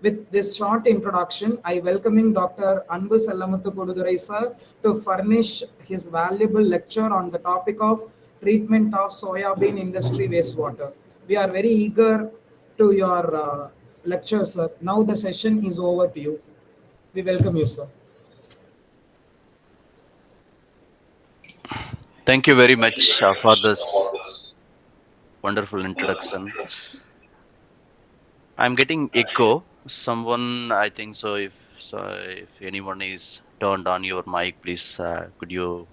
With this short introduction, I welcoming Dr. Anbu Sellamuthu Kodudurai sir to furnish his valuable lecture on the topic of treatment of soybean industry wastewater. We are very eager to your lecture, sir. Now the session is over to you. We welcome you, sir. Thank you very much for this wonderful introduction. I'm getting echo. Someone, I think so. If anyone is turned on your mic, please could you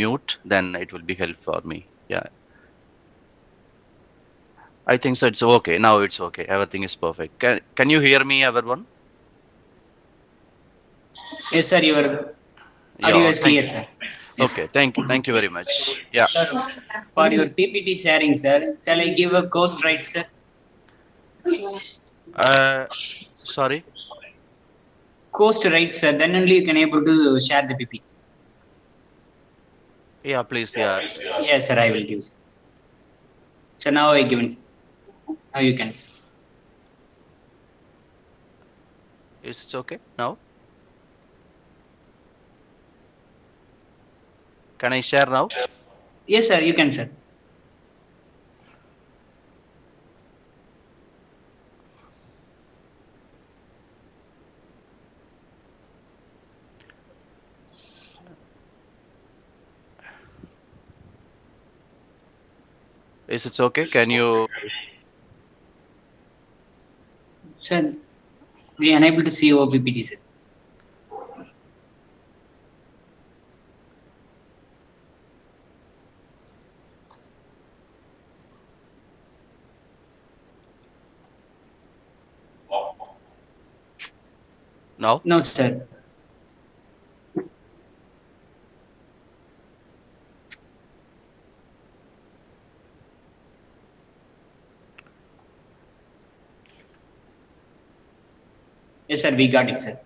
mute? Then it will be help for me. Yeah, I think so. It's okay now. It's okay. Everything is perfect. Can you hear me, everyone? Yes, sir. Your audio Yeah. is clear, sir. Yes, Okay. Thank you very much. Yeah. sir. For your PPT sharing, sir, shall I give a ghost right, sir? Uh, Sorry. Ghost right, sir. Then only you can able to share the PPT. Yeah, please. Yeah. Yes, sir. I will give. Sir. So now I given. Sir. Now you can. Sir. Is it okay now? Can I share now? Yes, sir. You can, sir. Is it okay? Can you? Sir, we are unable to see your PPT, sir. No? No, sir. Yes, sir. We got it, sir.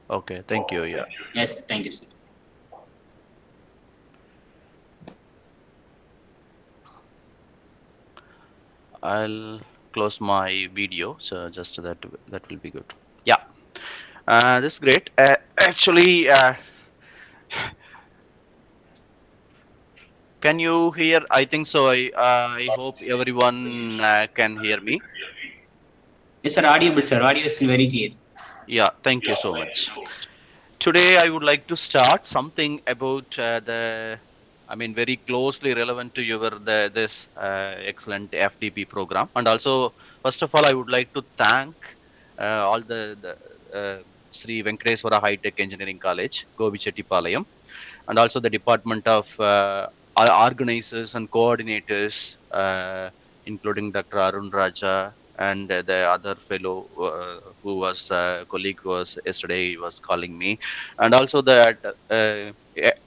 Okay. Thank you. Yeah. Yes, thank you, sir. I'll close my video. So just that will be good. Yeah. This is great. Actually, can you hear? I think so. I hope everyone can hear me. Yes, sir. Audible, sir. Audio is still very clear. Yeah. Thank you so much. Today, I would like to start something about I mean, very closely relevant to this excellent FDP program. And also, first of all, I would like to thank all the Sri Venkateswara High Tech Engineering College, Govichetipalayam, and also the Department of Organizers and Coordinators, including Dr. Arun Raja and the other fellow who was colleague who was yesterday was calling me, and also the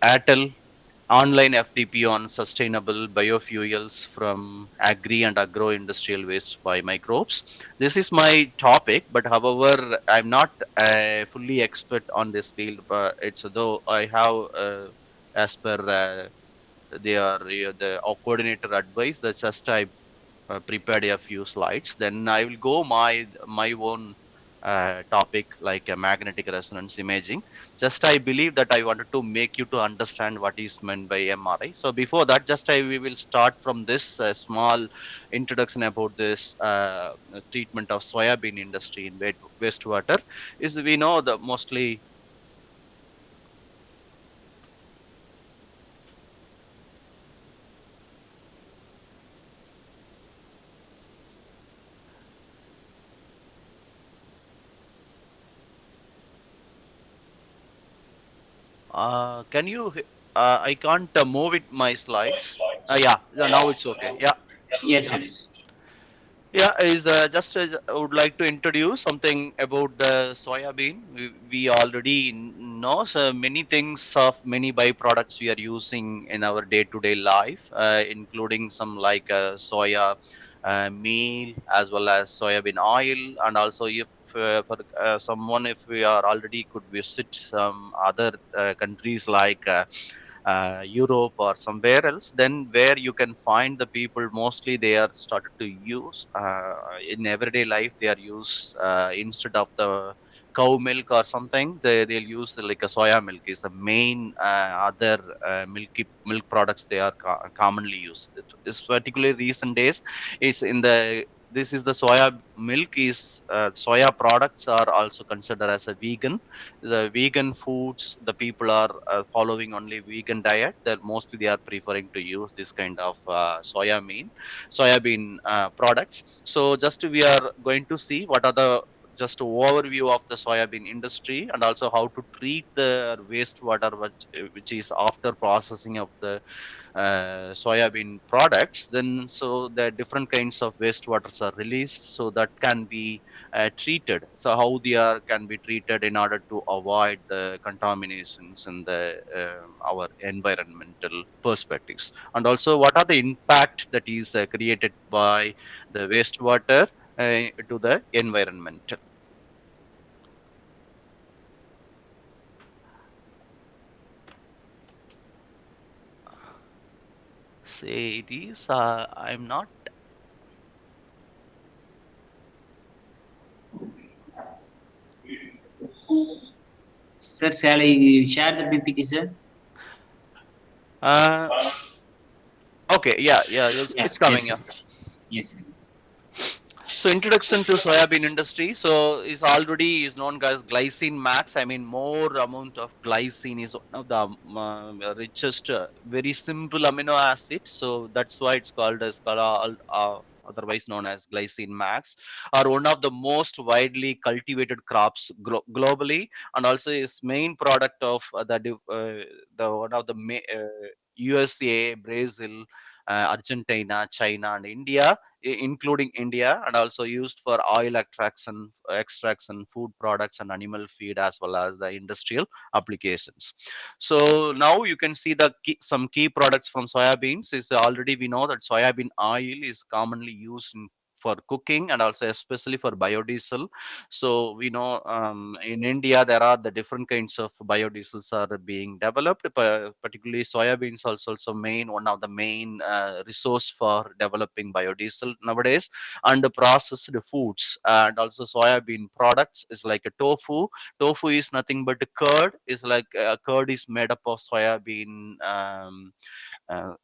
Atal online FTP on sustainable biofuels from Agri and Agro-Industrial waste by Microbes. This is my topic, but however, I'm not fully expert on this field. But it's though I have, as per the coordinator advice, that's just I prepared a few slides. Then I will go my own topic like magnetic resonance imaging. Just I believe that I wanted to make you to understand what is meant by MRI. So before that, we will start from this small introduction about this treatment of soybean industry in wastewater. Is we know the mostly. Can you? I can't move it my slides. Yeah, now it's okay. Yeah. Yes, sir. Yeah, is just I would like to introduce something about the soybean. We already know so many things of many byproducts we are using in our day-to-day life, including some like soya meal as well as soybean oil, and also if for someone if we are already could visit some other countries like Europe or somewhere else, then where you can find the people mostly they are started to use in everyday life. They are use instead of the cow milk or something, they'll use like a soya milk is the main other milk products they are commonly used. It's particularly recent days. It's in the this is the soya milk is soya products are also considered as a vegan. The vegan foods, the people are following only vegan diet. That mostly they are preferring to use this kind of soya bean products. So just we are going to see what are the just overview of the soybean industry, and also how to treat the wastewater which is after processing of the soybean products. Then so the different kinds of wastewaters are released, so that can be treated. So how they are can be treated in order to avoid the contaminations in the our environmental perspectives, and also what are the impact that is created by the wastewater to the environment. Say it is. I'm not. Sir, shall I share the PPT, sir? Uh, okay. Yeah. Yeah. Yeah, It's yes, coming. sir. Yeah. Yes, sir. So introduction to soybean industry. So is already is known as glycine max. I mean, more amount of glycine is one of the richest, very simple amino acid. So that's why it's called as otherwise known as glycine max, are one of the most widely cultivated crops globally, and also is main product of the one of the USA, Brazil, Argentina, China, and India, including India, and also used for oil extraction, food products, and animal feed, as well as the industrial applications. So now you can see some key products from soybeans. Is already we know that soybean oil is commonly used for cooking, and also especially for biodiesel. So we know in India there are the different kinds of biodiesels are being developed. Particularly soybeans also main one of the main resource for developing biodiesel nowadays. And the processed foods and also soybean products is like a tofu. Tofu is nothing but a curd. Is like curd is made up of soybean uh,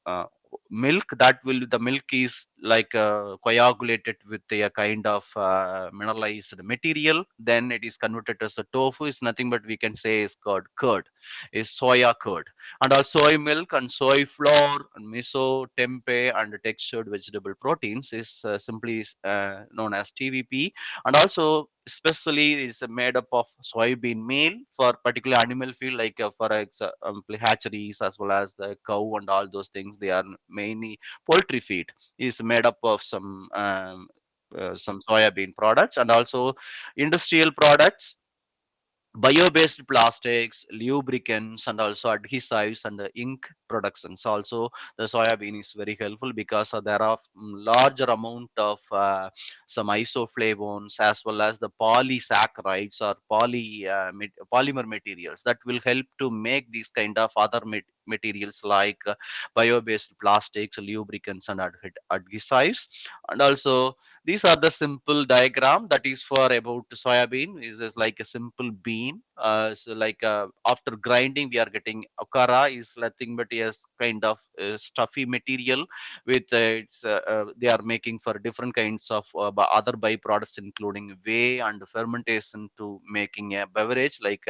uh, milk. That will the milk is like coagulated with a kind of mineralized material, then it is converted as a tofu. Is nothing but we can say is curd is soya curd. And also soy milk and soy flour and miso, tempeh, and textured vegetable proteins is simply known as TVP. And also especially is made up of soybean meal for particular animal feed, like for example hatcheries, as well as the cow and all those things. They are mainly poultry feed is made up of some soybean products. And also industrial products, bio-based plastics, lubricants, and also adhesives and the ink productions. Also, the soybean is very helpful because there are larger amount of some isoflavones, as well as the polysaccharides or polymer materials that will help to make these kind of other materials like bio-based plastics, lubricants, and adhesives. And also these are the simple diagram that is for about soybean. Is just like a simple bean. So like after grinding, we are getting okara is nothing but a kind of stuffy material with they are making for different kinds of other byproducts, including whey and fermentation to making a beverage like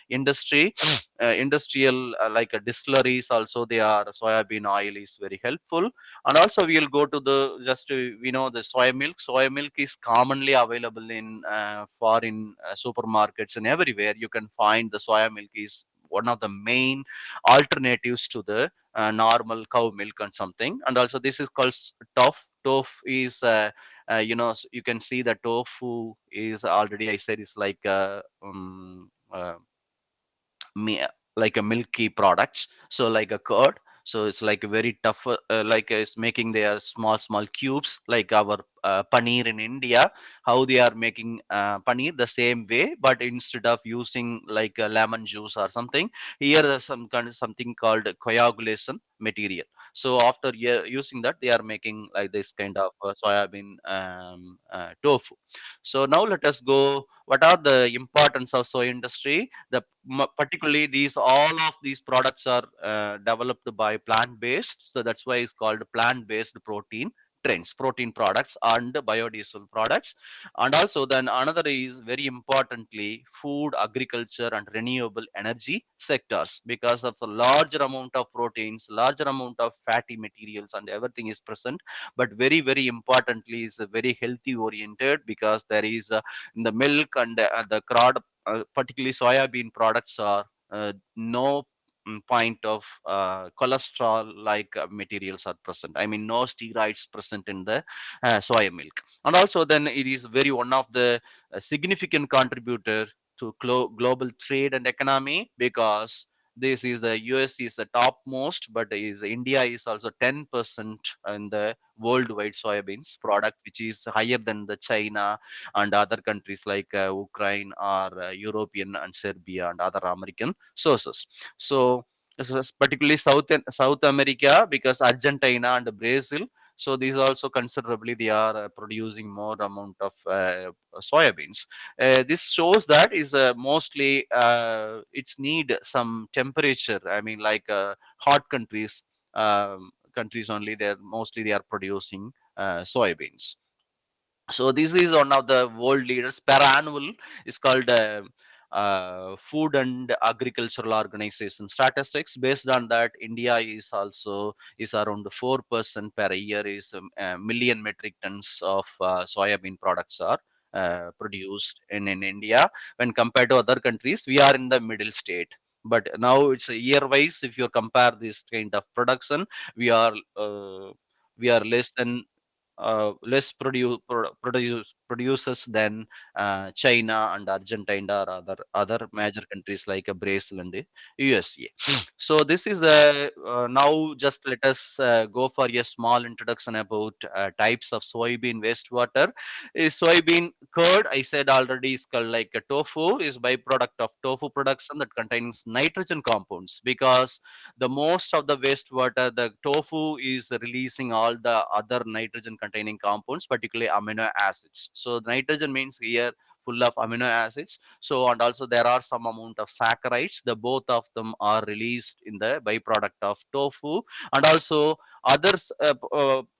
industry, industrial like distilleries. Also, they are soybean oil is very helpful. And also we'll go to the just we know the soy milk. Soy milk is commonly available in foreign supermarkets, and everywhere you can find the soya milk is one of the main alternatives to the normal cow milk and something. And also this is called tofu is you can see the tofu is already I said is like me like a milky products, so like a curd. So it's like a very tough like it's making their small cubes like our paneer in India, how they are making paneer the same way, but instead of using like a lemon juice or something, here there's some kind of something called coagulation material. So after using that, they are making like this kind of soybean tofu. So now let us go. What are the importance of soy industry? Particularly these all of these products are developed by plant based, so that's why it's called plant based protein trends, protein products and biodiesel products. And also then another is very importantly food, agriculture and renewable energy sectors, because of the larger amount of proteins, larger amount of fatty materials and everything is present. But very importantly is very healthy oriented, because there is in the milk and the crop, particularly soya bean products are no point of cholesterol like materials are present. I mean, no steroids present in the soya milk. And also then it is very one of the significant contributor to global trade and economy, because this is the US is the topmost, but is India is also 10% in the worldwide soybeans product, which is higher than the China and other countries like Ukraine or European and Serbia and other American sources. So this is particularly South America, because Argentina and Brazil. So these also considerably they are producing more amount of soybeans. This shows that is mostly it's need some temperature. I mean, like hot countries. Countries only they're mostly they are producing soybeans. So this is one of the world leaders per annual is called Food and Agricultural Organization statistics. Based on that, India is also is around 4% per year is a million metric tons of soybean products are produced in India. When compared to other countries, we are in the middle state. But now it's a year wise. If you compare this kind of production, we are less than less producers than China and Argentina or other major countries like Brazil and the USA. So this is the now just let us go for a small introduction about types of soybean wastewater. Is soybean curd, I said already, is called like a tofu, is byproduct of tofu production that contains nitrogen compounds, because the most of the wastewater, the tofu is releasing all the other nitrogen containing compounds, particularly amino acids. So nitrogen means here full of amino acids. So and also there are some amount of saccharides. The both of them are released in the byproduct of tofu. And also others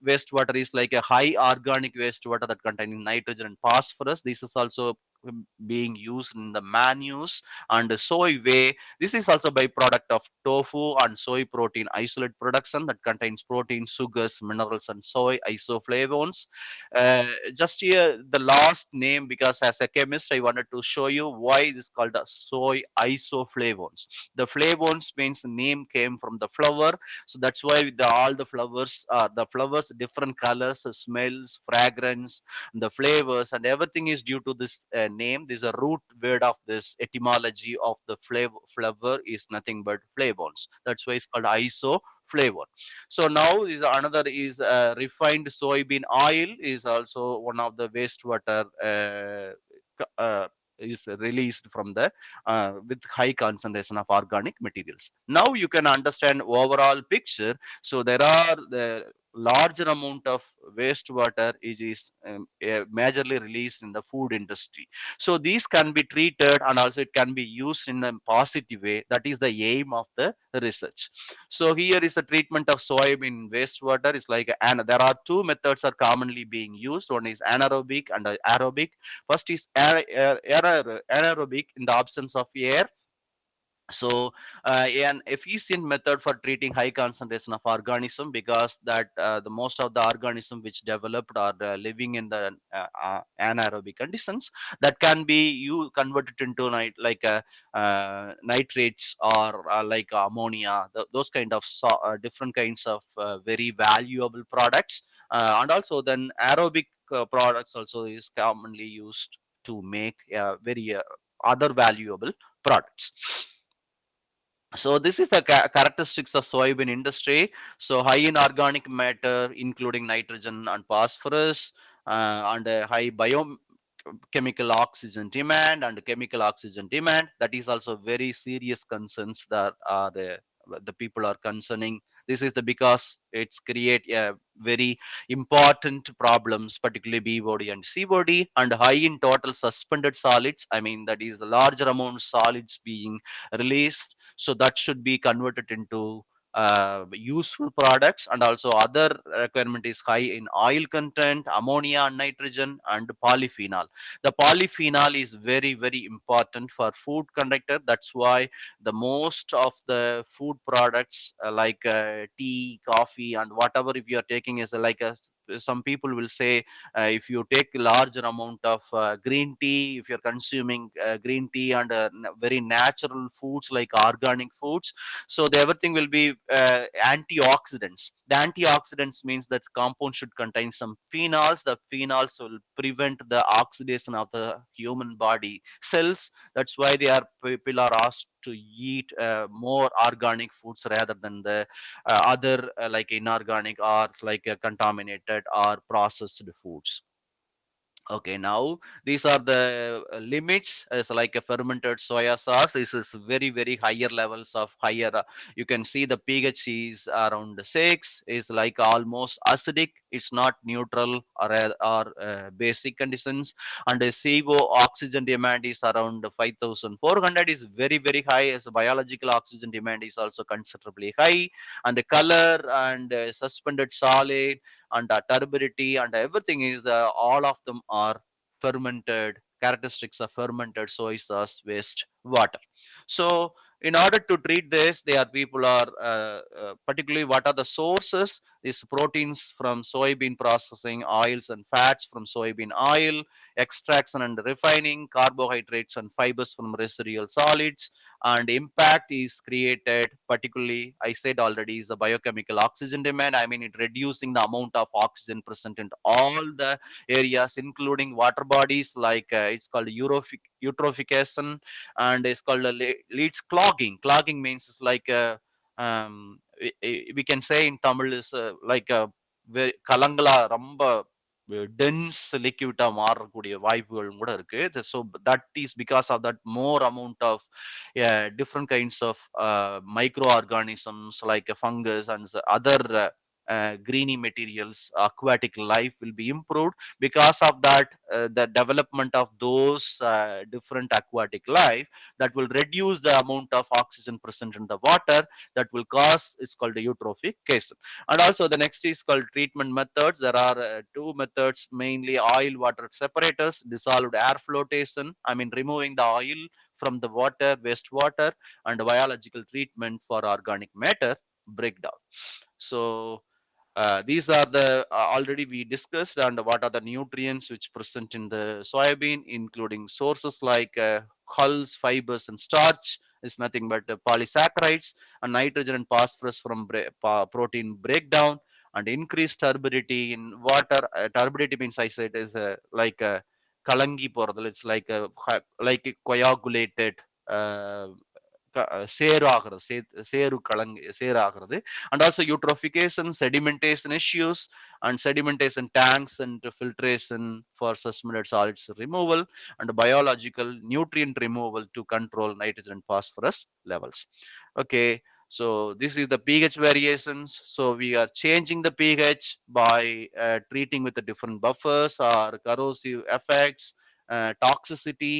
wastewater is like a high organic wastewater that containing nitrogen and phosphorus. This is also being used in the manures and soy whey. This is also byproduct of tofu and soy protein isolate production that contains protein, sugars, minerals, and soy isoflavones. Just here, the last name, because as a chemist, I wanted to show you why it is called as soy isoflavones. The flavones means the name came from the flower, so that's why all the flowers are the flowers different colors, smells, fragrance, the flavors, and everything is due to this name. This is a root word of this etymology of the flavor is nothing but flavones. That's why it's called isoflavone. So now is another is refined soybean oil is also one of the wastewater is released from the with high concentration of organic materials. Now you can understand overall picture. So there are the larger amount of wastewater is majorly released in the food industry. So these can be treated and also it can be used in a positive way. That is the aim of the research. So here is a treatment of soybean wastewater is like, and there are two methods are commonly being used. One is anaerobic and aerobic. First is anaerobic in the absence of air. So an efficient method for treating high concentration of organism, because that the most of the organism which developed are living in the anaerobic conditions, that can be you converted into nitrates or like ammonia, those kind of different kinds of very valuable products. And also then aerobic products also is commonly used to make very other valuable products. So this is the characteristics of soybean industry. So high in organic matter, including nitrogen and phosphorus, and high biochemical oxygen demand and chemical oxygen demand. That is also very serious concerns that the people are concerning. This is the because it's create a very important problems, particularly B body and C body, and high in total suspended solids. I mean, that is the larger amount of solids being released. So that should be converted into useful products. And also other requirement is high in oil content, ammonia and nitrogen, and polyphenol. The polyphenol is very very important for food conductor. That's why the most of the food products like tea, coffee, and whatever, if you are taking is like a, some people will say if you take a larger amount of green tea, if you're consuming green tea and very natural foods like organic foods, so the everything will be antioxidants. The antioxidants means that compound should contain some phenols. The phenols will prevent the oxidation of the human body cells. That's why they are people are asked to eat more organic foods rather than the other like inorganic or like contaminated or processed foods. Okay, now these are the limits. As like a fermented soya sauce, this is very very higher levels of higher. You can see the pH is around 6. Is like almost acidic. It's not neutral or basic conditions. And the CO oxygen demand is around 5,400. Is very very high. As biological oxygen demand is also considerably high. And the color and suspended solid and turbidity and everything is all of them are fermented characteristics of fermented soy sauce waste water. So in order to treat this, there are people are particularly what are the sources is proteins from soybean processing, oils and fats from soybean oil, extraction and refining, carbohydrates and fibers from residual solids. And impact is created, particularly I said already, is the biochemical oxygen demand. I mean, it reducing the amount of oxygen present in all the areas including water bodies, like it's called eutrophication, and it's called leads clogging means it's like we can say in Tamil is like a கலங்களா ரொம்ப dense liquid மாறக்கூடிய வாய்ப்புகள் கூட இருக்கு. So that is because of that more amount of different kinds of microorganisms like fungus and other greeny materials, aquatic life will be improved. Because of that, the development of those different aquatic life, that will reduce the amount of oxygen present in the water, that will cause, it's called a eutrophication. And also the next is called treatment methods. There are two methods, mainly oil water separators, dissolved air flotation, I mean removing the oil from the water, wastewater, and biological treatment for organic matter breakdown. So these are the already we discussed, and what are the nutrients which present in the soybean, including sources like hulls, fibers, and starch. Is nothing but polysaccharides and nitrogen and phosphorus from protein breakdown, and increased turbidity in water. Turbidity means I said is like kalangi போறதுல, it's like a coagulated uh, சேராகிறது chair கலங்கு சேராகிறது. And also eutrophication, sedimentation issues, and sedimentation tanks and filtration for suspended solids removal, and biological nutrient removal to control nitrogen and phosphorus levels. Okay, so this is the pH variations. So we are changing the pH by treating with the different buffers or corrosive effects, toxicity,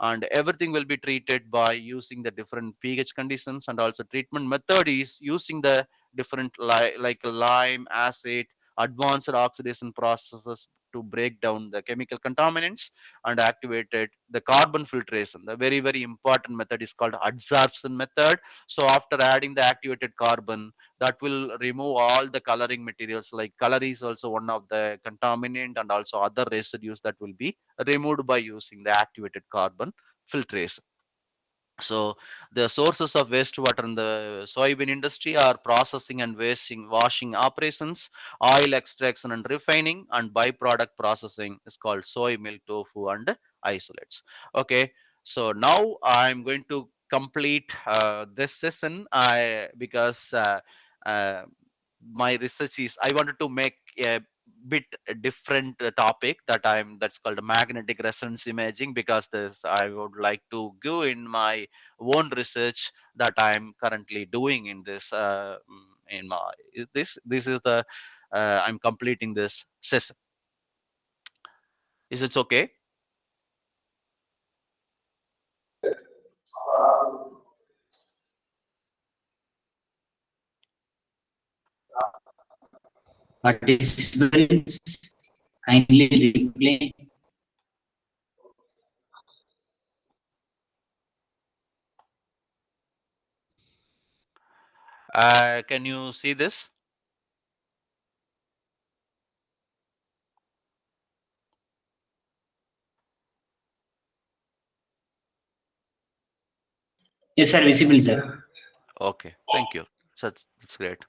and everything will be treated by using the different pH conditions. And also treatment method is using the different like lime acid, advanced oxidation processes to break down the chemical contaminants, and activated the carbon filtration. The very very important method is called adsorption method. So after adding the activated carbon, that will remove all the coloring materials, like color is also one of the contaminant, and also other residues that will be removed by using the activated carbon filtration. So the sources of wastewater in the soybean industry are processing and washing operations, oil extraction and refining, and byproduct processing is called soy milk, tofu, and isolates. Okay, so now I'm going to complete this session. Because uh, my research is I wanted to make a bit different topic that's called magnetic resonance imaging, because this I would like to go in my own research that I'm currently doing in this in my this is the I'm completing this session. Is it okay? Participants, kindly reply. Can you see this? Yes, sir, visible, sir. Okay, thank you. So that's great.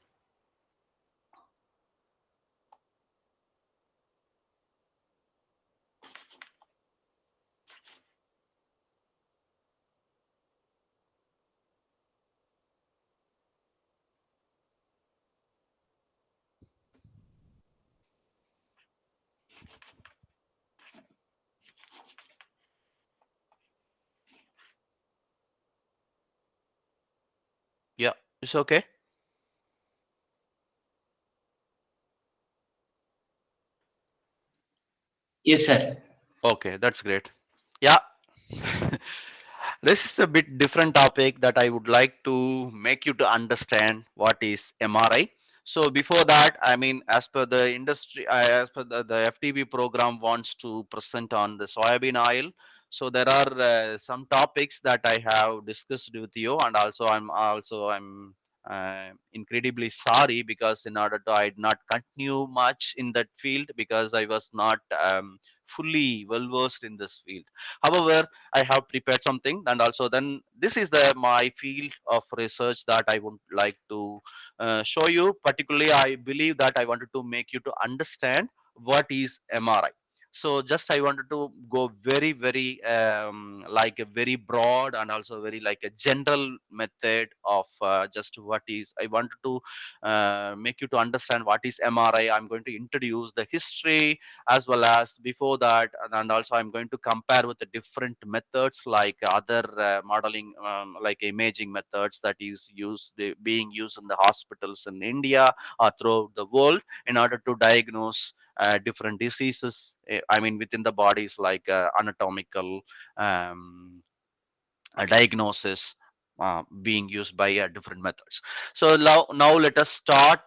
Yeah, it's okay. Yes, sir. Okay, that's great. Yeah. This is a bit different topic that I would like to make you to understand what is MRI. So before that, I mean, as per the industry, as per the FTB program wants to present on the soybean oil. So there are some topics that I have discussed with you, and I'm incredibly sorry, because in order to I did not continue much in that field because I was not fully well versed in this field. However, I have prepared something, and also then this is the my field of research that I would like to show you. Particularly, I believe that I wanted to make you to understand what is MRI. So just I wanted to go very like a very broad and also very like a general method of just what is I wanted to make you to understand what is MRI. I'm going to introduce the history as well as before that, and also I'm going to compare with the different methods like other modeling like imaging methods that is being used in the hospitals in India or throughout the world in order to diagnose different diseases, I mean within the bodies, like anatomical um, diagnosis being used by different methods. So now let us start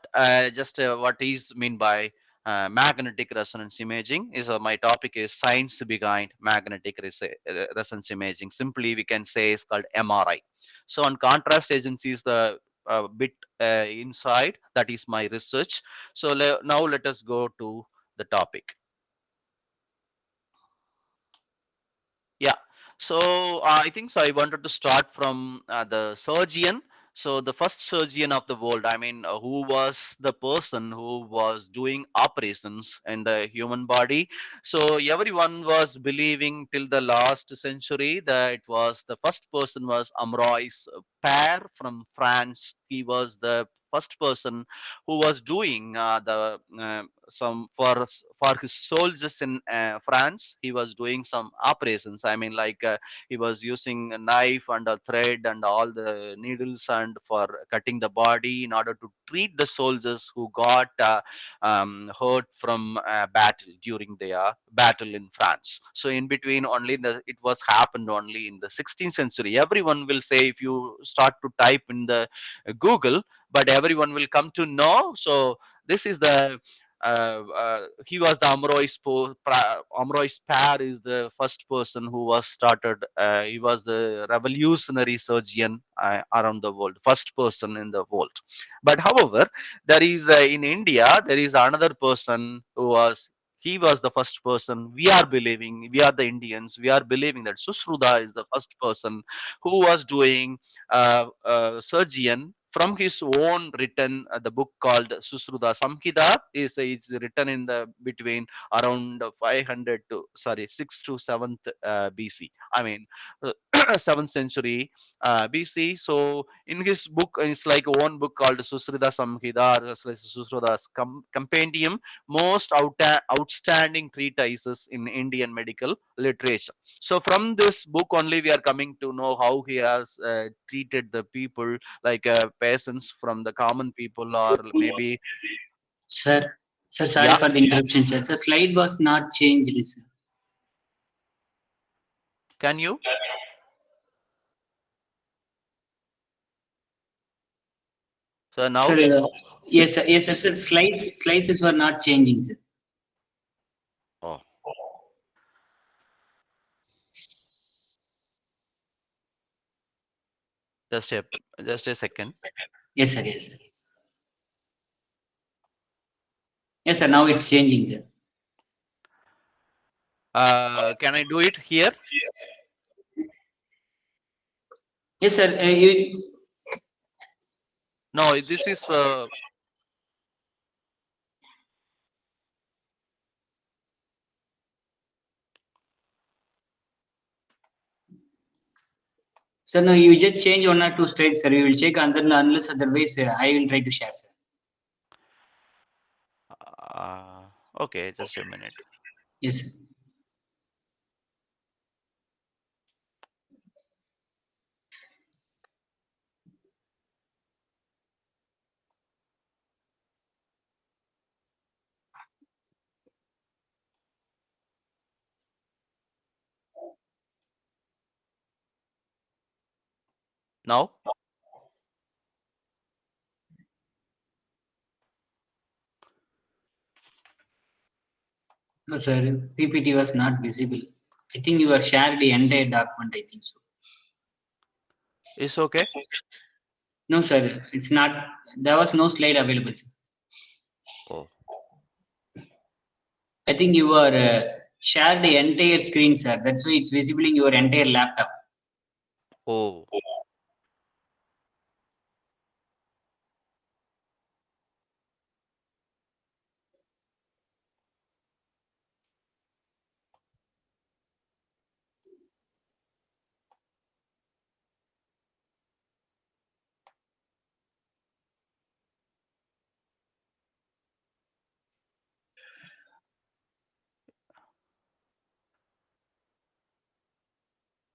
just what is mean by magnetic resonance imaging. Is my topic is science behind magnetic resonance imaging. Simply we can say it's called MRI. So on contrast agency is the bit inside that is my research. So now let us go to the topic. Yeah. So I think so. I wanted to start from the surgeon. So the first surgeon of the world, I mean, who was the person who was doing operations in the human body. So everyone was believing till the last century that it was the first person was Ambroise Pare from France. He was the first person who was doing the some for his soldiers in France. He was doing some operations. I mean, like he was using a knife and a thread and all the needles and for cutting the body in order to treat the soldiers who got hurt from battle during their battle in France. So in between, only it was happened only in the 16th century. Everyone will say if you start to type in the Google, but everyone will come to know. So this is the he was the Ambroise Pare is the first person who was started. He was the revolutionary surgeon around the world, first person in the world. But however, there is in India there is another person who was. He was the first person. We are believing, we are the Indians, we are believing that Sushruta is the first person who was doing surgeon from his own written the book called Susruta Samhita is written in the between around 500 to sorry 6 to 7th BC. I mean 7th century BC. So in his book, it's like one book called Susrita Samhita, or Susruda's Compendium, most outstanding treatises in Indian medical literature. So from this book only we are coming to know how he has treated the people like peasants from the common people or maybe Sir, sir, sorry yeah. for the interruption, sir. The slide was not changed, sir. Can you? So Sir, now, yes, sir, sir. Slides were not changing, sir. oh, just a just a second. Yes, sir, yes, sir. Yes, sir. Now it's changing, sir. Can I do it here? Yes, sir. No, this is sir, no, you just change one or two slides, sir. You will check, unless otherwise, I will try to share, sir. uh, okay. Just a minute. Yes, sir. Now, No, sir. PPT was not visible. I think you are shared the entire document. I think so. it's okay. No, sir. It's not. There was no slide available, sir. Oh, I think you are shared the entire screen, sir. That's why it's visible in your entire laptop. oh.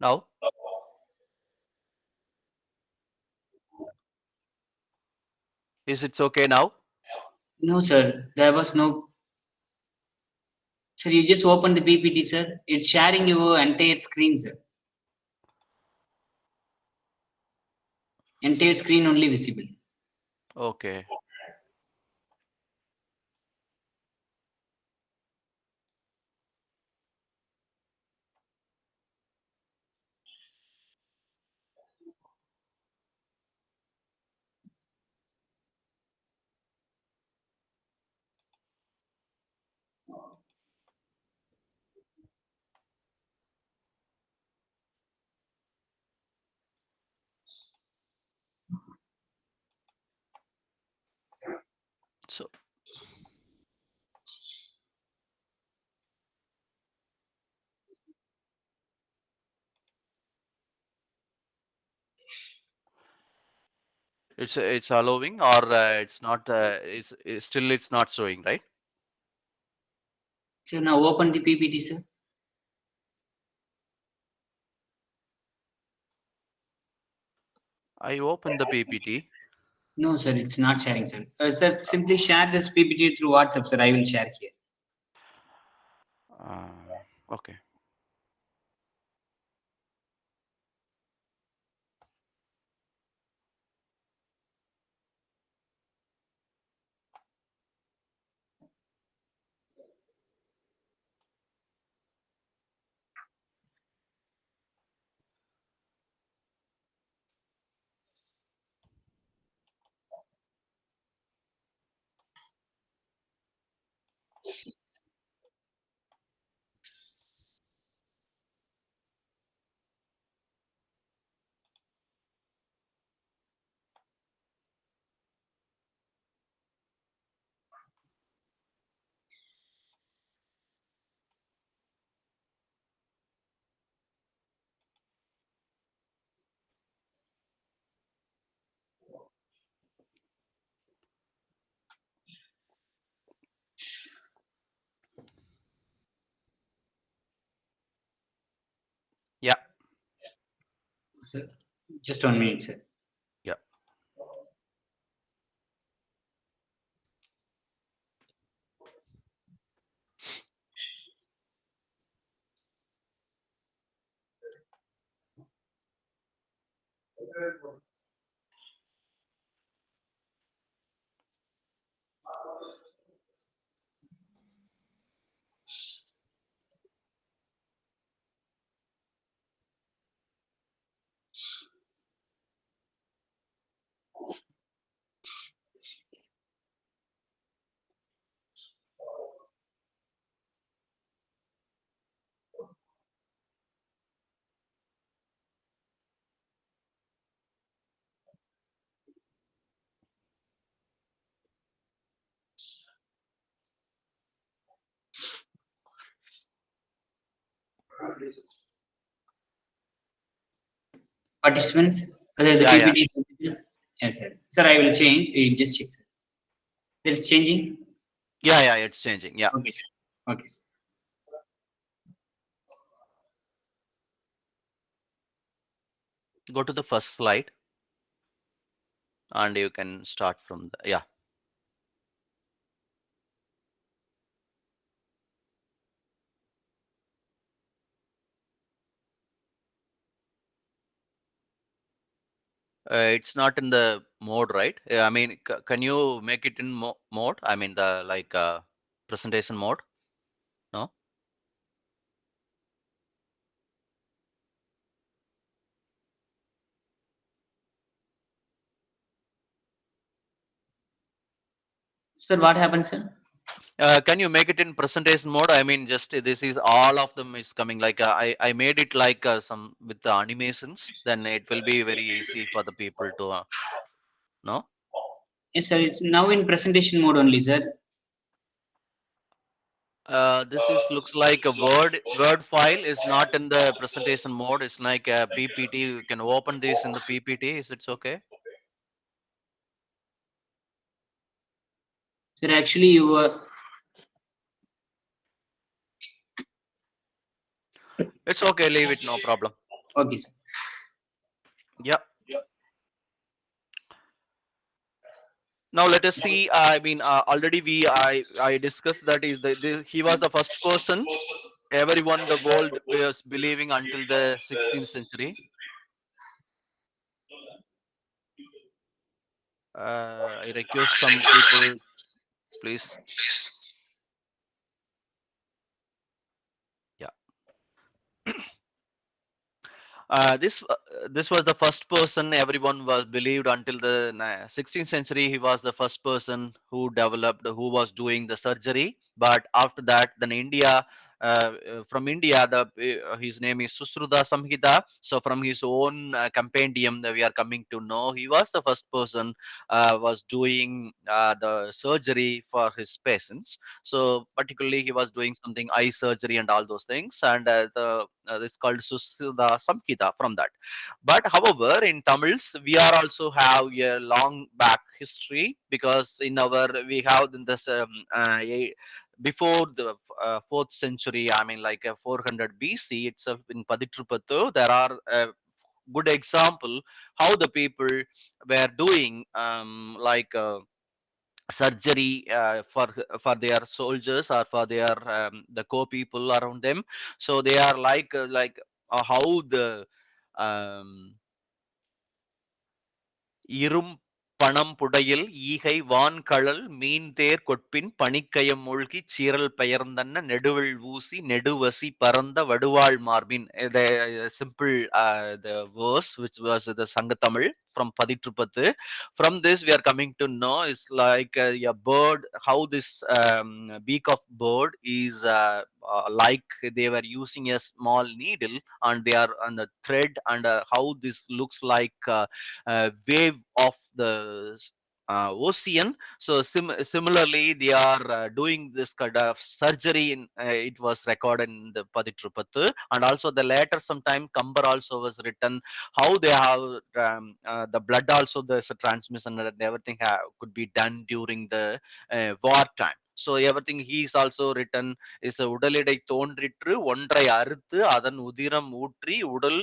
Now, is it okay now? No, sir. There was no. Sir, you just open the PPT, sir. It's sharing your entire screen, sir. Entire screen only visible. Okay. So it's allowing or it's not. It's still it's not showing, right? So now open the PPT, sir. I opened the PPT. No, sir, it's not sharing, sir. Sir, simply share this PPT through WhatsApp, sir. I will share here. Okay. Sir, just 1 minute, sir. Yeah. Participants, whether the Yeah, yeah. PPT is visible? Yes, sir. Sir, I will change. You just check, sir. It's changing. Yeah, yeah, it's changing. Yeah. Okay, sir. Okay, sir. Go to the first slide and you can start from the, yeah. It's not in the mode, right? I mean, can you make it in mode? I mean, the like presentation mode? No? Sir, what happened, sir? Can you make it in presentation mode? I mean, just this is all of them is coming. Like I made it like some with the animations. Then it will be very easy for the people to no. Yes, sir. It's now in presentation mode only, sir. This is looks like a Word file is not in the presentation mode. It's like a PPT. You can open this in the PPT. Is it okay? Sir, actually, you were. It's okay. Leave it. No problem. Okay, sir. Yeah. Now let us see. I mean, already I discussed that is he was the first person everyone the world was believing until the 16th century. I request some people, please. Yeah. This was the first person everyone was believed until the 16th century. He was the first person who developed, who was doing the surgery. But after that, then India, from India, his name is Susruta Samhita. So from his own compendium that we are coming to know, he was the first person was doing the surgery for his patients. So particularly, he was doing something eye surgery and all those things, and this called Susruta Samhita from that. But however, in Tamils, we are also have a long back history because in our we have in this before the 4th century, I mean like 400 BC itself in Paditrupattu, there are good example how the people were doing surgery for their soldiers or for their the co-people around them. So they are how the um, இரும் பணம் புடையில் ஈகை வான்கழல் மீன்தேர் கொட்பின் பனிக்கயம் மூழ்கிச் சீறல் பெயர்ந்தன்ன நெடுவெள் ஊசி நெடுவசி பரந்த வடுவாள் மார்பின். The simple the verse which was the Sangatamil from Paditruppathu. From this we are coming to know is like a bird, how this beak of bird is like they were using a small needle and they are on the thread, and how this looks like wave of the ocean. So similarly, they are doing this kind of surgery. It was recorded in the Paditrupathu, and also the later sometime Kambar also was written how they have the blood also there's a transmission and everything could be done during the war time. So everything he is also written is a உடலிடை தோன்றிற்று ஒன்றை அறுத்து அதன் உதிரம் ஊற்றி உடல்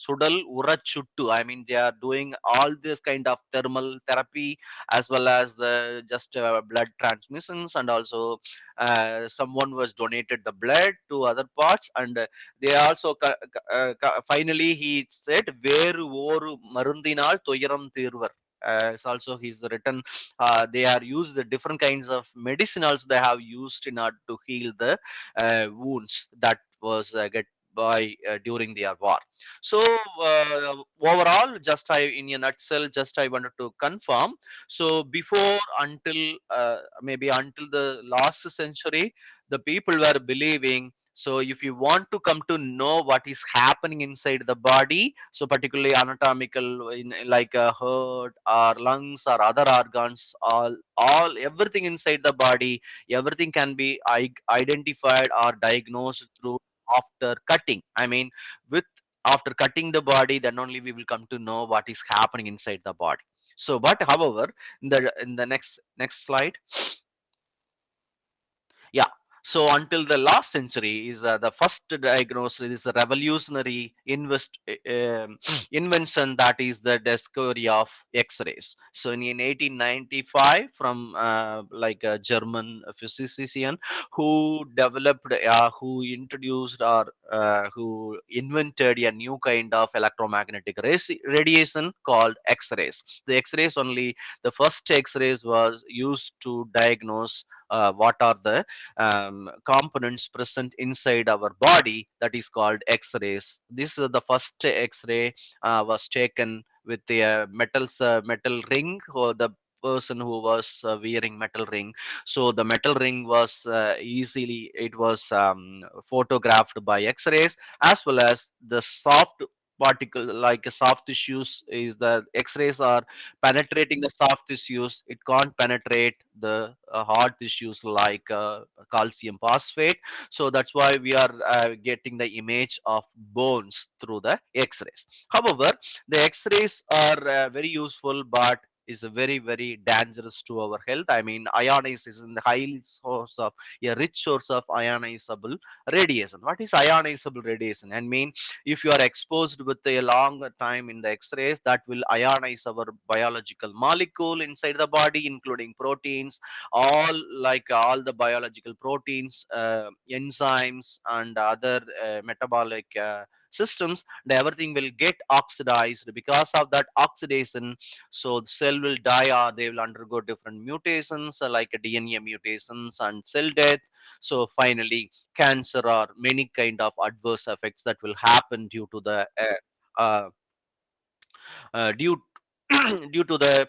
சுடல் உறச்சுட்டு. I mean, they are doing all this kind of thermal therapy as well as the just blood transmissions, and also someone was donated the blood to other parts, and they also finally he said வேறு ஓரு மருந்தினால் துயரம் தீர்வர். It's also he's written they are used the different kinds of medicine also they have used in order to heal the wounds that was get by during the war. So overall, just I in a nutshell, just I wanted to confirm. So before until maybe until the last century, the people were believing, so if you want to come to know what is happening inside the body, so particularly anatomical in like a heart or lungs or other organs, all everything inside the body, everything can be identified or diagnosed through after cutting. I mean, with after cutting the body, then only we will come to know what is happening inside the body. So, but however, in the next slide, yeah. So until the last century is the first diagnosis is a revolutionary invention, that is the discovery of X-rays. So in 1895, from like a German physician who developed, who introduced or who invented a new kind of electromagnetic radiation called X-rays. The X-rays only, the first X-rays was used to diagnose what are the components present inside our body, that is called X-rays. This is the first X-ray was taken with the metal ring, or the person who was wearing metal ring. So the metal ring was easily, it was photographed by X-rays, as well as the soft particle like soft tissues is the X-rays are penetrating the soft tissues. It can't penetrate the hard tissues like calcium phosphate. So that's why we are getting the image of bones through the X-rays. However, the X-rays are very useful, but is very dangerous to our health. I mean, ionization is in the high source of a rich source of ionizable radiation. What is ionizable radiation? I mean, if you are exposed with a longer time in the X-rays, that will ionize our biological molecule inside the body, including proteins, all like all the biological proteins, enzymes, and other metabolic systems, and everything will get oxidized. Because of that oxidation, so the cell will die, or they will undergo different mutations like DNA mutations and cell death. So finally, cancer or many kind of adverse effects that will happen due to the uh, due due to the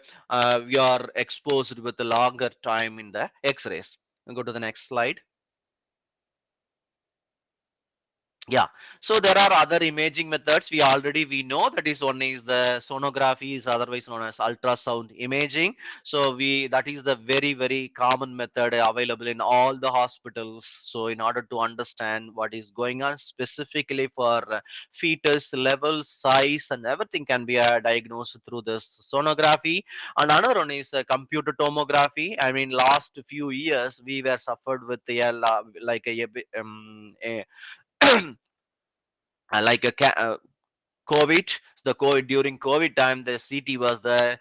we are exposed with a longer time in the X-rays. Go to the next slide. Yeah, so there are other imaging methods. We know that is one is the sonography, is otherwise known as ultrasound imaging. So we that is the very common method available in all the hospitals. So in order to understand what is going on specifically for fetus level, size, and everything can be diagnosed through this sonography. And another one is computer tomography. I mean, last few years we were suffered with like a like a COVID, the COVID during COVID time, the CT was the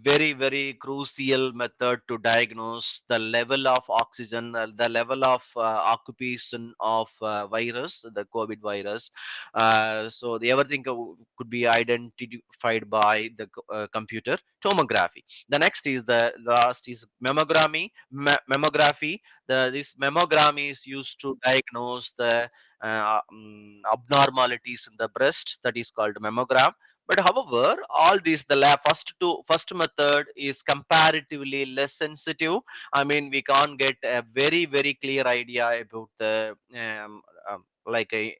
very crucial method to diagnose the level of oxygen, the level of occupation of virus, the COVID virus. So the everything could be identified by the computer tomography. The next is the last is mammography. This mammogram is used to diagnose the abnormalities in the breast, that is called mammogram. But however, all these the first method is comparatively less sensitive. I mean, we can't get a very clear idea about the like a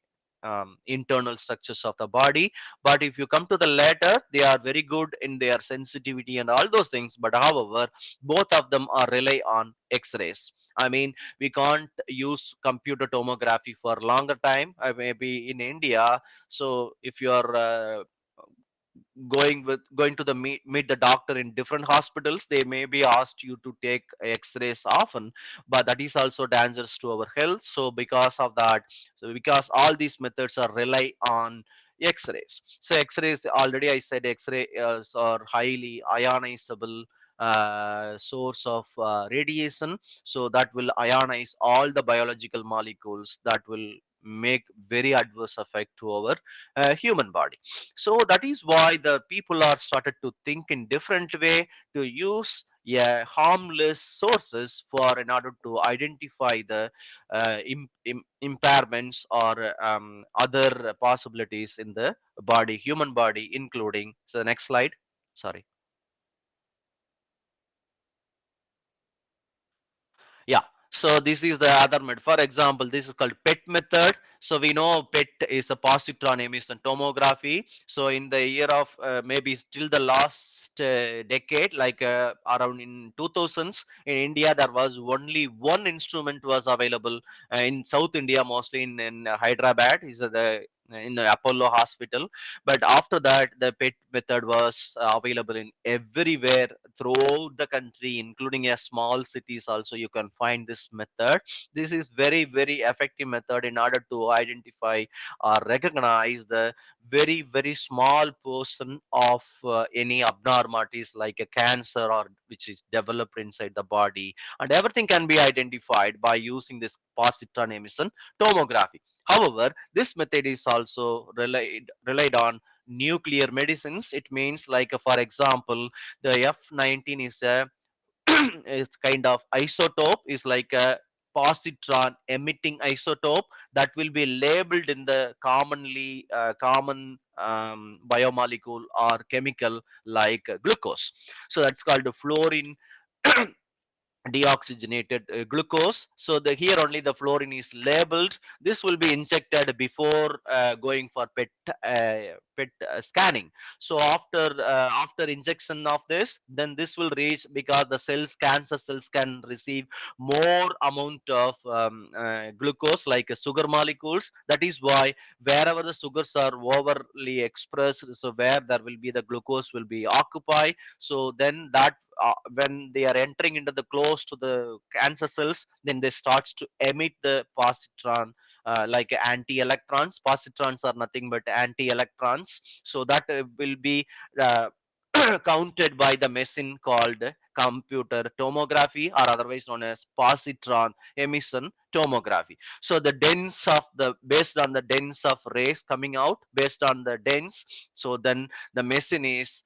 internal structures of the body. But if you come to the latter, they are very good in their sensitivity and all those things. But however, both of them are rely on X-rays. I mean, we can't use computer tomography for longer time, maybe in India. So if you are going to the meet the doctor in different hospitals, they may be asked you to take x-rays often, but that is also dangerous to our health. So because of that, so because all these methods are rely on x-rays. So x-rays, already I said, x-rays are highly ionizable source of radiation, so that will ionize all the biological molecules that will make very adverse effect to our human body. So that is why the people are started to think in different way to use harmless sources for in order to identify the impairments or other possibilities in the body, human body, including. So the next slide, sorry. Yeah. So this is the other method. For example, this is called PET method. So we know PET is a positron emission tomography. So in the year of maybe still the last decade, like around in 2000s, in India there was only one instrument was available in South India, mostly in Hyderabad, is the in the Apollo hospital. But after that, the PET method was available in everywhere throughout the country, including a small cities also. You can find this method. This is very very effective method in order to identify or recognize the very small portion of any abnormalities like a cancer or which is developed inside the body, and everything can be identified by using this positron emission tomography. However, this method is also relied on nuclear medicines. It means like for example, the F19 is a it's kind of isotope, is like a positron emitting isotope that will be labeled in the common biomolecule or chemical like glucose. So that's called the fluorine deoxygenated glucose. So the here only the fluorine is labeled. This will be injected before going for PET scanning. So after injection of this, then this will reach, because the cells, cancer cells, can receive more amount of glucose like sugar molecules. That is why wherever the sugars are overly expressed, so where there will be the glucose will be occupied. So then that when they are entering into the close to the cancer cells, then they starts to emit the positron like anti-electrons. Positrons are nothing but anti-electrons. So that will be uh, counted by the machine called computer tomography, or otherwise known as positron emission tomography. So the dense of the, based on the dense of rays coming out, based on the dense, so then the machine is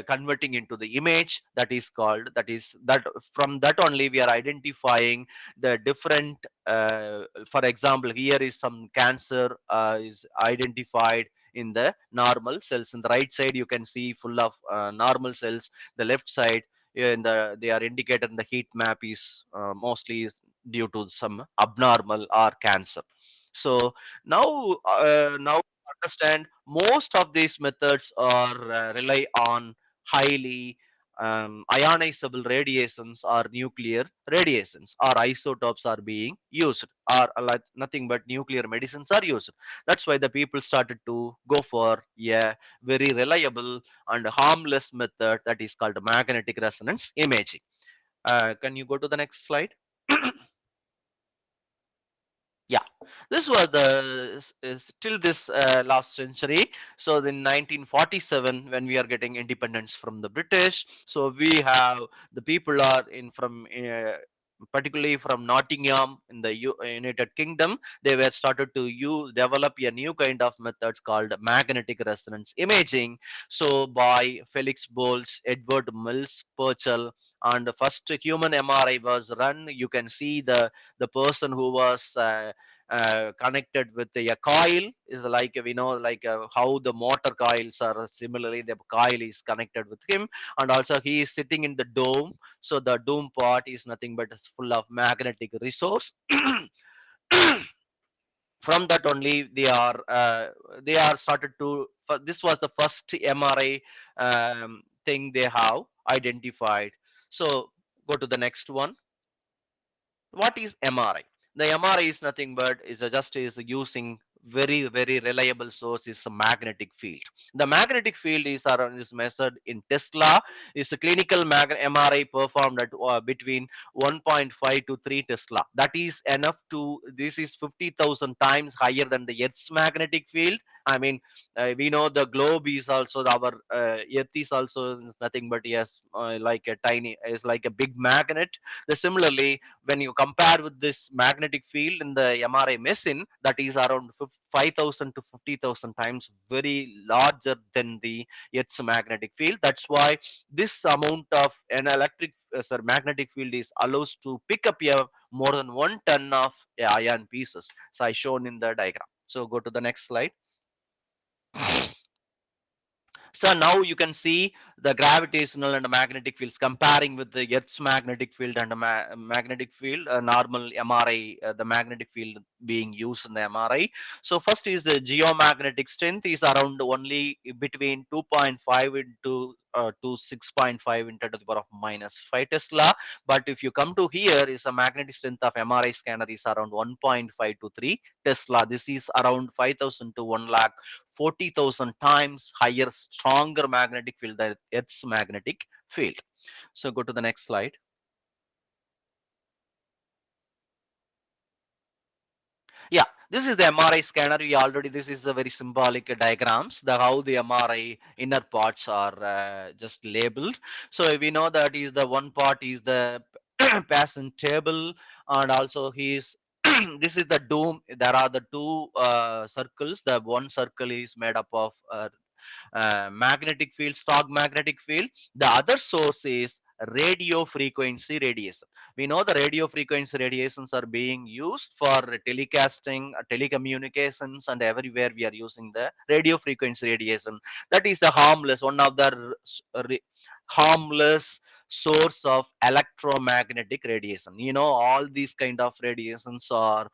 converting into the image that is called, that is that, from that only we are identifying the different for example, here is some cancer is identified in the normal cells. In the right side you can see full of normal cells. The left side, in the, they are indicated in the heat map, is mostly is due to some abnormal or cancer. So now understand most of these methods are rely on highly ionizable radiations or nuclear radiations, or isotopes are being used, or like nothing but nuclear medicines are used. That's why the people started to go for a very reliable and harmless method that is called magnetic resonance imaging. Can you go to the next slide? Yeah, this was the till this last century. So in 1947, when we are getting independence from the British, so we have the people are in from particularly from Nottingham in the United Kingdom. They were started to use develop a new kind of methods called magnetic resonance imaging. So by Felix Boltz, Edward Mills Purcell, and the first human MRI was run. You can see the person who was connected with a coil is like, we know, like how the motor coils are, similarly the coil is connected with him, and also he is sitting in the dome. So the dome part is nothing but is full of magnetic resource. From that only they are started to, this was the first MRI thing they have identified. So go to the next one. What is MRI? The MRI is nothing but is just is using very reliable source is a magnetic field. The magnetic field is measured in Tesla. Is a clinical MRI performed at between 1.5 to 3 Tesla. That is enough to, this is 50,000 times higher than the Earth's magnetic field. I mean, we know the globe is also our Earth is also nothing but, yes, like a tiny, is like a big magnet. Similarly, when you compare with this magnetic field in the MRI machine, that is around 5,000 to 50,000 times very larger than the Earth's magnetic field. That's why this amount of an electric magnetic field is allows to pick up a more than 1 ton of iron pieces. So I shown in the diagram. So go to the next slide. So now you can see the gravitational and the magnetic fields comparing with the Earth's magnetic field and the magnetic field, normal MRI, the magnetic field being used in the MRI. So first is the geomagnetic strength is around only between 2.5 into to 6.5 into the power of minus 5 Tesla. But if you come to here, is a magnetic strength of MRI scanner is around 1.5 to 3 Tesla. This is around 5,000 to 1 lakh 40,000 times higher, stronger magnetic field than Earth's magnetic field. So go to the next slide. Yeah, this is the MRI scanner. We already, this is a very symbolic diagrams, the how the MRI inner parts are just labeled. So we know that is the one part is the patient table, and also he is this is the dome. There are the two circles. The one circle is made up of magnetic field, stock magnetic field. The other source is radio frequency radiation. We know the radio frequency radiations are being used for telecasting, telecommunications, and everywhere we are using the radio frequency radiation. That is the harmless, one of the harmless source of electromagnetic radiation. You know, all these kind of radiations are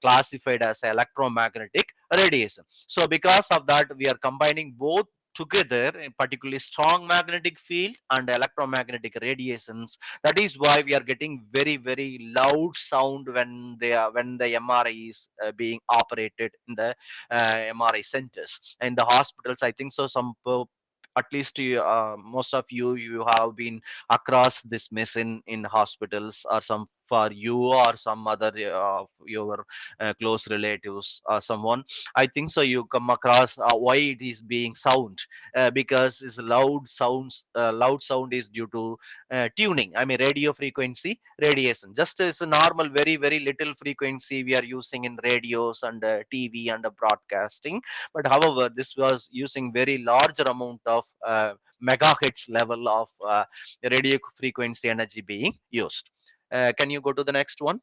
classified as electromagnetic radiation. So because of that, we are combining both together, in particularly strong magnetic field and electromagnetic radiations. That is why we are getting very loud sound when they are, when the MRI is being operated in the MRI centers in the hospitals. I think so. At least most of you have been across this machine in hospitals, or some for you or some other your close relatives or someone. I think so you come across why it is being sound, because it's loud sounds. Loud sound is due to tuning. I mean, radio frequency radiation. Just as a normal, very little frequency we are using in radios and TV and broadcasting. But however, this was using very larger amount of megahertz level of radio frequency energy being used. Can you go to the next one?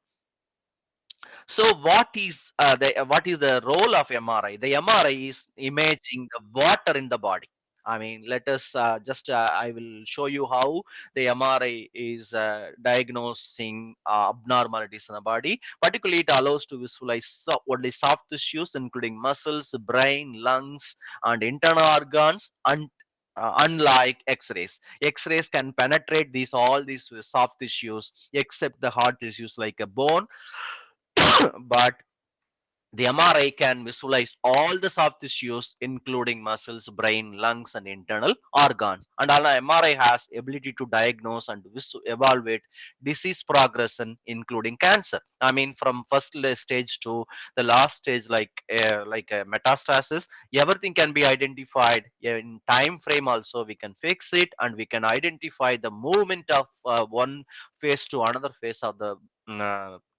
So what is the role of MRI? The MRI is imaging the water in the body. I mean, let us just I will show you how the MRI is diagnosing abnormalities in the body. Particularly, it allows to visualize only soft tissues, including muscles, brain, lungs, and internal organs. And unlike X-rays, X-rays can penetrate these all these soft tissues, except the hard tissues like a bone. But the MRI can visualize all the soft tissues, including muscles, brain, lungs, and internal organs. And all MRI has ability to diagnose and evaluate disease progression, including cancer. I mean, from first stage to the last stage, like metastasis, everything can be identified in time frame. Also, we can fix it, and we can identify the movement of one phase to another phase of the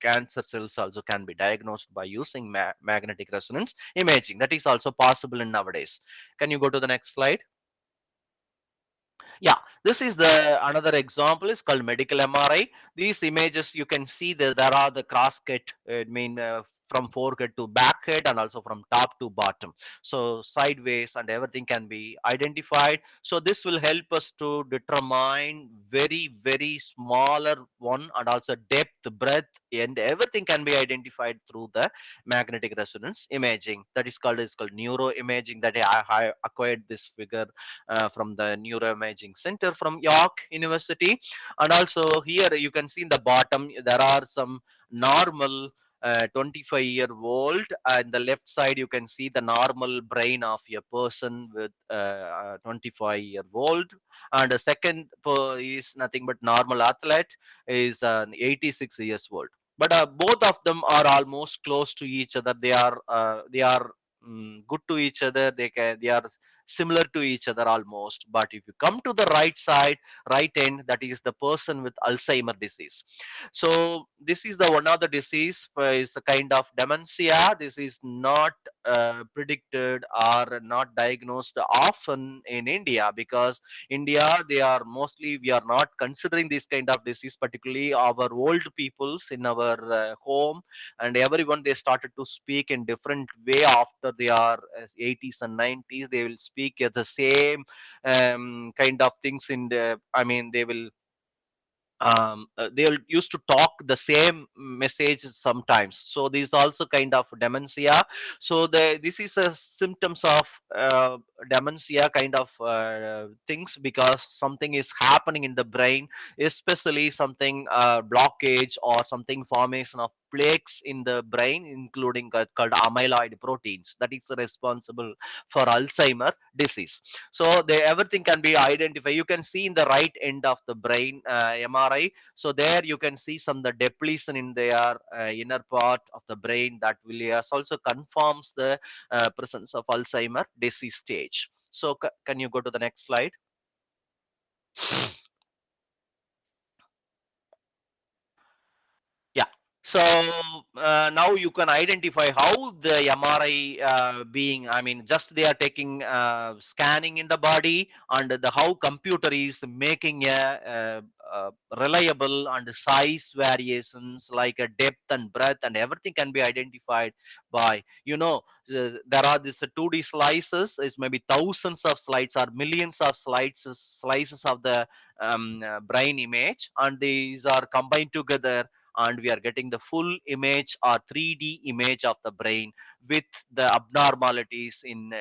cancer cells also can be diagnosed by using magnetic resonance imaging. That is also possible in nowadays. Can you go to the next slide? Yeah, this is the another example is called medical MRI. These images you can see that there are the cross cut, from forehead to back head, and also from top to bottom, so sideways, and everything can be identified. So this will help us to determine very smaller one, and also depth, breadth, and everything can be identified through the magnetic resonance imaging. That is called neuroimaging. That I acquired this figure from the neuroimaging center from York University. And also here you can see in the bottom there are some normal 25-year-old. And the left side, you can see the normal brain of a person with 25-year-old. And the second is nothing but normal athlete is 86 years old. But both of them are almost close to each other. They are good to each other. They are similar to each other almost. But if you come to the right side, right end, that is the person with Alzheimer disease. So this is the one of the disease is a kind of dementia. This is not predicted or not diagnosed often in India, because India, they are mostly, we are not considering this kind of disease, particularly our old peoples in our home, and everyone, they started to speak in different way after they are 80s and 90s. They will speak the same kind of things in the, I mean, they'll used to talk the same message sometimes. So this is also kind of dementia. So this is a symptoms of dementia kind of things, because something is happening in the brain, especially something blockage or something formation of plaques in the brain, including called amyloid proteins, that is responsible for Alzheimer disease. So everything can be identified. You can see in the right end of the brain MRI. So there you can see some the depletion in their inner part of the brain, that will also confirms the presence of Alzheimer disease stage. So can you go to the next slide? Yeah. So now you can identify how the MRI being, I mean, just they are taking scanning in the body, and the how computer is making a reliable and size variations like a depth and breadth, and everything can be identified by, there are these 2D slices, is maybe thousands of slides or millions of slices of the brain image, and these are combined together, and we are getting the full image or 3D image of the brain with the abnormalities in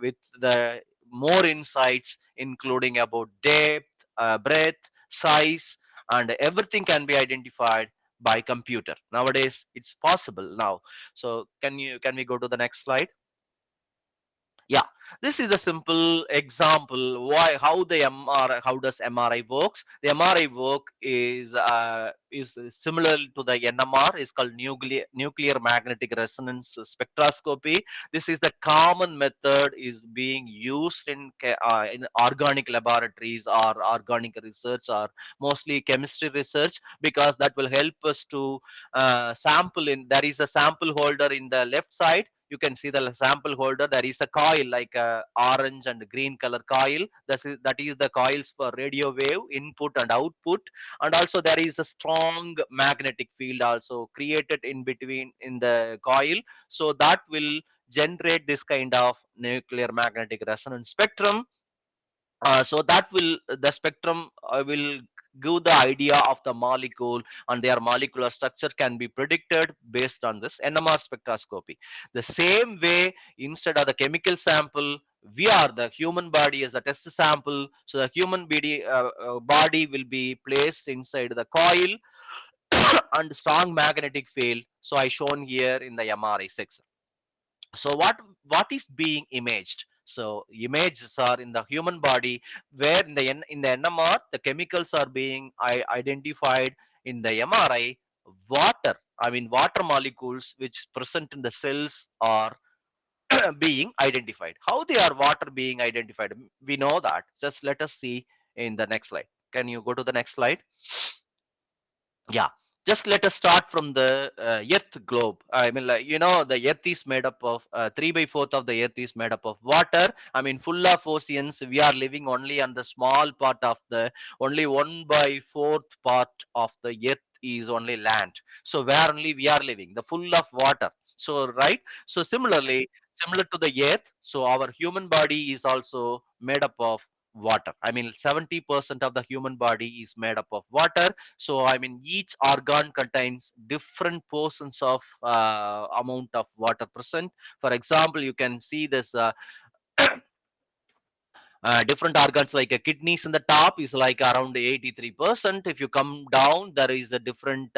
with the more insights, including about depth, breadth, size, and everything can be identified by computer. Nowadays it's possible now. So can we go to the next slide? Yeah, this is a simple example why how the MRI, how does MRI works. The MRI work is similar to the NMR, is called nuclear magnetic resonance spectroscopy. This is the common method is being used in organic laboratories or organic research, or mostly chemistry research, because that will help us to sample in. There is a sample holder in the left side. You can see the sample holder. There is a coil like a orange and green color coil. That is the coils for radio wave input and output. And also there is a strong magnetic field also created in between in the coil. So that will generate this kind of nuclear magnetic resonance spectrum. So that will the spectrum will give the idea of the molecule, and their molecular structure can be predicted based on this NMR spectroscopy. The same way, instead of the chemical sample, we are the human body as a test sample. So the human body will be placed inside the coil and strong magnetic field. So I shown here in the MRI section. So what is being imaged? So images are in the human body, where in the NMR the chemicals are being identified. In the MRI, water, I mean water molecules which present in the cells are being identified. How they are water being identified, we know that. Just let us see in the next slide. Can you go to the next slide? Yeah, just let us start from the earth globe. I mean, like, the earth is made up of 3 by 4th of the earth is made up of water. I mean, full of oceans. We are living only on the small part of the, only 1 by 4th part of the earth is only land. So where only we are living the full of water. So right, so similar to the earth, so our human body is also made up of water. I mean, 70% of the human body is made up of water. So I mean, each organ contains different portions of amount of water present. For example, you can see this different organs like a kidneys in the top is like around 83%. If you come down, there is a different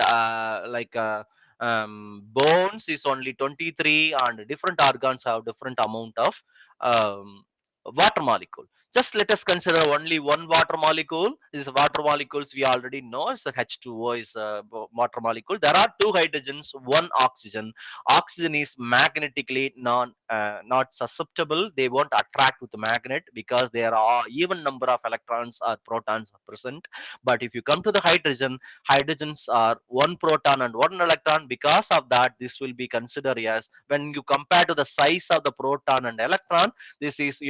bones is only 23, and different organs have different amount of um, water molecule. Just let us consider only one water molecule. This water molecules we already know is a H2O is a water molecule. There are two hydrogens, one oxygen. Oxygen is magnetically not susceptible. They won't attract with the magnet because there are even number of electrons or protons are present. But if you come to the hydrogen, hydrogens are one proton and one electron. Because of that, this will be considered as, when you compare to the size of the proton and electron, this is,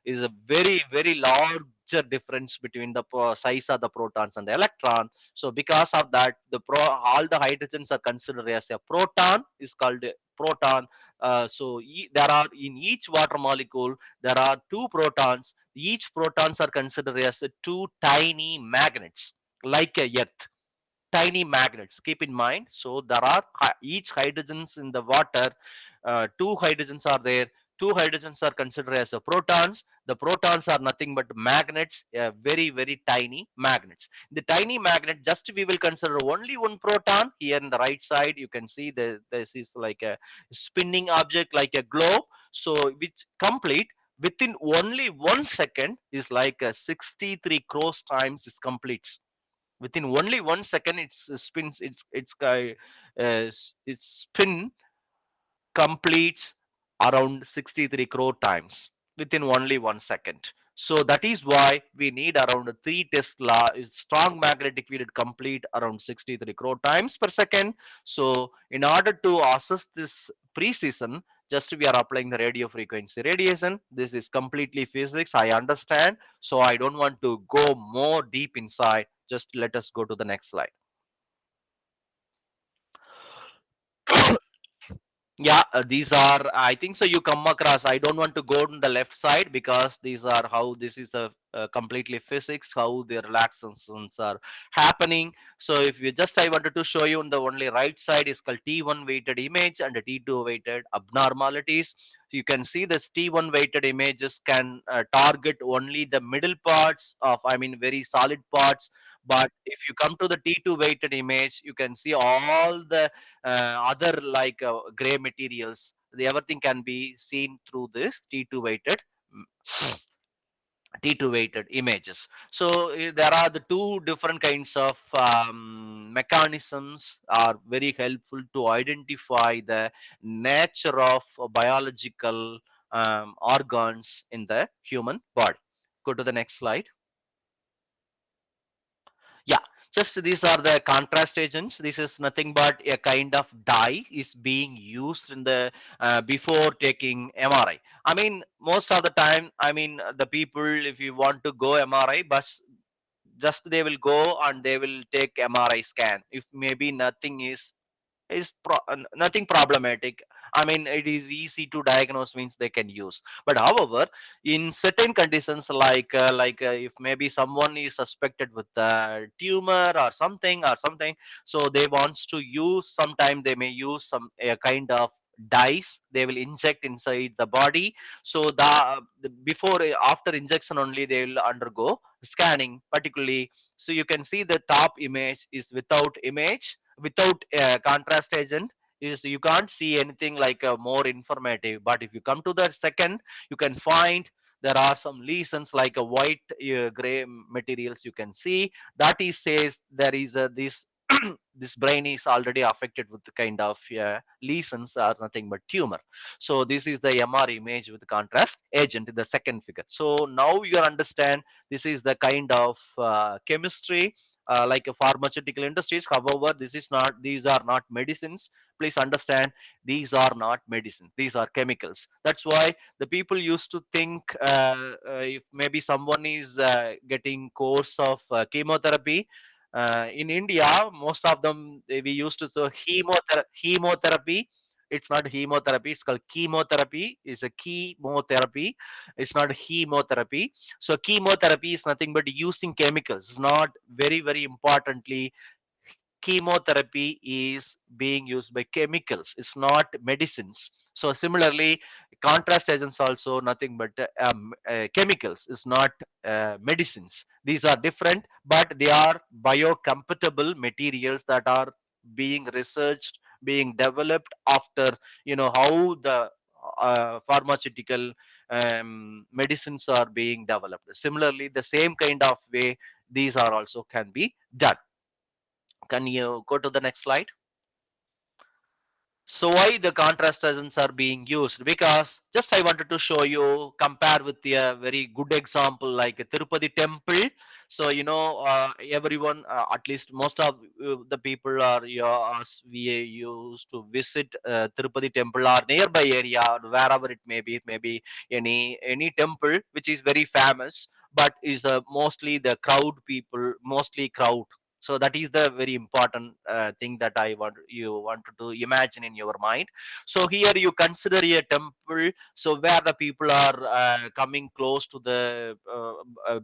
is a very larger difference between the size of the protons and the electron. So because of that, all the hydrogens are considered as a proton, is called a proton. There are, in each water molecule there are two protons. Each protons are considered as two tiny magnets, like a earth, tiny magnets. Keep in mind. So there are each hydrogens in the water. Two hydrogens are there. Two hydrogens are considered as a protons. The protons are nothing but magnets, very tiny magnets. The tiny magnet, just we will consider only one proton. Here in the right side, you can see this is like a spinning object, like a globe. So which complete within only 1 second is like a 63 crores times is completes. Within only 1 second it's spins, its spin completes around 63 crore times within only 1 second. So that is why we need around 3 Tesla strong magnetic field complete around 63 crore times per second. So in order to assess this precision, just we are applying the radio frequency radiation. This is completely physics, I understand. So I don't want to go more deep inside. Just let us go to the next slide. Yeah, these are, I think so, you come across, I don't want to go on the left side because these are how this is a completely physics, how the relaxations are happening. So if you just, I wanted to show you on the only right side is called T1 weighted image and the T2 weighted abnormalities. You can see this T1 weighted images can target only the middle parts of, I mean, very solid parts. But if you come to the T2 weighted image, you can see all the other like gray materials. Everything can be seen through this T2 weighted images. So there are the two different kinds of mechanisms are very helpful to identify the nature of biological organs in the human body. Go to the next slide. Yeah, just these are the contrast agents. This is nothing but a kind of dye is being used in the before taking MRI. I mean, most of the time, I mean, the people, if you want to go MRI, but just they will go and they will take MRI scan. If maybe nothing is nothing problematic, I mean, it is easy to diagnose, means they can use. But however, in certain conditions, if maybe someone is suspected with a tumor or something, so they wants to use, sometime they may use some a kind of dyes they will inject inside the body. So before, after injection only they will undergo scanning particularly. So you can see the top image is without image, without contrast agent, is you can't see anything like more informative. But if you come to the second, you can find there are some lesions like a white gray materials you can see. That is says there is this this brain is already affected with the kind of lesions or nothing but tumor. So this is the MR image with the contrast agent in the second figure. So now you understand this is the kind of chemistry like a pharmaceutical industries. However, this is not, these are not medicines. Please understand, these are not medicines, these are chemicals. That's why the people used to think if maybe someone is getting course of chemotherapy in India, most of them we used to say chemotherapy. It's not chemotherapy, it's called chemotherapy. It's a chemotherapy, it's not chemotherapy. So chemotherapy is nothing but using chemicals. It's not very importantly, chemotherapy is being used by chemicals, it's not medicines. So similarly, contrast agents also nothing but chemicals, it's not medicines. These are different, but they are biocompatible materials that are being researched being developed after, how the pharmaceutical medicines are being developed. Similarly, the same kind of way these are also can be done. Can you go to the next slide? So why the contrast agents are being used? Because just I wanted to show you, compare with a very good example like a Tirupati temple. So everyone, at least most of the people are, us, we used to visit Tirupati temple or nearby area or wherever it may be. It may be any temple which is very famous, but is mostly the crowd people, mostly crowd. So that is the very important thing that I want you wanted to imagine in your mind. So here you consider a temple, so where the people are coming close to the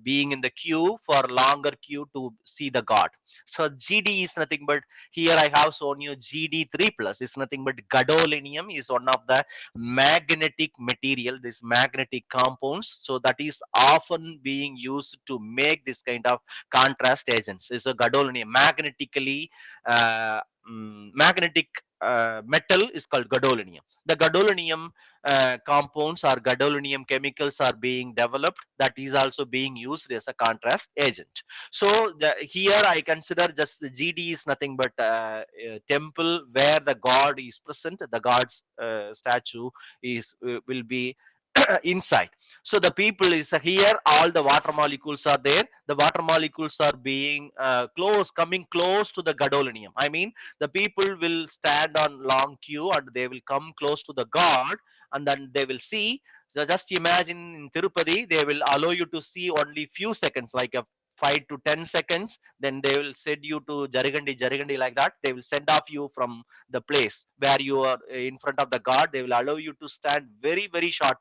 being in the queue for longer queue to see the god. So GD is nothing but, here I have shown you GD3 plus is nothing but gadolinium is one of the magnetic material, this magnetic compounds, so that is often being used to make this kind of contrast agents. Is a gadolinium, magnetically magnetic metal is called gadolinium. The gadolinium compounds or gadolinium chemicals are being developed, that is also being used as a contrast agent. So here I consider just the GD is nothing but a temple where the god is present, the god's statue is will be inside. So the people is here, all the water molecules are there, the water molecules are being coming close to the gadolinium. I mean, the people will stand on long queue and they will come close to the god, and then they will see. So just imagine in Tirupati, they will allow you to see only few seconds, like a 5 to 10 seconds, then they will send you to Jarigandi, like that. They will send off you from the place where you are in front of the god. They will allow you to stand very, very short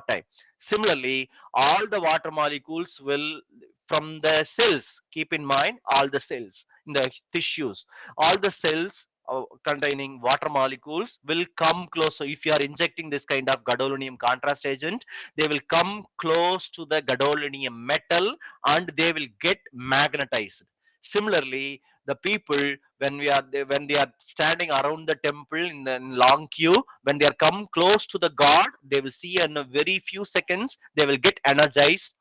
time. Similarly, all the water molecules will, from the cells, keep in mind, all the cells in the tissues, all the cells containing water molecules will come close. So if you are injecting this kind of gadolinium contrast agent, they will come close to the gadolinium metal and they will get magnetized. Similarly, the people, when they are standing around the temple in the long queue, when they are come close to the god, they will see in a very few seconds, they will get energized.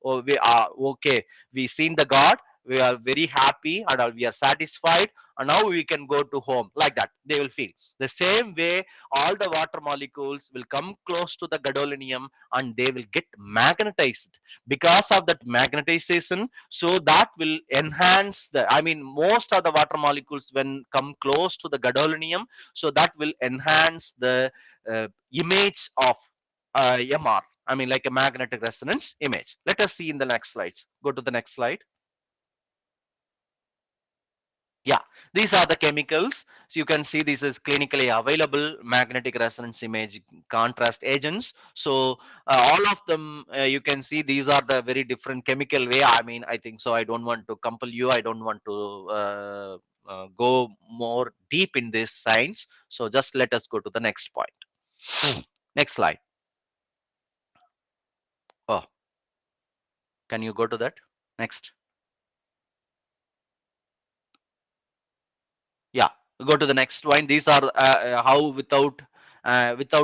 Oh, we are okay, we seen the god, we are very happy and we are satisfied, and now we can go to home, like that they will feel. The same way, all the water molecules will come close to the gadolinium and they will get magnetized. Because of that magnetization, so that will enhance the, I mean, most of the water molecules when come close to the gadolinium, so that will enhance the image of MR, I mean, like a magnetic resonance image. Let us see in the next slides. Go to the next slide. Yeah, these are the chemicals. So you can see this is clinically available magnetic resonance image contrast agents. So all of them, you can see these are the very different chemical way. I mean, I think so. I don't want to compel you. I don't want to go more deep in this science. So just let us go to the next point. Next slide. Oh, can you go to that? Next. Yeah, go to the next one. These are how without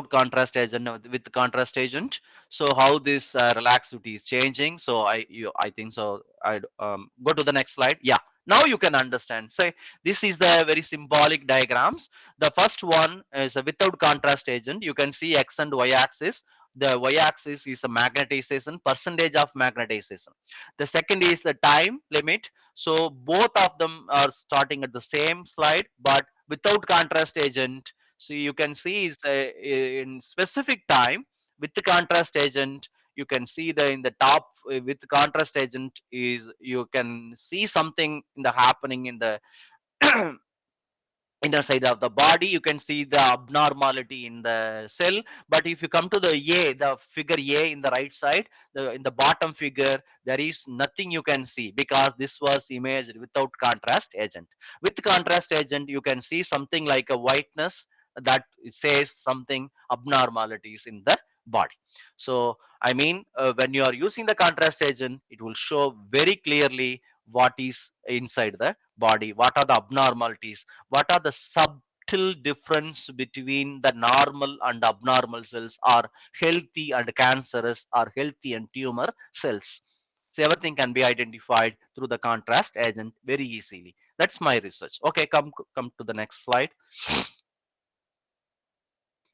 contrast agent, with contrast agent. So how this relaxivity is changing. So I think so. I go to the next slide. Yeah, now you can understand. Say this is the very symbolic diagrams. The first one is a without contrast agent. You can see x and y axis. The y axis is a magnetization, percentage of magnetization. The second is the time limit. So both of them are starting at the same slide, but without contrast agent. So you can see is in specific time with the contrast agent. You can see the in the top with the contrast agent is you can see something in the happening in the inner side of the body. You can see the abnormality in the cell. But if you come to the figure A in the right side, in the bottom figure, there is nothing you can see because this was imaged without contrast agent. With contrast agent, you can see something like a whiteness that says something abnormalities in the body. So I mean, when you are using the contrast agent, it will show very clearly what is inside the body, what are the abnormalities, what are the subtle subtle difference between the normal and abnormal cells, or healthy and cancerous, or healthy and tumor cells. So everything can be identified through the contrast agent very easily. That's my research. Okay, come to the next slide.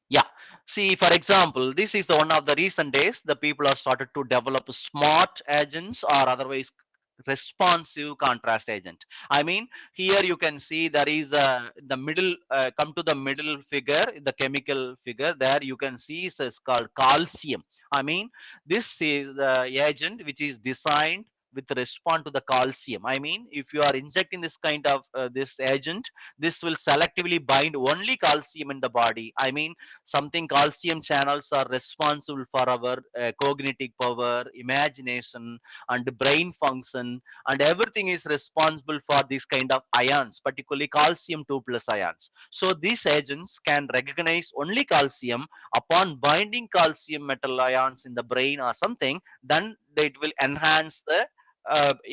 Yeah. See, for example, this is the one of the recent days the people have started to develop smart agents, or otherwise responsive contrast agent. I mean, here you can see there is the middle, come to the middle figure, the chemical figure there you can see is called calcium. I mean, this is the agent which is designed with respond to the calcium. I mean, if you are injecting this kind of this agent, this will selectively bind only calcium in the body. I mean, something calcium channels are responsible for our cognitive power, imagination, and brain function, and everything is responsible for this kind of ions, particularly calcium 2 plus ions. So these agents can recognize only calcium. Upon binding calcium metal ions in the brain or something, then it will enhance the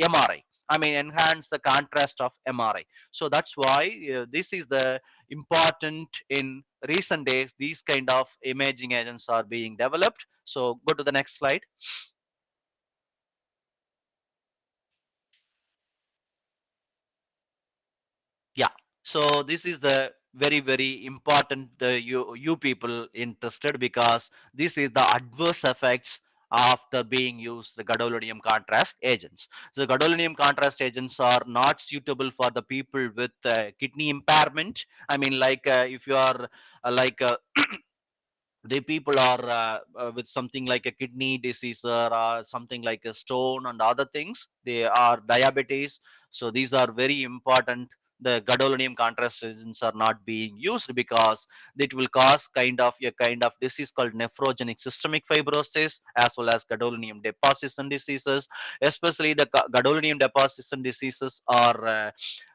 MRI. I mean, enhance the contrast of MRI. So that's why this is the important in recent days. These kind of imaging agents are being developed. So go to the next slide. Yeah. So this is the very important you people interested, because this is the adverse effects after being used the gadolinium contrast agents. So gadolinium contrast agents are not suitable for the people with kidney impairment. I mean, like if you are like the people are with something like a kidney disease, or something like a stone and other things, they are diabetes. So these are very important. The gadolinium contrast agents are not being used because it will cause kind of disease called nephrogenic systemic fibrosis, as well as gadolinium deposition diseases. Especially the gadolinium deposition diseases are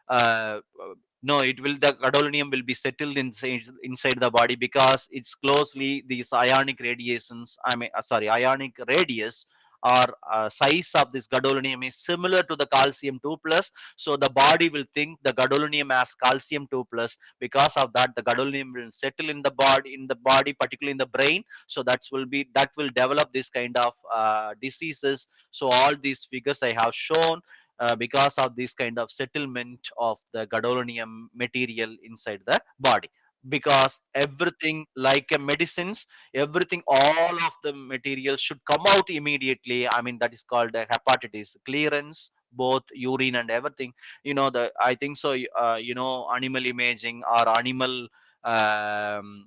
uh, no, it will, the gadolinium will be settled inside the body, because it's closely these ionic radiations. I mean, sorry, ionic radius or size of this gadolinium is similar to the calcium 2 plus. So the body will think the gadolinium as calcium 2 plus. Because of that, the gadolinium will settle in the body, particularly in the brain. So that will develop this kind of diseases. So all these figures I have shown because of this kind of settlement of the gadolinium material inside the body. Because everything like a medicines, everything, all of the materials should come out immediately. I mean, that is called a hepatitis clearance, both urine and everything. The I think so. Animal imaging or animal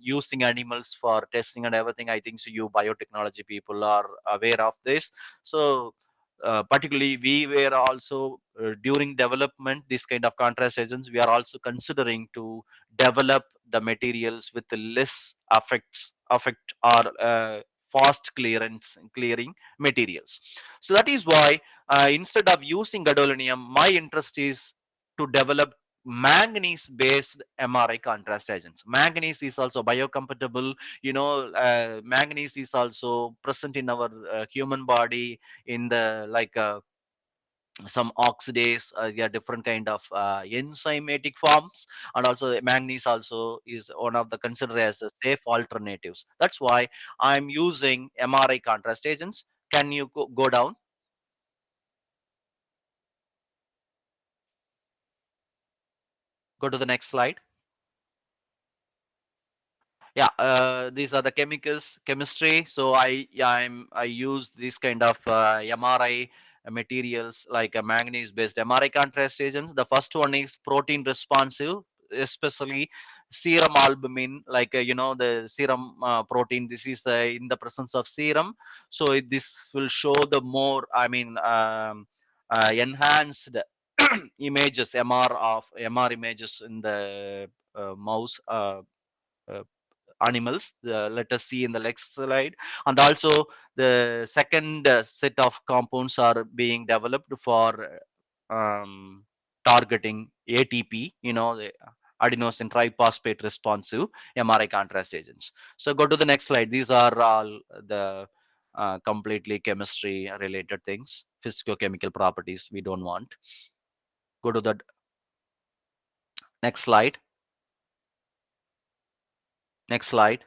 using animals for testing and everything. I think so. You biotechnology people are aware of this. So particularly we were also during development this kind of contrast agents, we are also considering to develop the materials with less affect or fast clearing materials. So that is why instead of using gadolinium, my interest is to develop manganese based MRI contrast agents. Manganese is also biocompatible. Manganese is also present in our human body in the like some oxidase, yeah, different kind of enzymatic forms. And also manganese also is one of the considered as a safe alternatives. That's why I'm using MRI contrast agents. Can you go down, go to the next slide? Yeah, these are the chemistry. So I use this kind of MRI materials, like a manganese based MRI contrast agents. The first one is protein responsive, especially serum albumin, like the serum protein. This is in the presence of serum. So this will show the more, I mean, enhanced images, MR images in the mouse uh, animals. Let us see in the next slide. And also the second set of compounds are being developed for targeting ATP, the adenosine triphosphate responsive MRI contrast agents. So go to the next slide. These are all the completely chemistry related things, physicochemical properties we don't want. Go to the next slide. Next slide.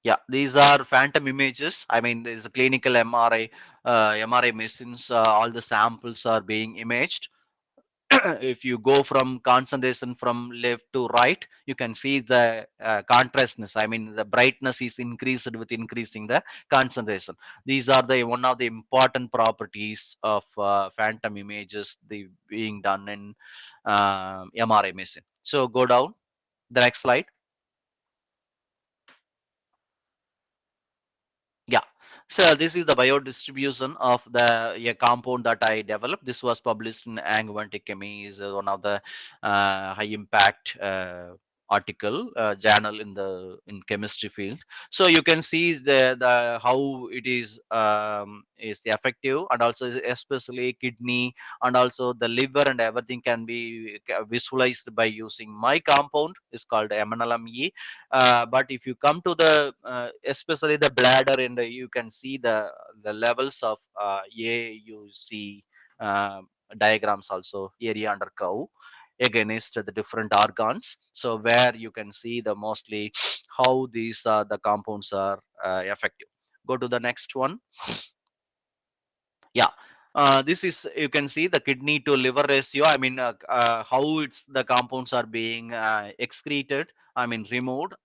Yeah, these are phantom images. I mean, there's a clinical MRI, MRI machines. All the samples are being imaged. If you go from concentration from left to right, you can see the contrastness. I mean, the brightness is increased with increasing the concentration. These are the one of the important properties of phantom images the being done in MRI machine. So go down the next slide. Yeah. So this is the biodistribution of the a compound that I developed. This was published in Agri-Industrial Chemistry, is one of the high impact article journal in chemistry field. So you can see the how it is effective, and also especially kidney and also the liver and everything can be visualized by using my compound is called MNLME. But if you come to the especially the bladder, and you can see the levels of AUC diagrams, also area under curve against the different organs. So where you can see the mostly how these the compounds are effective. Go to the next one. Yeah. This is, you can see the kidney to liver ratio. I mean, how it's the compounds are being excreted. I mean, removed,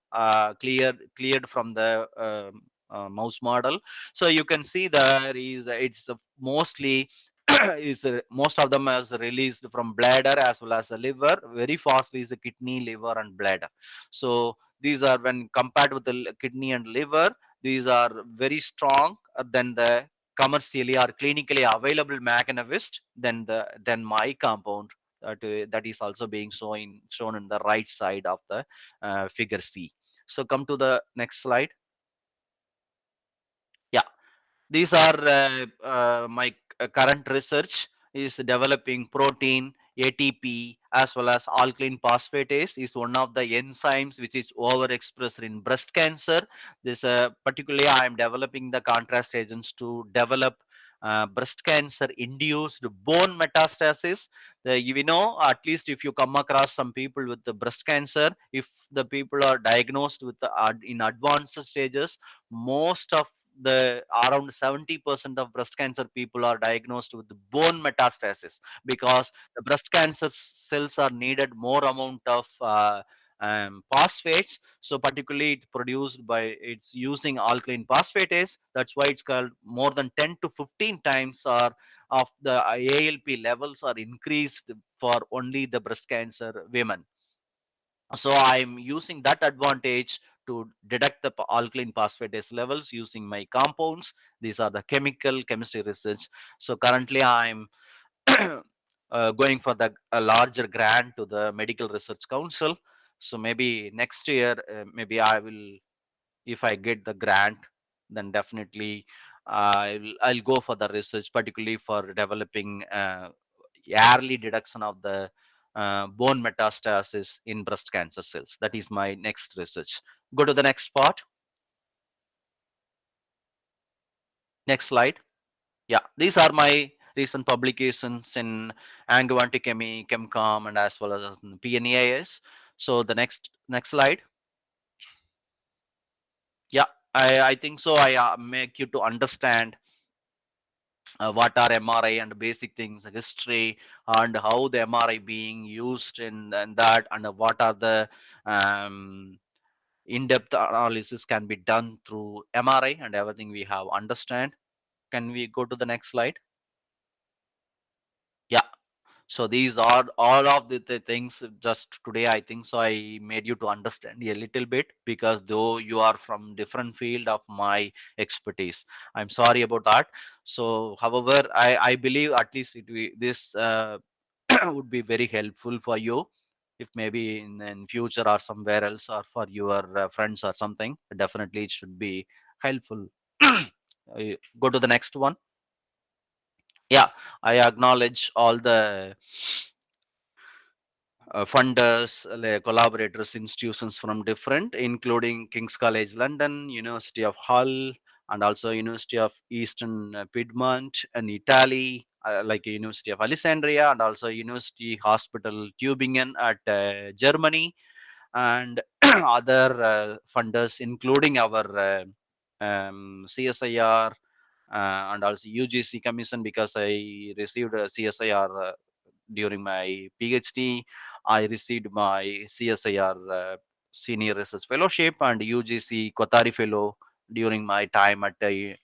cleared from the mouse model. So you can see there is it's mostly is most of them is released from bladder as well as the liver. Very fastly is the kidney, liver, and bladder. So these are when compared with the kidney and liver, these are very strong than the commercially or clinically available mechanism than my compound that is also being shown in the right side of the figure C. So come to the next slide. Yeah, these are my current research is developing protein ATP as well as alkaline phosphatase is one of the enzymes which is overexpressed in breast cancer. This particularly I am developing the contrast agents to develop breast cancer induced bone metastasis. We know, at least if you come across some people with the breast cancer, if the people are diagnosed with in advanced stages, most of the around 70% of breast cancer people are diagnosed with bone metastasis, because the breast cancer cells are needed more amount of phosphates. So particularly it's produced by it's using alkaline phosphatase. That's why it's called more than 10 to 15 times or of the ALP levels are increased for only the breast cancer women. So I'm using that advantage to detect the alkaline phosphatase levels using my compounds. These are the chemistry research. So currently I'm going for the a larger grant to the Medical Research Council. So maybe next year, maybe I will, if I get the grant, then definitely I'll go for the research, particularly for developing early detection of the bone metastasis in breast cancer cells. That is my next research. Go to the next part. Next slide. Yeah, these are my recent publications in Anglo-Anti-Chemi, Chemcom, and as well as in PNAS. So the next slide. Yeah, I think so. I make you to understand what are MRI and basic things, history, and how the MRI being used in that, and what are the in-depth analysis can be done through MRI and everything we have understand. Can we go to the next slide? Yeah. So these are all of the things just today. I think so. I made you to understand a little bit, because though you are from different field of my expertise, I'm sorry about that. So, however, I believe at least this would be very helpful for you. If maybe in future or somewhere else, or for your friends or something, definitely it should be helpful. Go to the next one. Yeah, I acknowledge all the funders, collaborators, institutions from different, including King's College London, University of Hull, and also University of Eastern Piedmont and Italy, like University of Alexandria, and also University Hospital Tübingen at Germany, and other funders, including our CSIR and also UGC commission, because I received a CSIR during my PhD. I received my CSIR Senior Research Fellowship and UGC Kotari Fellow during my time at the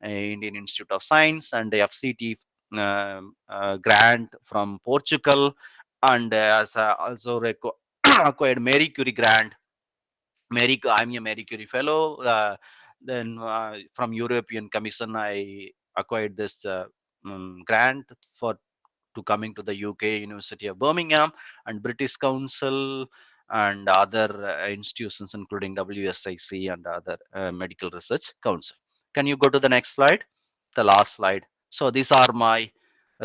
Indian Institute of Science, and the FCT grant from Portugal, and as also acquired Marie Curie grant. I'm a Marie Curie fellow. Then from European Commission, I acquired this grant for to coming to the UK University of Birmingham and British Council and other institutions, including WSIC and other medical research council. Can you go to the next slide, the last slide? So these are my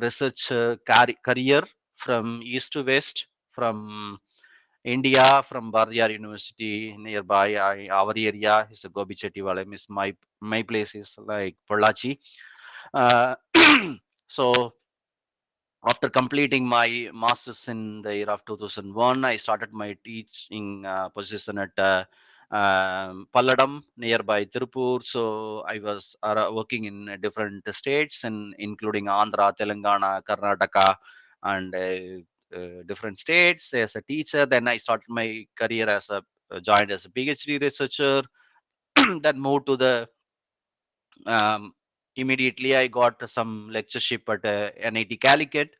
research career from east to west, from India, from Bardiyar University nearby. Our area is Gobi Chettiwale. Is my place is like Pollachi. Uh, so after completing my master's in the year of 2001, I started my teaching position at Palladam nearby Tirupur. So I was working in different states, and including Andhra, Telangana, Karnataka, and different states as a teacher. Then I started my career as a joined as a PhD researcher. Then moved to the um, immediately I got some lectureship at NIT Calicut.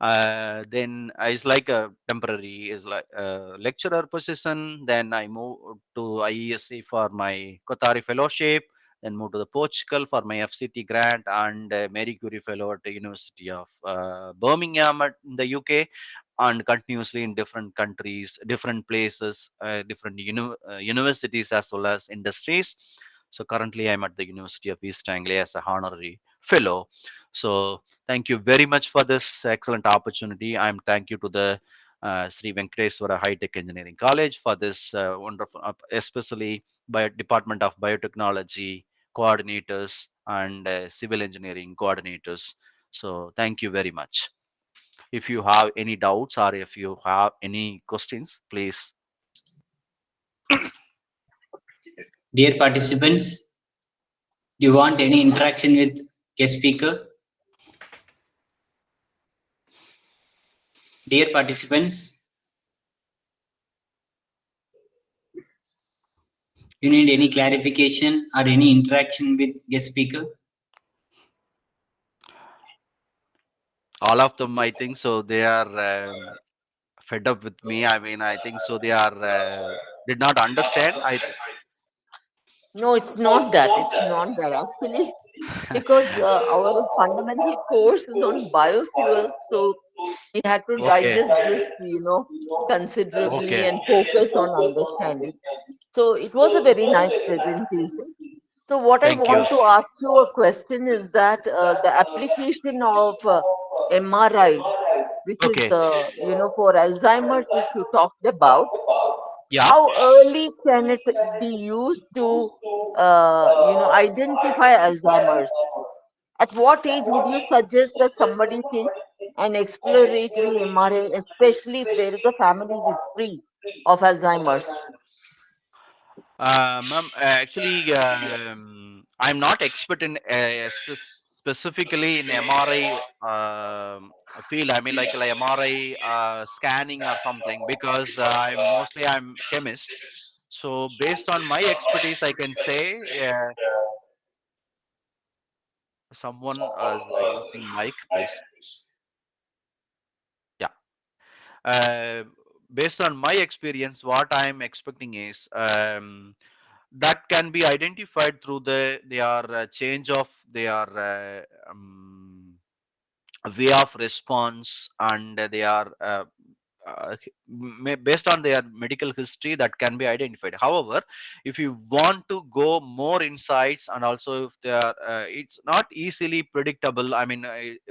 Then it's like a temporary is like a lecturer position. Then I moved to IESC for my Kotari fellowship. Then moved to the Portugal for my FCT grant and Marie Curie fellow at the University of Birmingham in the UK, and continuously in different countries, different places, different universities as well as industries. So currently I'm at the University of East Anglia as a honorary fellow. So thank you very much for this excellent opportunity. I'm thank you to the Sri Venkateswara High Tech Engineering College for this wonderful, especially by Department of Biotechnology coordinators and civil engineering coordinators. So thank you very much. If you have any doubts or if you have any questions, please. Dear participants, do you want any interaction with guest speaker? Dear participants, you need any clarification or any interaction with guest speaker? All of them, I think so. They are fed up with me. I mean, I think so. They are did not understand. No, it's not that. It's not that actually, because our fundamental course is on biofuels, so we had to Okay. digest this, considerably Okay. and focus on understanding. So it was a very nice presentation. So what I Thank you. want to ask you a question is that the application of MRI, which is Okay. for Alzheimer's, which you talked about, Yeah. how early can it be used to identify Alzheimer's? At what age would you suggest that somebody take an exploratory MRI, especially if there is a family history of Alzheimer's? Ma'am, actually, I'm not expert in specifically in MRI field. I mean, like MRI scanning or something, because I'm chemist. So based on my expertise, I can say someone is using mic, please. Yeah. Uh, Based on my experience, what I'm expecting is that can be identified through their change of their way of response, and they are based on their medical history, that can be identified. However, if you want to go more insights, and also if they are it's not easily predictable. I mean,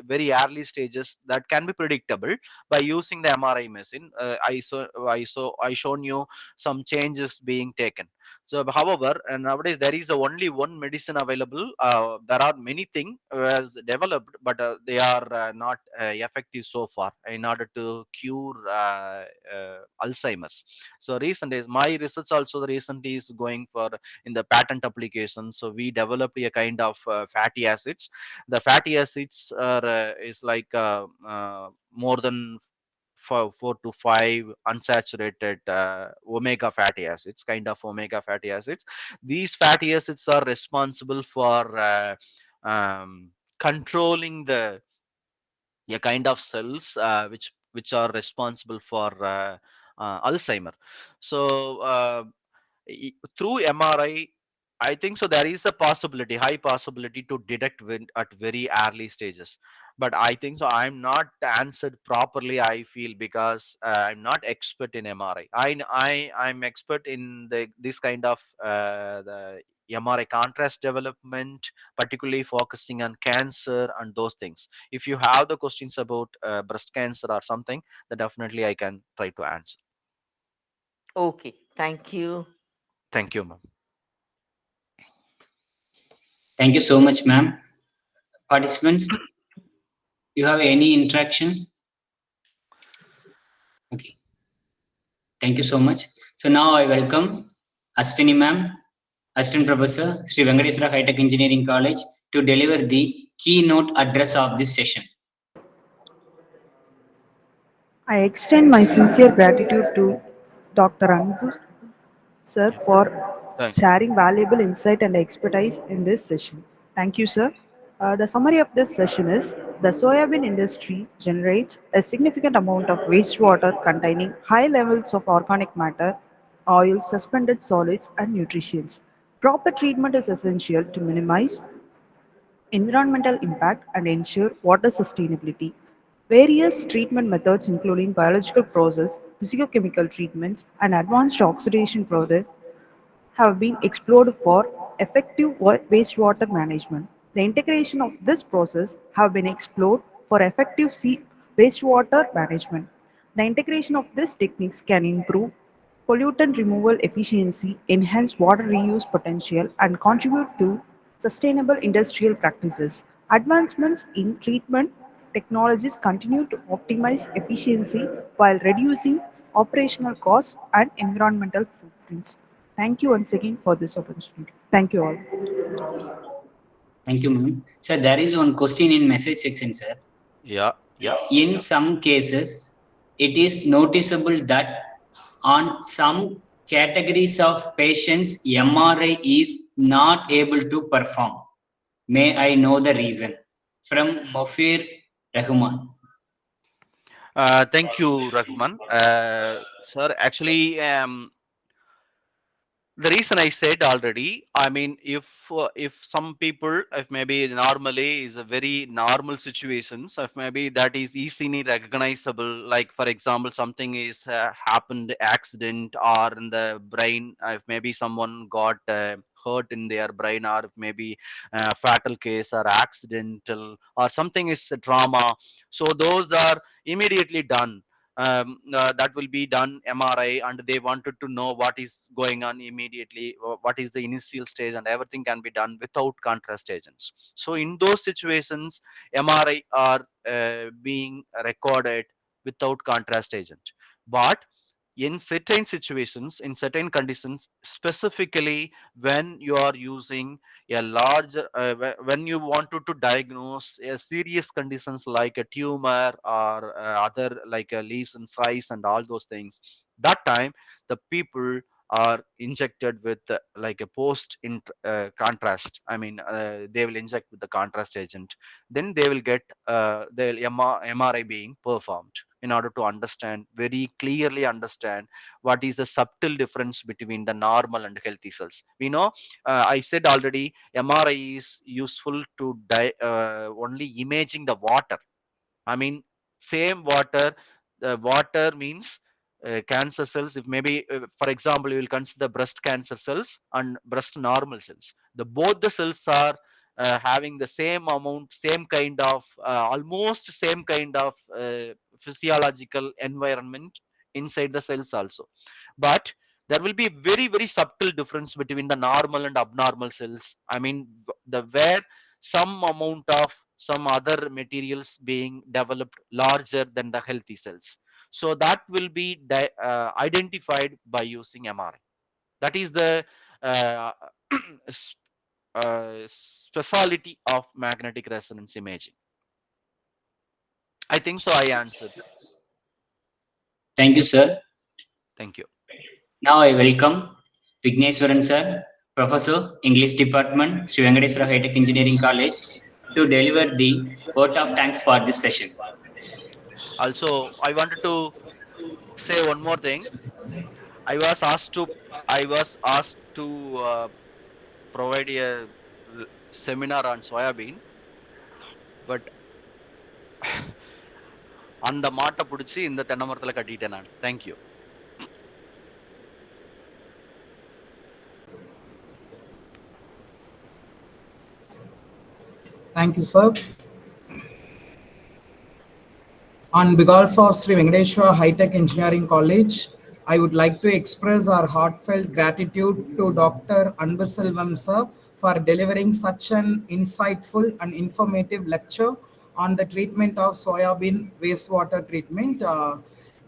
very early stages that can be predictable by using the MRI machine. I shown you some changes being taken. So, however, and nowadays there is only one medicine available. There are many things was developed, but they are not effective so far in order to cure Alzheimer's. So, recent is my research also recently is going for in the patent application. So, we developed a kind of fatty acids. The fatty acids are is like more than 4 to 5 unsaturated omega fatty acids, kind of omega fatty acids. These fatty acids are responsible for controlling the a kind of cells which are responsible for Alzheimer. So through MRI, I think so. There is a possibility, high possibility to detect when at very early stages. But I think so. I'm not answered properly. I feel because I'm not expert in MRI. I'm expert in the this kind of the MRI contrast development, particularly focusing on cancer and those things. If you have the questions about breast cancer or something, then definitely I can try to answer. Okay, thank you. Thank you, ma'am. Thank you so much, ma'am. Participants, you have any interaction? Okay, thank you so much. So now I welcome Aswini ma'am, Assistant Professor, Sri Venkateswara High Tech Engineering College, to deliver the keynote address of this session. I extend my sincere gratitude to Dr. Anbu sir for Thank sharing valuable insight and expertise in this session. Thank you, sir. The summary of this session is the soybean industry generates a significant amount of wastewater containing high levels of organic matter, oils, suspended solids, and nutrients. Proper treatment is essential to minimize environmental impact and ensure water sustainability. Various treatment methods, including biological process, physicochemical treatments, and advanced oxidation process, have been explored for effective wastewater management. The integration of this process have been explored for effective wastewater management. The integration of these techniques can improve pollutant removal efficiency, enhance water reuse potential, and contribute to sustainable industrial practices. Advancements in treatment technologies continue to optimize efficiency while reducing operational costs and environmental footprints. Thank you once again for this opportunity. Thank you all. Thank you, ma'am. Sir, there is one question in message section, sir. Yeah, yeah. In some cases, it is noticeable that on some categories of patients, MRI is not able to perform. May I know the reason? From Mofir Rahman. Thank you, Rahman. Sir, actually, the reason I said already, I mean, if some people, if maybe normally is a very normal situations, if maybe that is easily recognizable, like for example, something is happened accident or in the brain, if maybe someone got hurt in their brain, or if maybe fatal case or accidental or something is a trauma, so those are immediately done. That will be done MRI, and they wanted to know what is going on immediately, what is the initial stage, and everything can be done without contrast agents. So in those situations, MRI are being recorded without contrast agent. But in certain situations, in certain conditions, specifically when you are using a large when you wanted to diagnose a serious conditions like a tumor or other like a lesion size and all those things, that time the people are injected with like a post in contrast, I mean they will inject with the contrast agent, then they will get the MRI being performed in order to understand very clearly understand what is the subtle difference between the normal and healthy cells. We know, I said already, MRI is useful to only imaging the water. I mean, same water. The water means cancer cells. If maybe, for example, you will consider breast cancer cells and breast normal cells. The both the cells are having the same amount, same kind of, almost same kind of physiological environment inside the cells also. But there will be very very subtle difference between the normal and abnormal cells. I mean, the where some amount of some other materials being developed larger than the healthy cells, so that will be identified by using MRI. That is the uh, specialty of magnetic resonance imaging. I think so I answered. Thank you, sir. Thank you. Now I welcome Vigneswaran sir, Professor, English Department, Sri Venkateswara High Tech Engineering College, to deliver the vote of thanks for this session. Also, I wanted to say one more thing. I was asked to provide a seminar on soybean, but அந்த மாட்டை பிடிச்சி இந்த தென்னை மரத்துல கட்டிட்டேன் நான். Thank you. Thank you, sir. On behalf of Sri Venkateswara High Tech Engineering College, I would like to express our heartfelt gratitude to Dr. Anbuselvam sir for delivering such an insightful and informative lecture on the treatment of soybean wastewater treatment.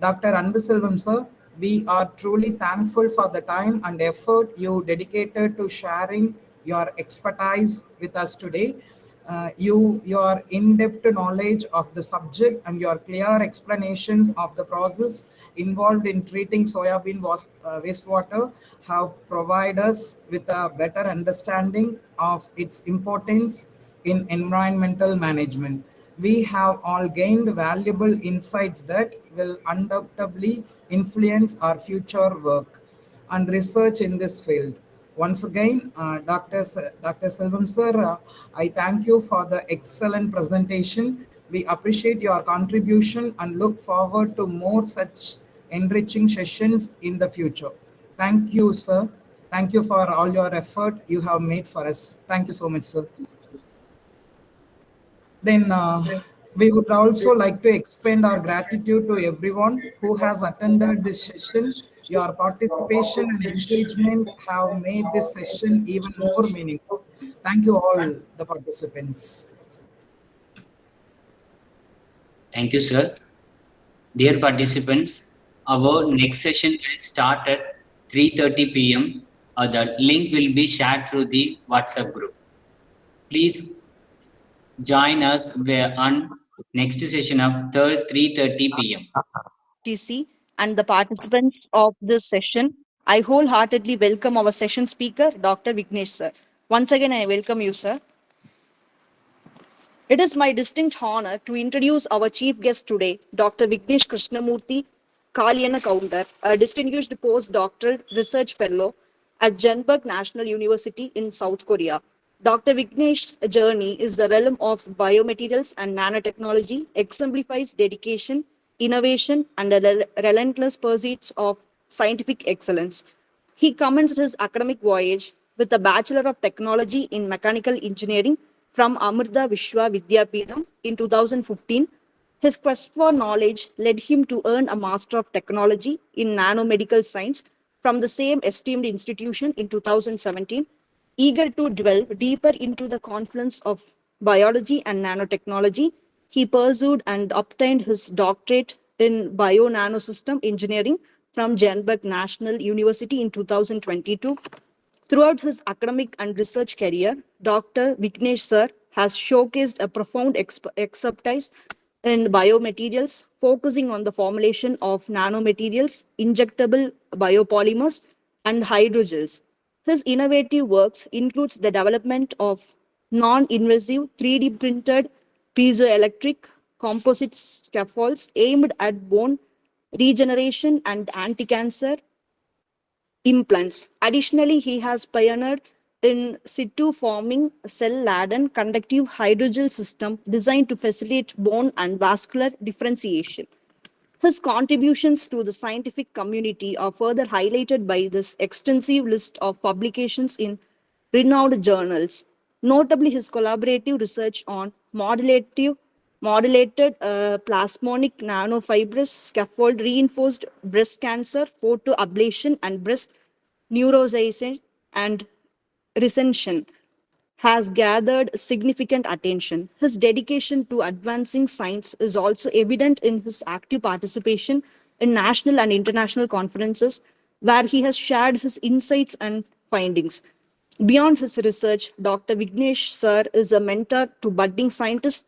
Dr. Anbuselvam sir, we are truly thankful for the time and effort you dedicated to sharing your expertise with us today. Your in-depth knowledge of the subject and your clear explanation of the process involved in treating soybean wastewater have provided us with a better understanding of its importance in environmental management. We have all gained valuable insights that will undoubtedly influence our future work and research in this field. Once again, Dr. Selvam sir, I thank you for the excellent presentation. We appreciate your contribution and look forward to more such enriching sessions in the future. Thank you, sir. Thank you for all your effort you have made for us. Thank you so much, sir. Then we would also like to extend our gratitude to everyone who has attended this session. Your participation and engagement have made this session even more meaningful. Thank you all the participants. Thank you, sir. Dear participants, our next session will start at 3:30 p.m. The link will be shared through the WhatsApp group. Please join us on next session of 3:30 p.m. TC and the participants of this session. I wholeheartedly welcome our session speaker, Dr. Vignesh sir. Once again, I welcome you, sir. It is my distinct honor to introduce our chief guest today, Dr. Vignesh Krishnamurthy Kalyana Kaundar, a distinguished postdoctoral research fellow at Jeonbuk National University in South Korea. Dr. Vignesh's journey is the realm of biomaterials and nanotechnology, exemplifies dedication, innovation, and a relentless pursuit of scientific excellence. He commenced his academic voyage with a Bachelor of Technology in Mechanical Engineering from Amrita Vishwa Vidyapeetham in 2015. His quest for knowledge led him to earn a Master of Technology in Nanomedical Science from the same esteemed institution in 2017. Eager to delve deeper into the confluence of biology and nanotechnology, he pursued and obtained his doctorate in bio-nanosystem engineering from Jeonbuk National University in 2022. Throughout his academic and research career, Dr. Vignesh sir has showcased a profound expertise in biomaterials, focusing on the formulation of nanomaterials, injectable biopolymers, and hydrogels. His innovative works includes the development of non-invasive 3D printed piezoelectric composite scaffolds aimed at bone regeneration and anti-cancer implants. Additionally, he has pioneered in situ forming cell-laden conductive hydrogel system designed to facilitate bone and vascular differentiation. His contributions to the scientific community are further highlighted by this extensive list of publications in renowned journals, notably his collaborative research on modulative modulated plasmonic nanofibrous scaffold, reinforced breast cancer, photoablation, and breast neurosization and recension has gathered significant attention. His dedication to advancing science is also evident in his active participation in national and international conferences, where he has shared his insights and findings. Beyond his research, Dr. Vignesh Sir is a mentor to budding scientists,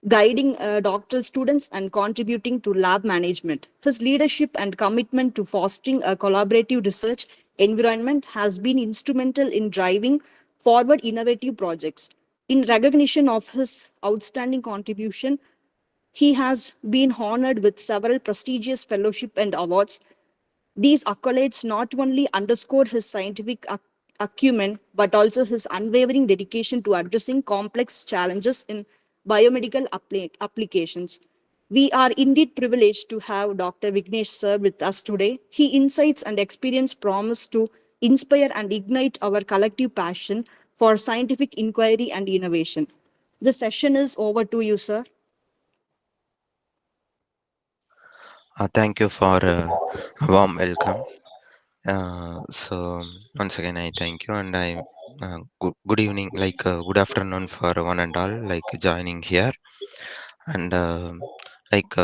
guiding doctoral students and contributing to lab management. His leadership and commitment to fostering a collaborative research environment has been instrumental in driving forward innovative projects. In recognition of his outstanding contribution, he has been honored with several prestigious fellowship and awards. These accolades not only underscore his scientific acumen, but also his unwavering dedication to addressing complex challenges in biomedical applications. We are indeed privileged to have Dr. Vignesh Sir with us today. His insights and experience promise to inspire and ignite our collective passion for scientific inquiry and innovation. The session is over to you, sir. Thank you for a warm welcome. Once again, I thank you, and I good evening, good afternoon for one and all, like joining here, and like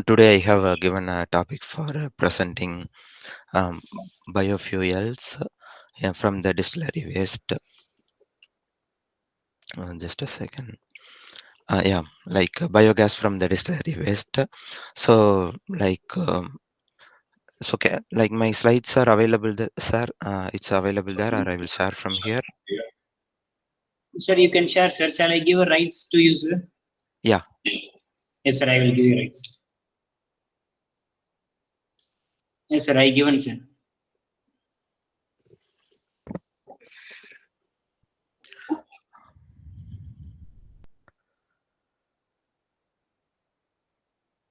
today I have given a topic for presenting um, biofuels from the distillery waste. Just a second. Yeah, biogas from the distillery waste. So, okay, like my slides are available there, sir. It's available there, or I will share from here. Sir, you can share, sir. Shall I give a rights to you, sir? Yeah. Yes, sir, I will give you rights. Yes, sir, I given, sir.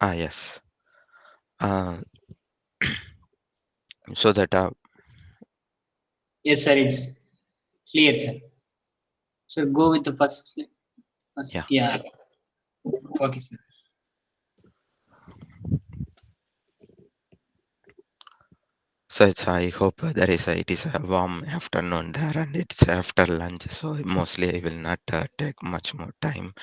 Yes. So that Yes, sir, it's clear, sir. So go with the first. Yeah. Okay, sir. so I hope it is a warm afternoon there, and it's after lunch, so mostly I will not take much more time.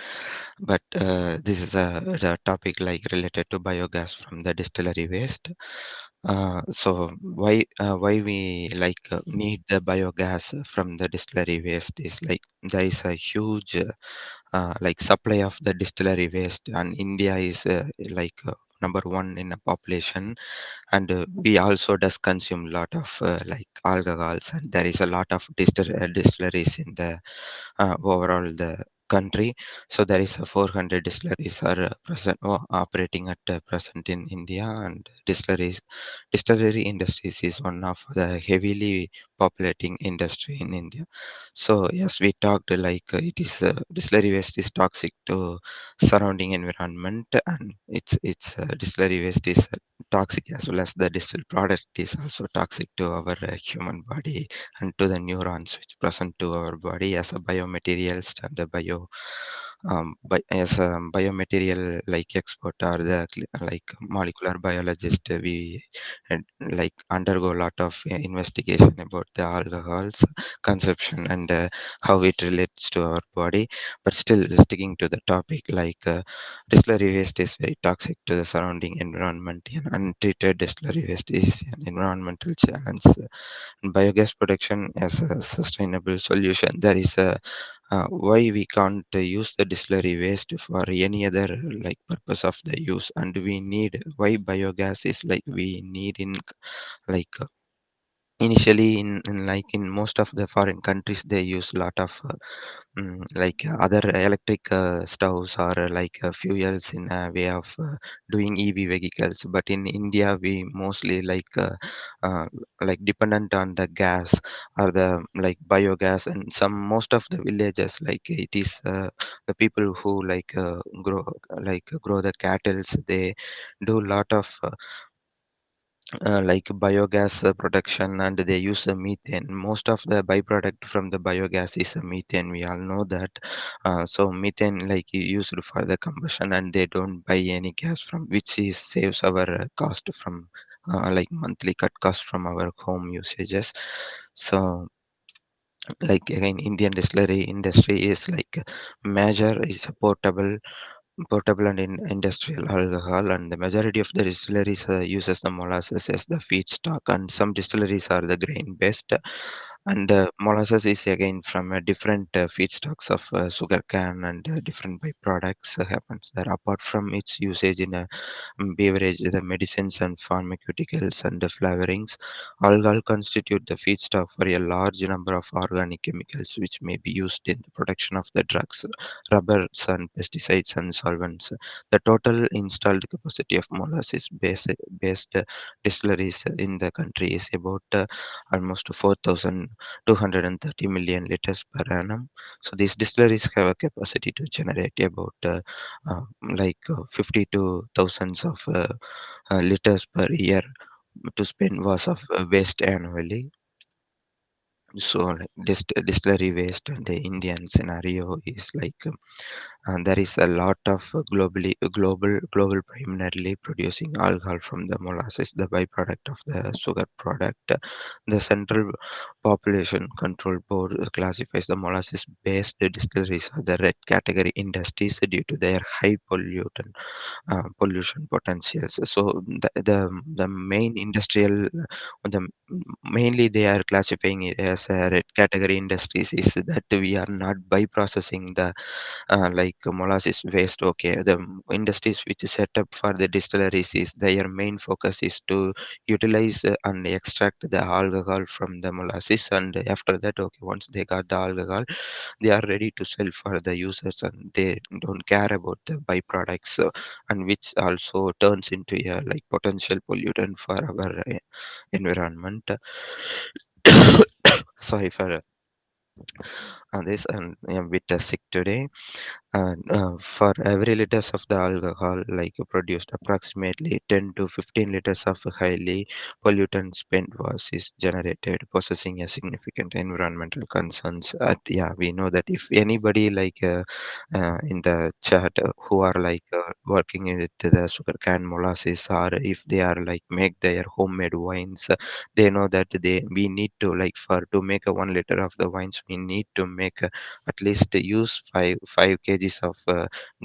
But this is a topic like related to biogas from the distillery waste. So why we need the biogas from the distillery waste is like there is a huge supply of the distillery waste, and India is number one in a population, and we also does consume lot of alcohols, and there is a lot of distilleries in the overall the country. So there is a 400 distilleries are present operating at present in India, and distillery industries is one of the heavily populating industry in India. So yes, we talked it is distillery waste is toxic to surrounding environment, and it's distillery waste is toxic as well as the distilled product is also toxic to our human body and to the neurons which present to our body as a biomaterialist and a as a biomaterial expert or the molecular biologist. We undergo a lot of investigation about the alcohols consumption and how it relates to our body. But still sticking to the topic, distillery waste is very toxic to the surrounding environment, and untreated distillery waste is an environmental challenge. Biogas production as a sustainable solution. There is a why we can't use the distillery waste for any other purpose of the use, and we need why biogas is we need in like initially in most of the foreign countries they use a lot of other electric stoves or fuels in a way of doing EV vehicles. But in India, we mostly uh, dependent on the gas or the biogas, and some most of the villages it is the people who grow the cattle. They do a lot of like biogas production, and they use methane. Most of the byproduct from the biogas is methane. We all know that. So methane like used for the combustion, and they don't buy any gas from, which is saves our cost from like monthly cut cost from our home usages. So like again, Indian distillery industry is like major is a portable and industrial alcohol, and the majority of the distilleries uses the molasses as the feedstock, and some distilleries are the grain based, and molasses is again from different feedstocks of sugar cane, and different byproducts happens there. Apart from its usage in beverage, the medicines and pharmaceuticals and the flavorings, alcohol constitute the feedstock for a large number of organic chemicals which may be used in the production of the drugs, rubbers and pesticides and solvents. The total installed capacity of molasses based distilleries in the country is about almost 4,230 million liters per annum. So these distilleries have a capacity to generate about like 52 thousands of liters per year to spend was of waste annually. So like distillery waste and the Indian scenario is like and there is a lot of global primarily producing alcohol from the molasses, the byproduct of the sugar product. The Central Population Control Board classifies the molasses based distilleries as the red category industries due to their high pollution potentials. So the main industrial the mainly they are classifying it as a red category industries is that we are not by processing the like molasses waste. Okay, the industries which is set up for the distilleries is their main focus is to utilize and extract the alcohol from the molasses, and after that, okay, once they got the alcohol, they are ready to sell for the users, and they don't care about the byproducts, and which also turns into a like potential pollutant for our environment. Sorry for this, and I'm a bit sick today. And for every liters of the alcohol like produced, approximately 10 to 15 liters of highly pollutant spent was is generated, possessing a significant environmental concerns. Yeah, we know that if anybody like in the chat who are like working with the sugar cane molasses, or if they are like make their homemade wines, they know that we need to like for to make a 1 liter of the wines, we need to make at least use 5 kgs of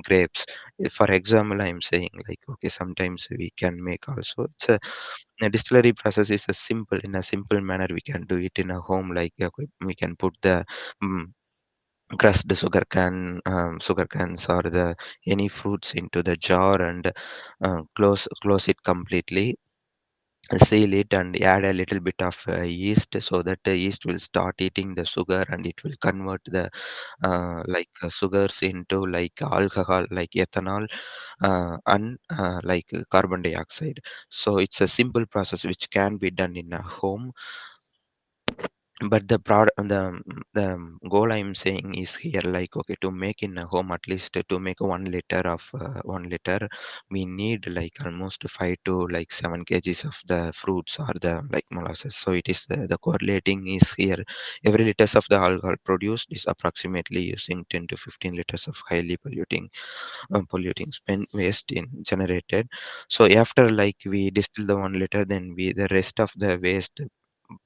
grapes. For example, I'm saying like okay, sometimes we can make also a distillery process is a simple in a simple manner. We can do it in a home, like we can put the um, crushed sugar cans or the any fruits into the jar, and close it completely, seal it, and add a little bit of yeast, so that the yeast will start eating the sugar, and it will convert the like sugars into like alcohol like ethanol, and like carbon dioxide. So it's a simple process which can be done in a home. But the goal I'm saying is here like okay, to make in a home, at least to make 1 liter of 1 liter, we need like almost 5 to like 7 kgs of the fruits or the like molasses. So it is the correlating is here. Every liters of the alcohol produced is approximately using 10 to 15 liters of highly polluting spent waste in generated. So after like we distill the 1 liter, then we the rest of the waste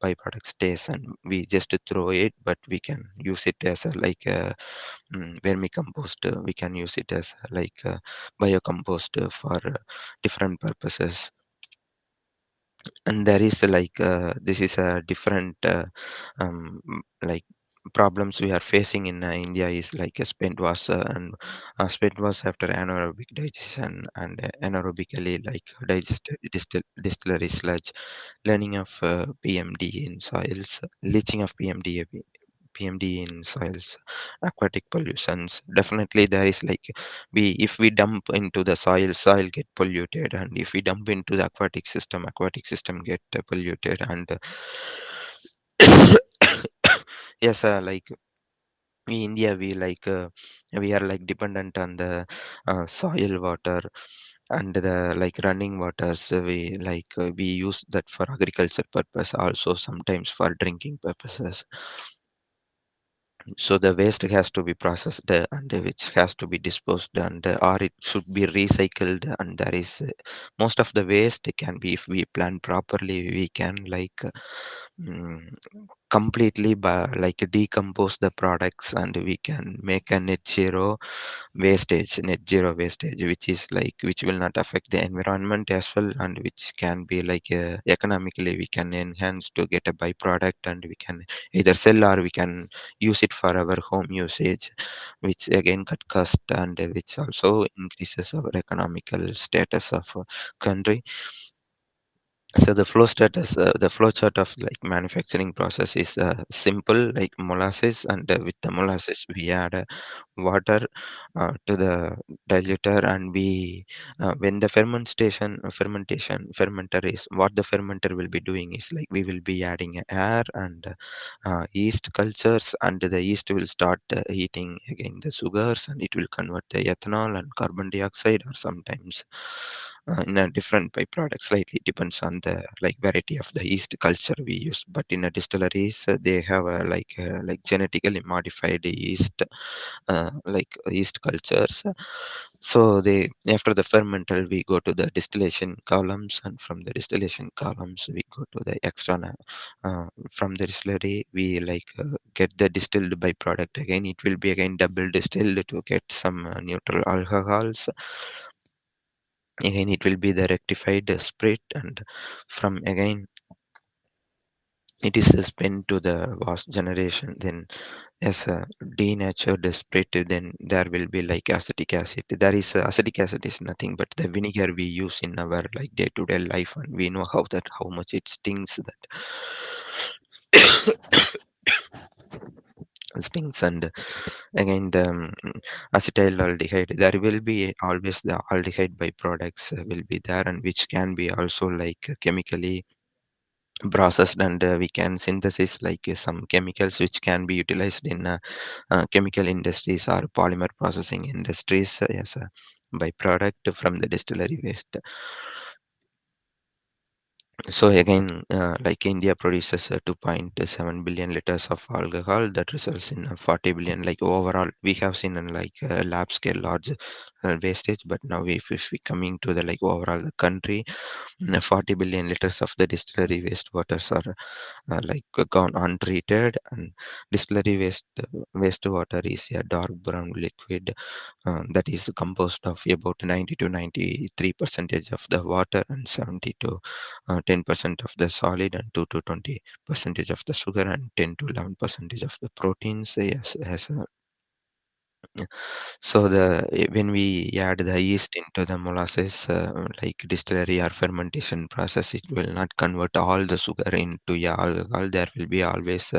byproduct stays, and we just throw it, but we can use it as a like vermicompost. We can use it as like biocompost for different purposes. And there is like this is a different like problems we are facing in India is like a spent was spent was after anaerobic digestion, and anaerobically like digested distillery sludge, learning of PMD in soils, leaching of PMD in soils, aquatic pollutions. Definitely, there is like we if we dump into the soil get polluted, and if we dump into the aquatic system get polluted, and yes, like India, we like we are like dependent on the soil water, and the like running waters, we use that for agriculture purpose, also sometimes for drinking purposes. So the waste has to be processed, and which has to be disposed, and or it should be recycled. And there is most of the waste can be, if we plan properly, we can mm, completely decompose the products, and we can make a net zero wastage, which is which will not affect the environment as well, and which can be economically we can enhance to get a byproduct, and we can either sell or we can use it for our home usage, which again cut cost, and which also increases our economical status of a country. So the flow chart of manufacturing process is simple, like molasses, and with the molasses we add water to the diluter, and we when the fermenter is, what the fermenter will be doing is we will be adding air and yeast cultures, and the yeast will start heating again the sugars, and it will convert the ethanol and carbon dioxide, or sometimes in a different byproduct. Slightly depends on the variety of the yeast culture we use. But in a distilleries, they have a genetically modified yeast cultures. So they, after the fermental, we go to the distillation columns, and from the distillation columns we go to the external. From the distillery we get the distilled byproduct. Again, it will be again double distilled to get some neutral alcohols. Again, it will be the rectified spirit, and from again it is spent to the vast generation. Then as a denatured spirit, then there will be acetic acid. There is acetic acid is nothing but the vinegar we use in our day-to-day life, and we know how much it stings, that stings. And again the acetaldehyde, there will be always the aldehyde byproducts will be there, and which can be also chemically processed, and we can synthesis some chemicals which can be utilized in chemical industries or polymer processing industries as a byproduct from the distillery waste. So again, India produces 2.7 billion liters of alcohol, that results in 40 billion. Overall, we have seen in lab scale large wastage, but now if we coming to the overall the country, 40 billion liters of the distillery wastewaters are gone untreated. And distillery wastewater is a dark brown liquid that is composed of about 90 to 93 percentage of the water, and 70 to 10% of the solid, and 2 to 20 percentage of the sugar, and 10 to 11 percentage of the proteins. Yes, has a, so when we add the yeast into the molasses, distillery or fermentation process, it will not convert all the sugar into alcohol. There will be always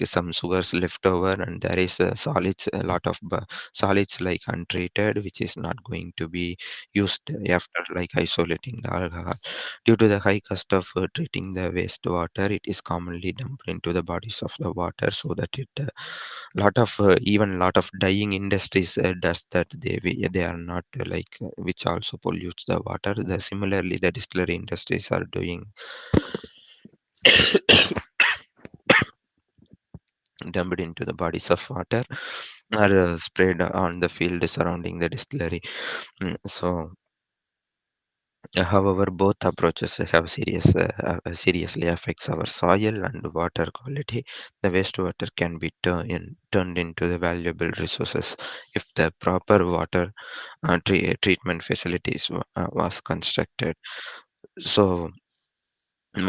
some sugars left over, and there is solids, a lot of solids untreated, which is not going to be used after isolating the alcohol. Due to the high cost of treating the wastewater, it is commonly dumped into the bodies of the water, so that it lot of even lot of dyeing industries does that. They are not which also pollutes the water. Similarly, the distillery industries are doing dumped into the bodies of water, or sprayed on the field surrounding the distillery. So however, both approaches have seriously affects our soil and water quality. The wastewater can be turned into the valuable resources if the proper water treatment facilities was constructed. So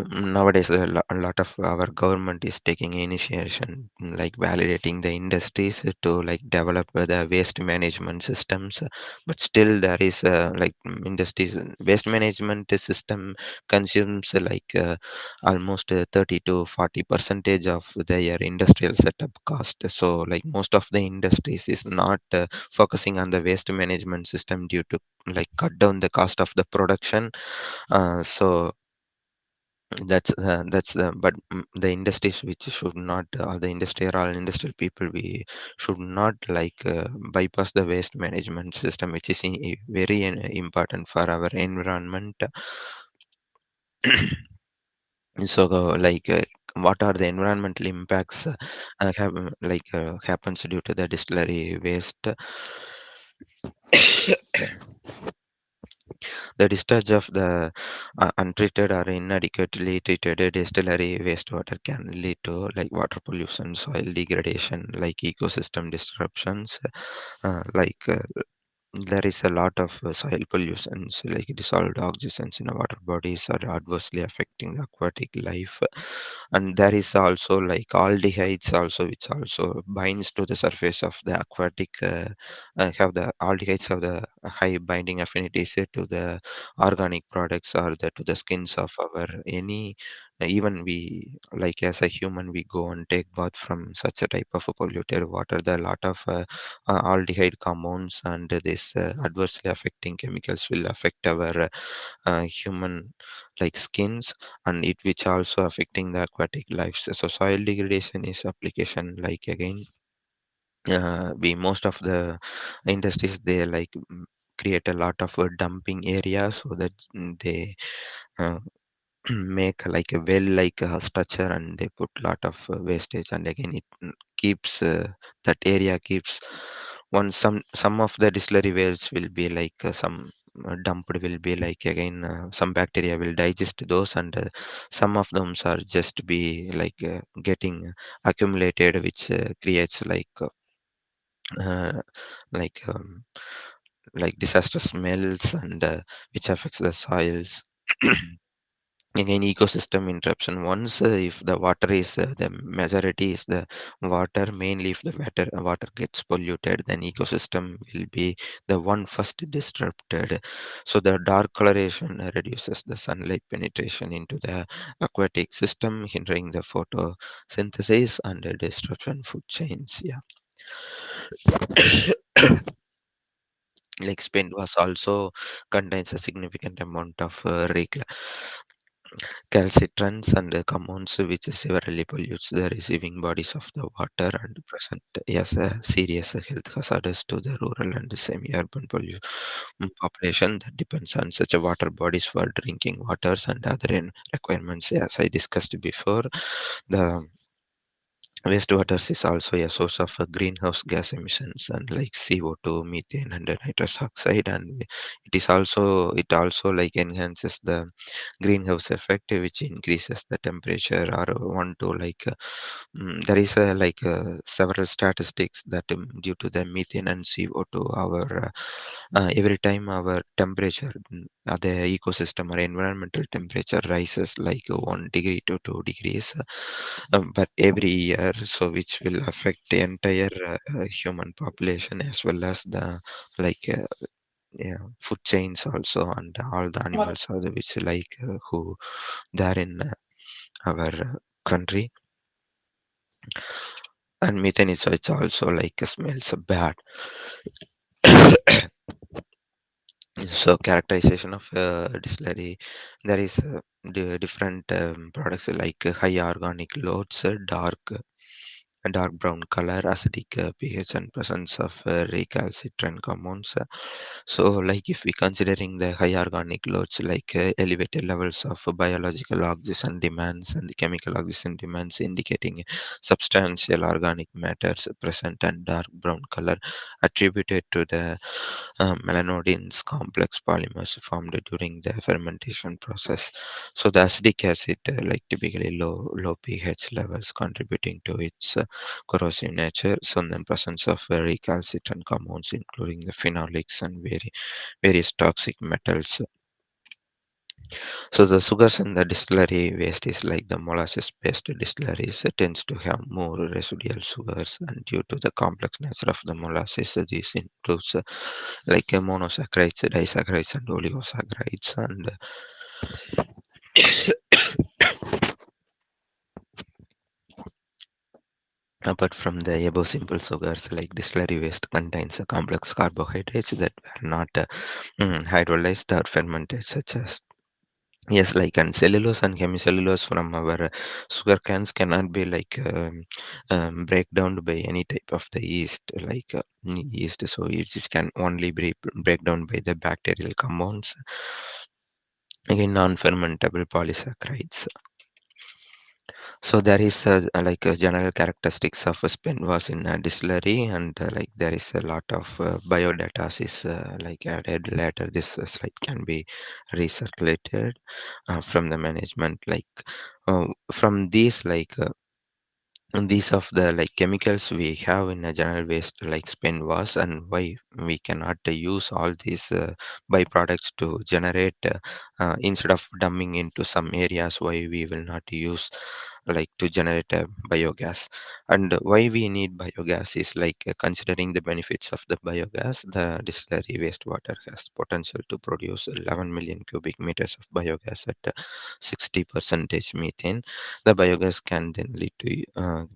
nowadays a lot of our government is taking initiation, validating the industries to develop the waste management systems. But still there is industries waste management system consumes almost 30 to 40 percentage of their industrial setup cost. So most of the industries is not focusing on the waste management system due to cut down the cost of the production. So But the industries which should not, the industry or all industrial people, we should not like bypass the waste management system, which is very important for our environment. So what are the environmental impacts happens due to the distillery waste? The discharge of the untreated or inadequately treated distillery wastewater can lead to like water pollution, soil degradation, like ecosystem disruptions, like there is a lot of soil pollutions, like dissolved oxygens in our water bodies are adversely affecting the aquatic life. And there is also like aldehydes also, which also binds to the surface of the aquatic, have the aldehydes have the high binding affinities to the organic products or to the skins of our any, even we, like as a human, we go and take bath from such a type of a polluted water. There are a lot of aldehyde compounds, and this adversely affecting chemicals will affect our human like skins, and it which also affecting the aquatic lives. So soil degradation is application, like again, we most of the industries, they like create a lot of dumping areas, so that they uh, make like a well like a structure, and they put lot of wastage, and again it keeps that area keeps one, some of the distillery wells will be like some dumped will be like again some bacteria will digest those, and some of them are just be like getting accumulated, which creates uh, like um, like disaster smells, and which affects the soils. Again, ecosystem interruption. Once if the water is the majority is the water, mainly if the water gets polluted, then ecosystem will be the one first disrupted. So the dark coloration reduces the sunlight penetration into the aquatic system, hindering the photosynthesis and disruption food chains. Yeah. Like spent was also contains a significant amount of calcitrants and compounds, which severely pollutes the receiving bodies of the water and present as a serious health hazards to the rural and semi-urban population that depends on such a water bodies for drinking waters and other requirements. As I discussed before, the wastewater is also a source of greenhouse gas emissions, and like CO2, methane, and nitrous oxide, and it also like enhances the greenhouse effect, which increases the temperature or one to like there is several statistics that due to the methane and CO2, our every time our temperature, the ecosystem or environmental temperature rises like 1 degree to 2 degrees, but every year, so which will affect the entire human population, as well as the like yeah, food chains also, and all the animals are which who there in our country. And methane is it's also like smells bad. So characterization of distillery, there is different products like high organic loads, dark brown color, acidic pH, and presence of recalcitrant compounds. So, like if we considering the high organic loads, like elevated levels of biological oxygen demands and chemical oxygen demands, indicating substantial organic matters present, and dark brown color attributed to the melanodins, complex polymers formed during the fermentation process. So the acidic acid, like typically low pH levels, contributing to its corrosive nature. So then presence of recalcitrant compounds, including the phenolics and various toxic metals. So the sugars in the distillery waste is like the molasses-based distilleries tends to have more residual sugars, and due to the complex nature of the molasses, this includes monosaccharides, disaccharides, and oligosaccharides. And apart from the above simple sugars, like distillery waste contains complex carbohydrates that were not hydrolyzed or fermented, such as Yes, like and cellulose and hemicellulose from our sugar cans cannot be like break down by any type of the yeast, like yeast. So it just can only be break down by the bacterial compounds, again non-fermentable polysaccharides. So there is like a general characteristics of a spin was in a distillery, and like there is a lot of biodata is like added later. This slide can be recirculated from the management, like from these like and these of the like chemicals we have in a general waste like spin was, and why we cannot use all these byproducts to generate instead of dumping into some areas, why we will not use like to generate a biogas. And why we need biogas is like considering the benefits of the biogas, the distillery wastewater has potential to produce 11 million cubic meters of biogas at 60 percentage methane. The biogas can then lead to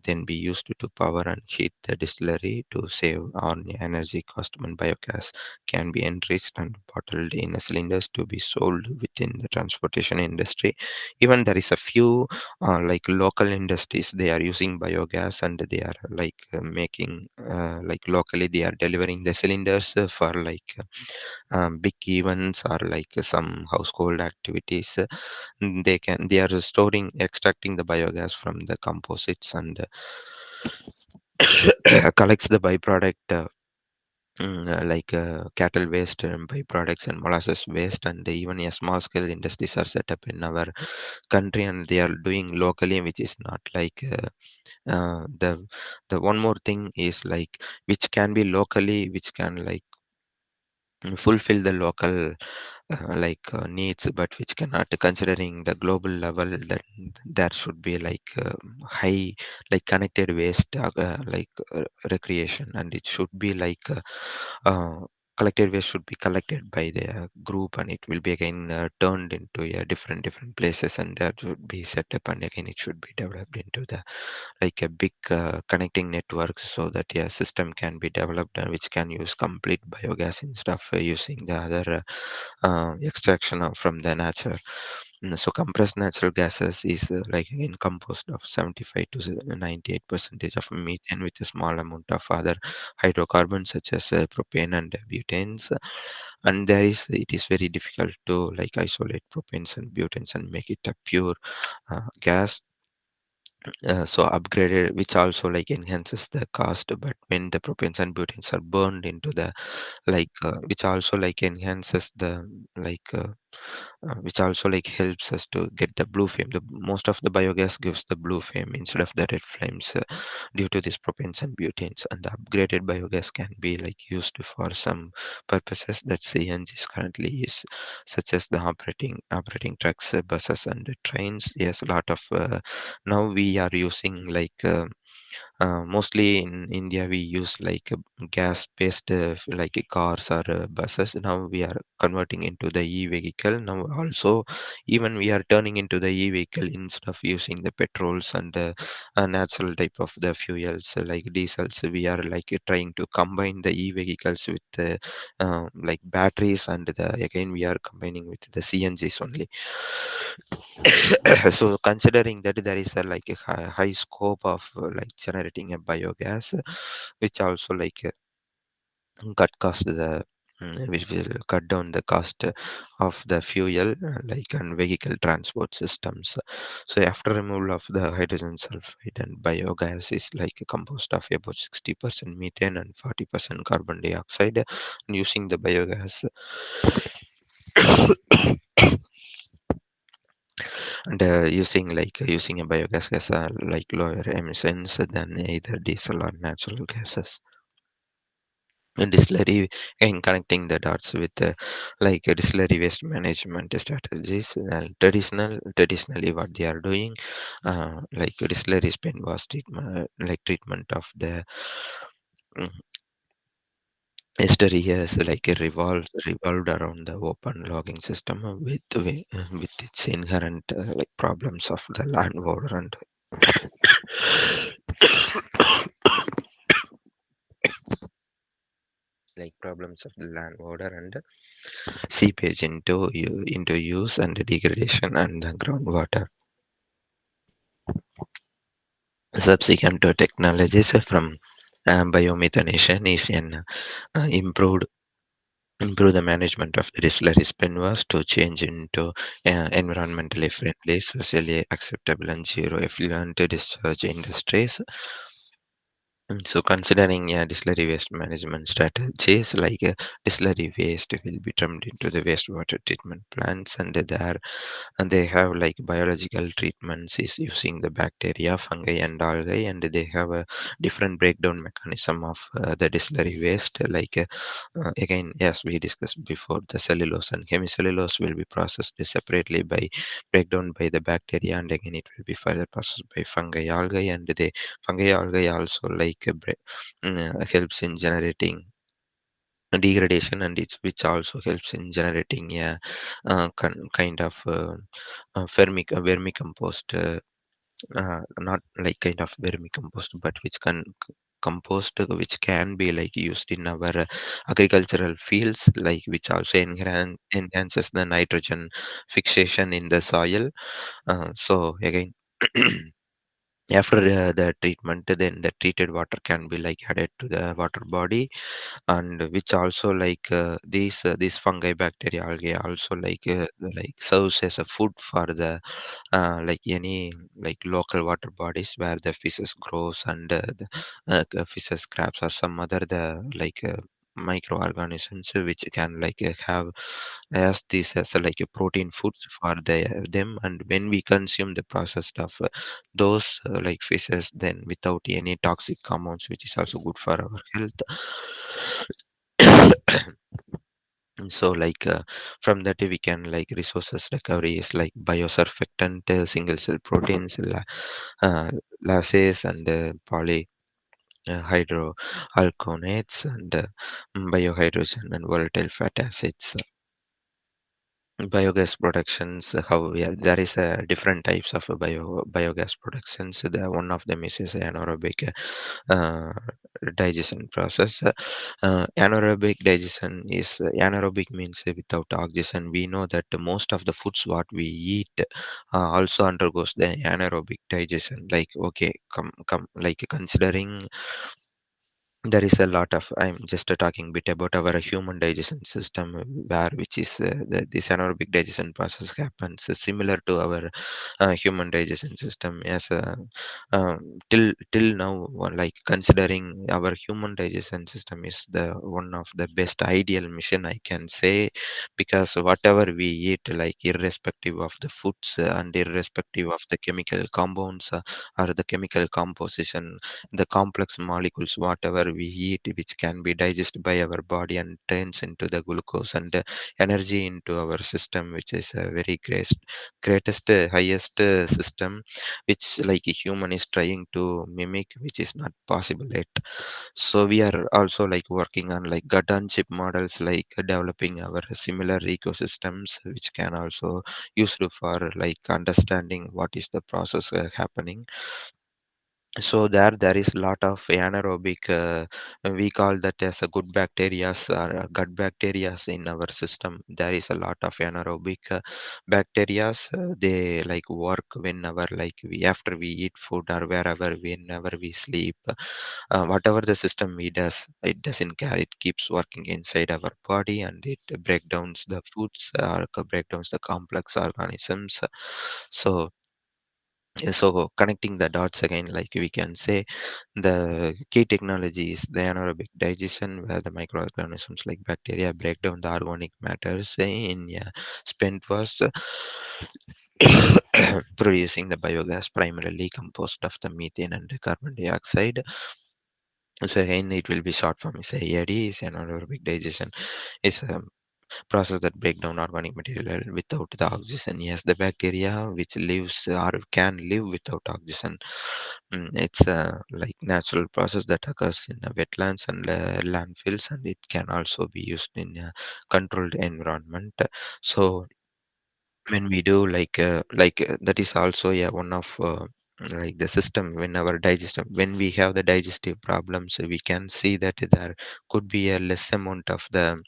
then be used to power and heat the distillery to save on energy cost. When biogas can be enriched and bottled in cylinders to be sold within the transportation industry. Even there is a few like local industries, they are using biogas, and they are like making like locally they are delivering the cylinders for like big events or like some household activities. They are storing extracting the biogas from the composites, and collects the byproduct like cattle waste and byproducts and molasses waste, and even a small scale industries are set up in our country, and they are doing locally, which is not like the one more thing is like which can be locally, which can like fulfill the local needs, but which cannot, considering the global level, that there should be like high like connected waste recreation, and it should be like collected waste should be collected by the group, and it will be again turned into different places, and that should be set up, and again it should be developed into the like a big connecting network, so that a system can be developed and which can use complete biogas instead of using the other extraction from the nature. So compressed natural gases is like again composed of 75 to 98 percentage of methane with a small amount of other hydrocarbons such as propane and butanes. And there is it is very difficult to like isolate propanes and butanes and make it a pure gas. So upgraded, which also like enhances the cost, but when the propanes and butanes are burned into the which also like enhances the like which also like helps us to get the blue flame. The most of the biogas gives the blue flame instead of the red flames due to these propanes and butanes. And the upgraded biogas can be like used for some purposes that CNG is currently used, such as the operating trucks, buses, and trains. Yes, a lot of now we are using like mostly in India, we use like gas-based like cars or buses. Now we are converting into the e-vehicle. Now also, even we are turning into the e-vehicle instead of using the petrols and natural type of the fuels like diesels. We are like trying to combine the e-vehicles with like batteries, and again we are combining with the CNGs only. So considering that there is a like a high scope of like generating a biogas, which also like cut cost the which will cut down the cost of the fuel like and vehicle transport systems. So after removal of the hydrogen sulfide, and biogas is like composed of about 60% methane and 40% carbon dioxide. And using the biogas and using a biogas gas like lower emissions than either diesel or natural gases. And distillery, and connecting the dots with like distillery waste management strategies. Traditionally what they are doing, like distillery spend was treatment of the mm, history has like revolved around the open logging system with its inherent like problems of the land water and like problems of the land water and seepage into use and degradation and the groundwater. Subsequent to technologies from biomethanation is an improved improve the management of the distillery spin was to change into environmentally friendly, socially acceptable and zero effluent discharge industries. So considering distillery waste management strategies like distillery waste will be dumped into the wastewater treatment plants and they have like biological treatments is using the bacteria, fungi and algae, and they have a different breakdown mechanism of the distillery waste like again, as we discussed before, the cellulose and hemicellulose will be processed separately by breakdown by the bacteria, and again it will be further processed by fungi, algae, and the fungi, algae also like helps in generating degradation, and it's which also helps in generating a kind of vermicompost. Not like kind of vermicompost, but which can compost which can be like used in our agricultural fields, like which also enhances the nitrogen fixation in the soil. So again. After the treatment, then the treated water can be like added to the water body, and which also like these fungi, bacteria, algae also like serves as a food for the like any like local water bodies where the fishes grows, and fishes, crabs or some other the like microorganisms which can like have as this as a, like a protein foods for them, and when we consume the processed stuff those like fishes then without any toxic compounds, which is also good for our health. So like from that we can like resources recovery is like biosurfactant, single cell proteins, uh, lases and poly hydroalconates and biohydrogen and volatile fat acids. Biogas productions, how there is different types of biogas productions. The one of them is anaerobic uh, digestion process. Anaerobic digestion is anaerobic means without oxygen. We know that most of the foods what we eat also undergoes the anaerobic digestion. Like okay, come like considering there is a lot of I'm just talking bit about our human digestion system where which is this anaerobic digestion process happens similar to our human digestion system as till now like considering our human digestion system is the one of the best ideal mission I can say, because whatever we eat like irrespective of the foods and irrespective of the chemical compounds or the chemical composition, the complex molecules whatever we eat which can be digested by our body and turns into the glucose and energy into our system, which is a very greatest highest system which like a human is trying to mimic, which is not possible yet. So we are also like working on like gut on chip models, like developing our similar ecosystems which can also used for like understanding what is the process happening. So there is a lot of anaerobic we call that as a good bacterias or gut bacterias in our system. There is a lot of anaerobic bacterias, they like work whenever like we after we eat food or wherever whenever we sleep, whatever the system we does it doesn't care, it keeps working inside our body and it break downs the foods or break downs the complex organisms. So connecting the dots again, like we can say the key technology is the anaerobic digestion, where the microorganisms like bacteria break down the organic matters in spent was producing the biogas primarily composed of the methane and the carbon dioxide. So again, it will be short form is AAD, is anaerobic digestion is a process that break down organic material without the oxygen. Yes, the bacteria which lives or can live without oxygen. It's a like natural process that occurs in wetlands and landfills, and it can also be used in a controlled environment. So when we do like that is also one of like the system, when our digestive, when we have the digestive problems, we can see that there could be a less amount of the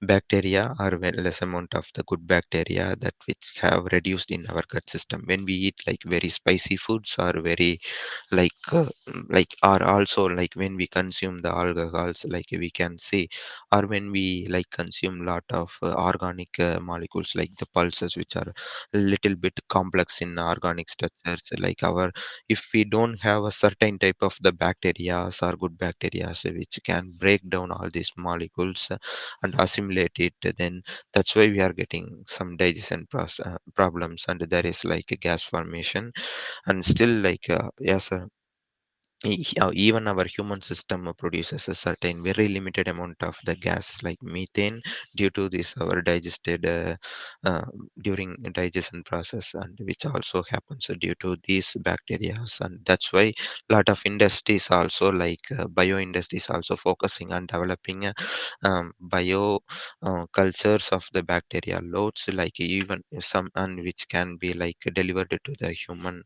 bacteria or less amount of the good bacteria that which have reduced in our gut system when we eat like very spicy foods or very like or also like when we consume the alcohols, like we can see, or when we like consume lot of organic molecules like the pulses which are a little bit complex in organic structures, like our, if we don't have a certain type of the bacteria or good bacteria which can break down all these molecules and assimilate it, then that's why we are getting some digestion problems, and there is like a gas formation. And still like yes, even our human system produces a certain very limited amount of the gas like methane due to this our digested uh, during digestion process, and which also happens due to these bacteria. And that's why a lot of industries also like bio industries also focusing on developing bio cultures of the bacteria loads, like even some, and which can be like delivered to the human.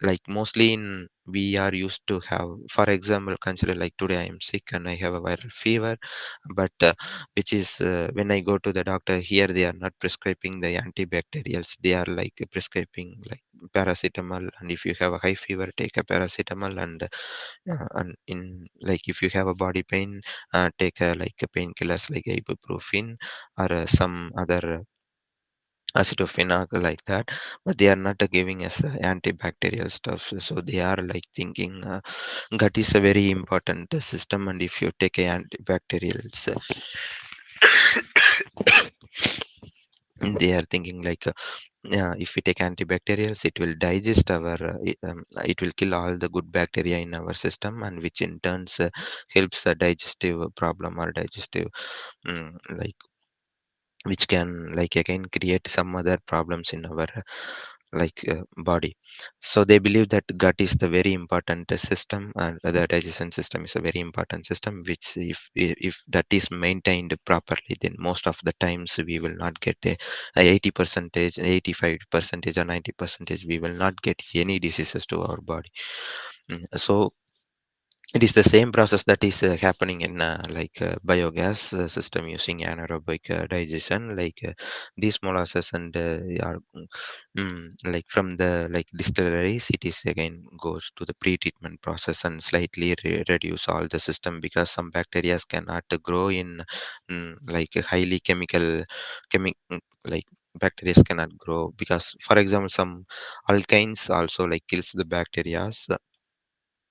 Like mostly in we are used to have, for example, consider like today I am sick and I have a viral fever, but which is when I go to the doctor here, they are not prescribing the antibacterials, they are like prescribing like paracetamol, and if you have a high fever, take a paracetamol, and in like if you have a body pain, take a like a painkillers like ibuprofen or some other acetophenol like that, but they are not giving us antibacterial stuff. So they are like thinking gut is a very important system, and if you take a antibacterials, they are thinking like yeah, if we take antibacterials, it will digest our it will kill all the good bacteria in our system, and which in turns helps a digestive problem or digestive like which can like again create some other problems in our body. So they believe that gut is the very important system, and the digestion system is a very important system, which if that is maintained properly, then most of the times we will not get a 80 percentage, 85 percentage or 90 percentage, we will not get any diseases to our body. So it is the same process that is happening in biogas system using anaerobic digestion. These molasses and are like from the like distilleries, it is again goes to the pre-treatment process and slightly reduce all the system, because some bacteria cannot grow in like a highly like bacteria cannot grow, because for example some alkynes also like kills the bacteria.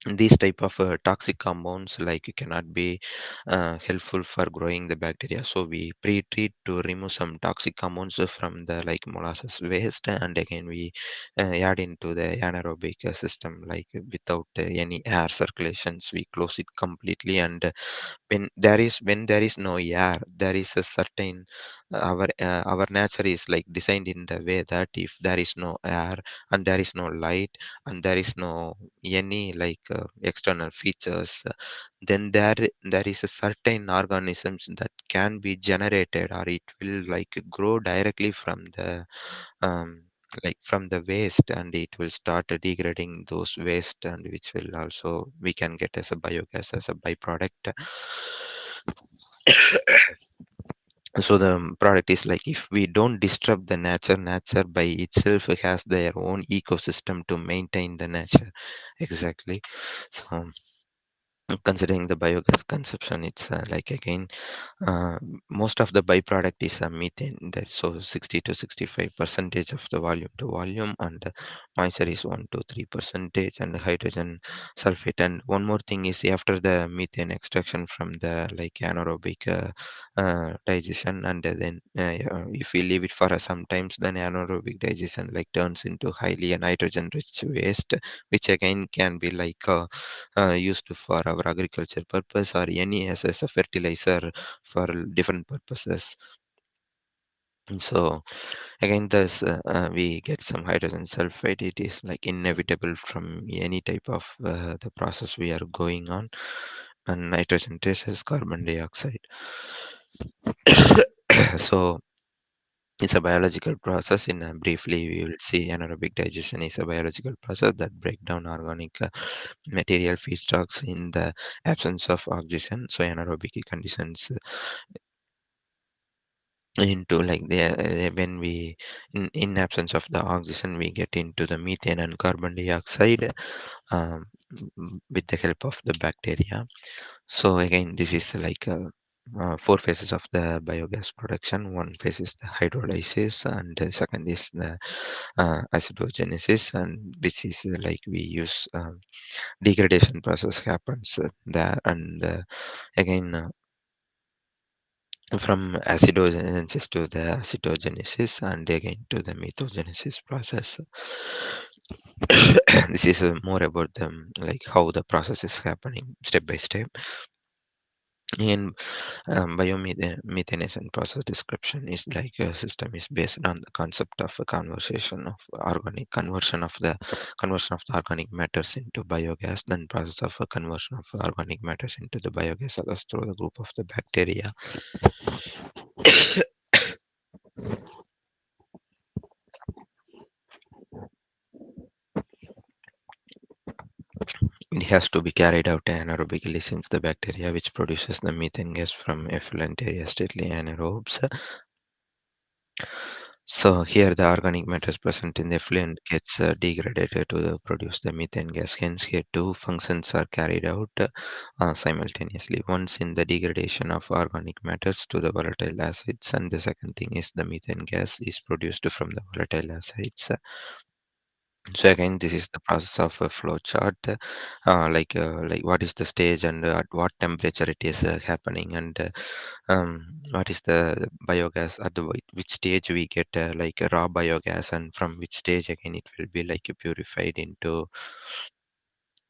These type of toxic compounds like cannot be helpful for growing the bacteria, so we pre-treat to remove some toxic compounds from the like molasses waste, and again we add into the anaerobic system, like without any air circulations, we close it completely. And when there is no air, there is a certain our nature is like designed in the way that if there is no air and there is no light and there is no any external features, then there is a certain organisms that can be generated, or it will like grow directly from the um, from the waste, and it will start degrading those waste, and which will also we can get as a biogas as a byproduct. So the product is like if we don't disturb the nature by itself has their own ecosystem to maintain the nature. Exactly. So considering the biogas consumption, it's like again uh, most of the byproduct is methane. That so 60 to 65 percentage of the volume to volume, and moisture is 1 to 3 percentage, and hydrogen sulfate. And one more thing is after the methane extraction from the like anaerobic digestion, and then if we leave it for sometimes, then anaerobic digestion like turns into highly nitrogen rich waste, which again can be used for our agriculture purpose or any as a fertilizer for different purposes. And so again, this we get some hydrogen sulfide. It is like inevitable from any type of the process we are going on, and nitrogen traces carbon dioxide. So It's a biological process. Briefly, we will see anaerobic digestion is a biological process that break down organic material feedstocks in the absence of oxygen. So anaerobic conditions into like when we in absence of the oxygen we get into the methane and carbon dioxide um, with the help of the bacteria. So again, this is like four phases of the biogas production. One phase is the hydrolysis, and the second is the acidogenesis, and which is like we use degradation process happens there, and again from acidogenesis to the acetogenesis, and again to the methogenesis process. This is more about the like how the process is happening step by step. In biomethanation process description is like a system is based on the concept of a conversion of the organic matters into biogas. Then process of a conversion of organic matters into the biogas occurs through the group of the bacteria. It has to be carried out anaerobically since the bacteria which produces the methane gas from effluent area strictly anaerobes. So here the organic matters present in the effluent gets degraded to produce the methane gas. Hence here two functions are carried out simultaneously. Once in the degradation of organic matters to the volatile acids, and the second thing is the methane gas is produced from the volatile acids. So again, this is the process of a flow chart, like what is the stage and at what temperature it is happening, and what is the biogas at the which stage we get like a raw biogas, and from which stage again it will be like purified into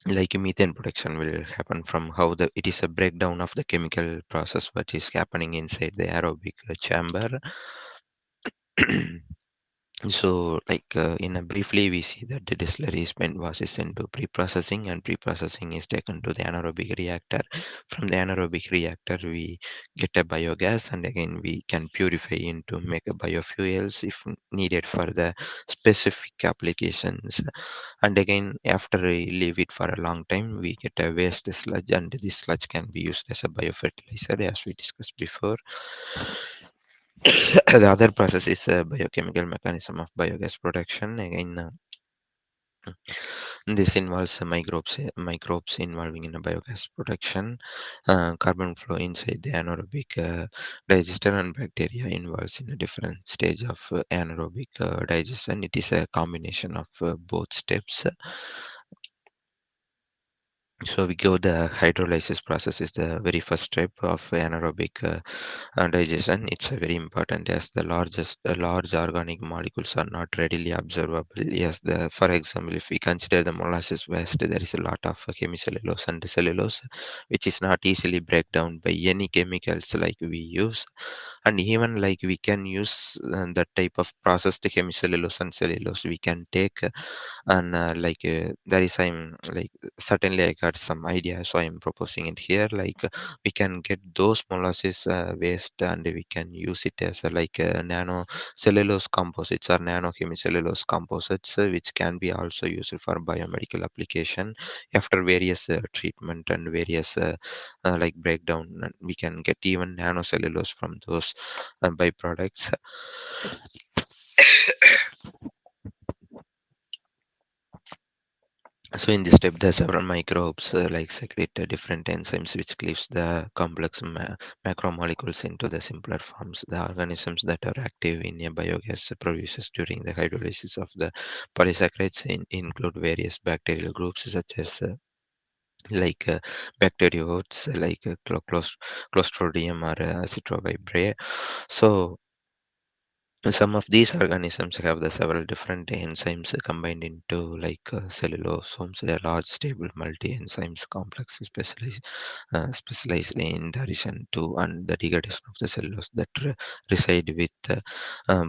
like methane production will happen from how the it is a breakdown of the chemical process what is happening inside the aerobic chamber. So, in a briefly, we see that the distillery spent was sent to pre-processing, and pre-processing is taken to the anaerobic reactor. From the anaerobic reactor, we get a biogas, and again we can purify into make a biofuels if needed for the specific applications. And again, after we leave it for a long time, we get a waste sludge, and this sludge can be used as a biofertilizer, as we discussed before. The other process is a biochemical mechanism of biogas production. Again, this involves microbes involving in a biogas production, carbon flow inside the anaerobic digester, and bacteria involves in a different stage of anaerobic digestion. It is a combination of both steps. So we go the hydrolysis process is the very first step of anaerobic digestion. It's very important as the large organic molecules are not readily observable. Yes, for example, if we consider the molasses waste, there is a lot of hemicellulose and cellulose, which is not easily break down by any chemicals like we use. And even like we can use that type of processed hemicellulose and cellulose we can take and there is I'm like certainly I got some idea, so I'm proposing it here. We can get those molasses waste, and we can use it as nano cellulose composites or nano hemicellulose composites, which can be also used for biomedical application after various treatment and various like breakdown. And we can get even nanocellulose from those byproducts. So in this step, there are several microbes secrete different enzymes which cleaves the complex macromolecules into the simpler forms. The organisms that are active in a biogas produces during the hydrolysis of the polysaccharides include various bacterial groups such as like bacteriotes Clostridium or Citrovibrae. So some of these organisms have the several different enzymes combined into cellulosomes. They are large, stable, multi-enzymes complex specialized in the addition to and the degradation of the cellulose that reside with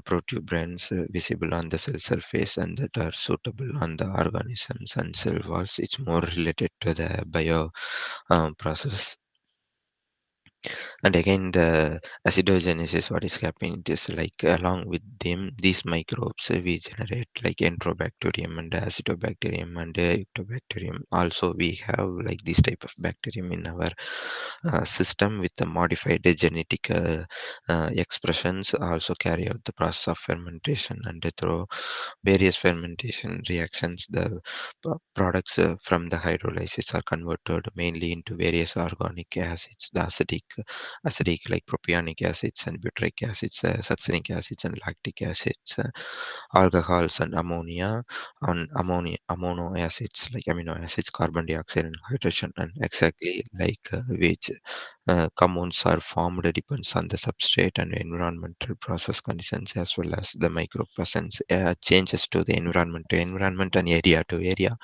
protuberance visible on the cell surface and that are suitable on the organisms and cell walls. It's more related to the bio process. And again, the acidogenesis, what is happening, it is like along with them, these microbes we generate like enterobacterium and acidobacterium and ectobacterium. Also, we have like this type of bacterium in our system with the modified genetic expressions also carry out the process of fermentation, and through various fermentation reactions, the products from the hydrolysis are converted mainly into various organic acids, the acidic like propionic acids and butyric acids, succinic acids and lactic acids, alcohols and ammono acids like amino acids, carbon dioxide and hydrogen, and exactly like which compounds are formed depends on the substrate and environmental process conditions, as well as the micro presence changes to the environment to environment and area to area,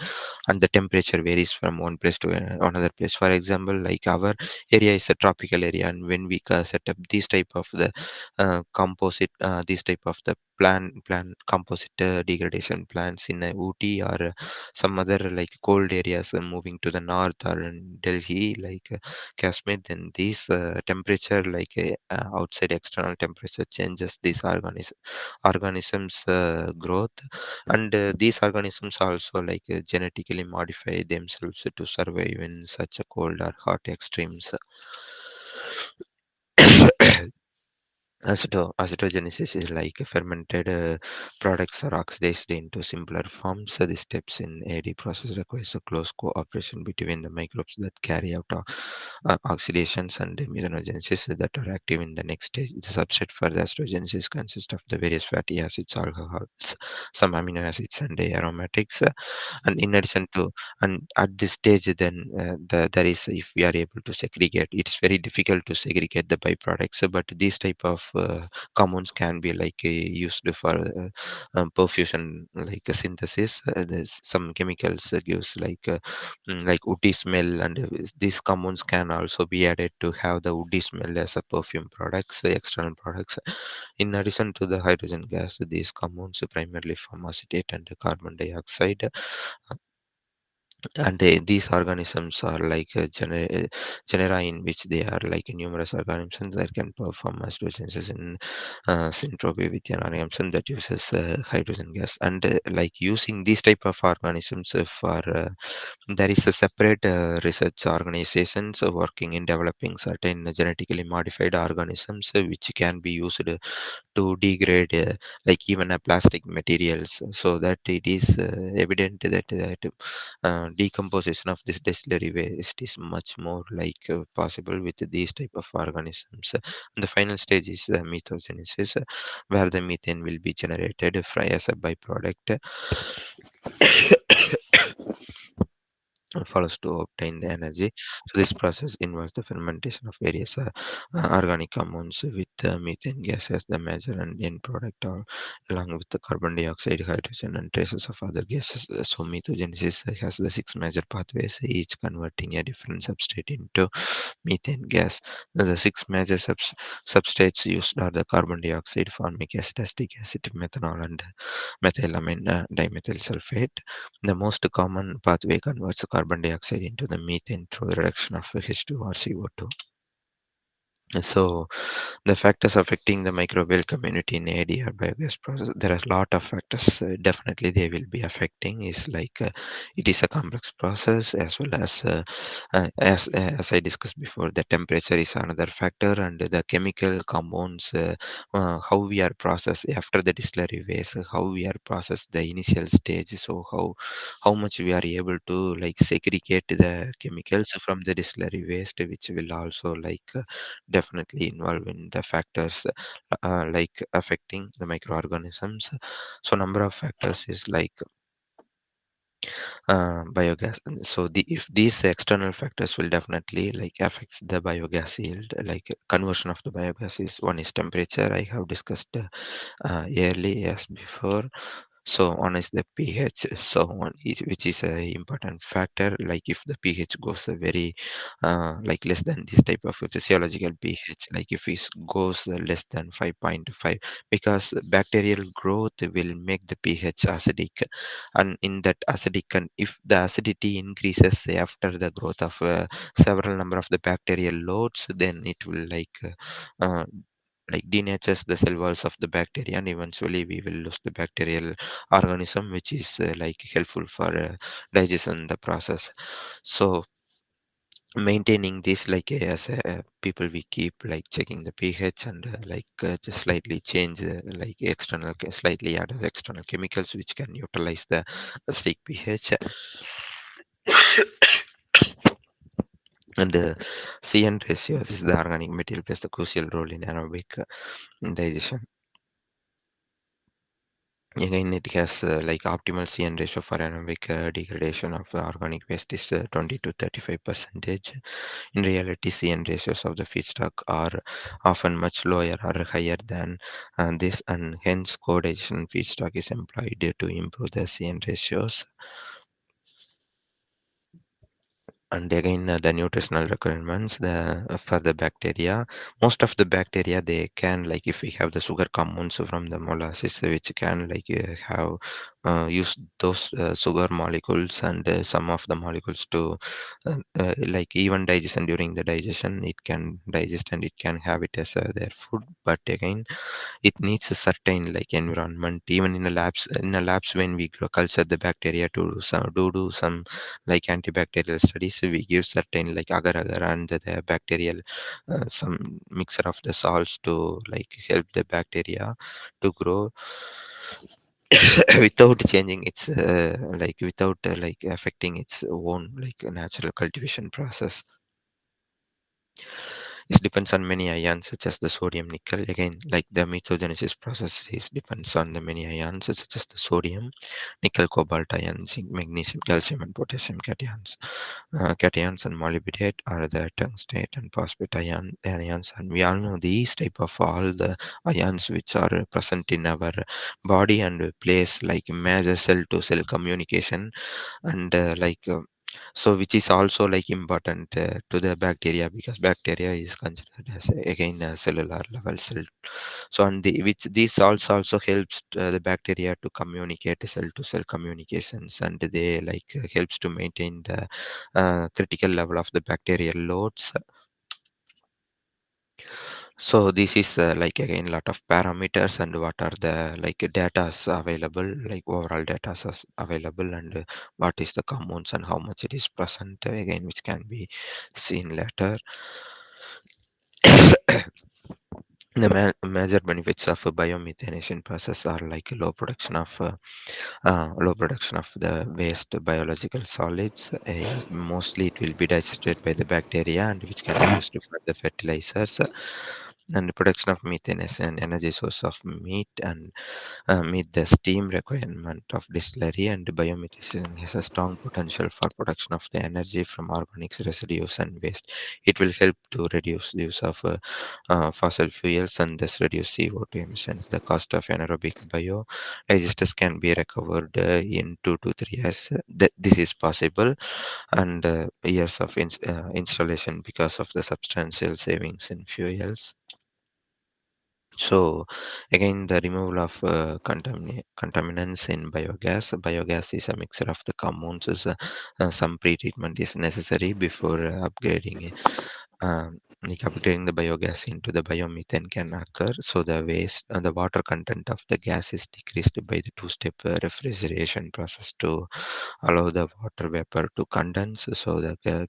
and the temperature varies from one place to another place. For example, like our area is a tropical area, and when we set up this type of the composite, this type of the plant composite degradation plants in Ooty or some other like cold areas, moving to the north or in Delhi, like Kashmir, then these temperature like outside external temperature changes these organisms growth, and these organisms also like genetically modify themselves to survive in such a cold or hot extremes. Acetogenesis is like fermented products are oxidized into simpler forms. So the steps in AD process requires a close cooperation between the microbes that carry out oxidations and the methanogenesis that are active in the next stage. The substrate for the acetogenesis consists of the various fatty acids, alcohols, some amino acids, and the aromatics. And in addition to, and at this stage, then there is, if we are able to segregate, it's very difficult to segregate the byproducts, but these type of compounds can be like used for perfusion like synthesis. There's some chemicals gives like woody smell, and these compounds can also be added to have the woody smell as a perfume products, external products. In addition to the hydrogen gas, these compounds primarily form acetate and carbon dioxide, and these organisms are like genera in which they are like numerous organisms that can perform astrogenesis in syntropy with an organism that uses hydrogen gas, and like using these type of organisms for there is a separate research organizations working in developing certain genetically modified organisms which can be used to degrade like even a plastic materials, so that it is evident that decomposition of this distillery waste is much more like possible with these type of organisms. And the final stage is methogenesis, where the methane will be generated as a byproduct follows to obtain the energy. So this process involves the fermentation of various organic compounds with methane gas as the major and end product, or along with the carbon dioxide, hydrogen, and traces of other gases. So methogenesis has the six major pathways, each converting a different substrate into methane gas. The six major substrates used are the carbon dioxide, formic acid, acetic acid, methanol, and methylamine dimethyl sulfate. The most common pathway converts carbon dioxide into the methane through the reduction of H2 or CO2. So the factors affecting the microbial community in AD or biogas process, there are a lot of factors. Definitely, they will be affecting. Is like it is a complex process, as well as I discussed before. The temperature is another factor, and the chemical compounds, how we are processed after the distillery waste, how we are processed the initial stage. So how much we are able to like segregate the chemicals from the distillery waste, which will also like definitely involved in the factors like affecting the microorganisms. So number of factors is like biogas. And so if these external factors will definitely like affects the biogas yield, like conversion of the biogas is one is temperature. I have discussed early as before. So one is the pH. So one is, which is a important factor. Like if the pH goes a very like less than this type of physiological pH, like if it goes less than 5.5, because bacterial growth will make the pH acidic, and in that acidic, and if the acidity increases after the growth of several number of the bacterial loads, then it will like denatures the cell walls of the bacteria, and eventually we will lose the bacterial organism, which is like helpful for digestion the process. So maintaining this, like as people, we keep like checking the pH, and just slightly change like slightly add external chemicals which can utilize the acidic pH. And CN ratio, this is the organic material, plays a crucial role in anaerobic digestion. Again, it has like optimal CN ratio for anaerobic degradation of organic waste is 20 to 35%. In reality, CN ratios of the feedstock are often much lower or higher than this, and hence co-digestion feedstock is employed to improve the CN ratios. And again, the nutritional requirements for the bacteria, most of the bacteria, they can, like if we have the sugar compounds from the molasses, which can like have use those sugar molecules, and some of the molecules to like even digestion, during the digestion it can digest and it can have it as their food. But again, it needs a certain like environment. Even in a labs when we culture the bacteria to do some like antibacterial studies, we give certain like agar-agar and the bacterial some mixture of the salts to like help the bacteria to grow without changing its like without like affecting its own like natural cultivation process. It depends on many ions such as the sodium, nickel. Again, like the methogenesis process is depends on the many ions such as the sodium, nickel, cobalt ions, zinc, magnesium, calcium, and potassium cations. Cations and molybdenate are the tungstate and phosphate ions, and we all know these type of all the ions which are present in our body and plays like major cell to cell communication, and so which is also like important to the bacteria, because bacteria is considered as again a cellular level cell. So and which this also helps the bacteria to communicate cell to cell communications, and they like helps to maintain the critical level of the bacterial loads. So this is like again lot of parameters, and what are the like data available, like overall data available, and what is the compounds and how much it is present, again which can be seen later. The major benefits of a biomethanation process are like low production of the waste biological solids. Yes, mostly it will be digested by the bacteria, and which can be used for the fertilizers. And the production of methane as an energy source of meat, and meet the steam requirement of distillery. And biomethane has a strong potential for production of the energy from organic residues and waste. It will help to reduce the use of fossil fuels and thus reduce CO2 emissions. The cost of anaerobic biodigesters can be recovered in 2 to 3 years. This is possible, and years of installation because of the substantial savings in fuels. So again, the removal of contaminants in biogas. Biogas is a mixture of the compounds. Some pre-treatment is necessary before upgrading. Like upgrading the biogas into the biomethane can occur. So the waste and the water content of the gas is decreased by the two-step refrigeration process to allow the water vapor to condense. So the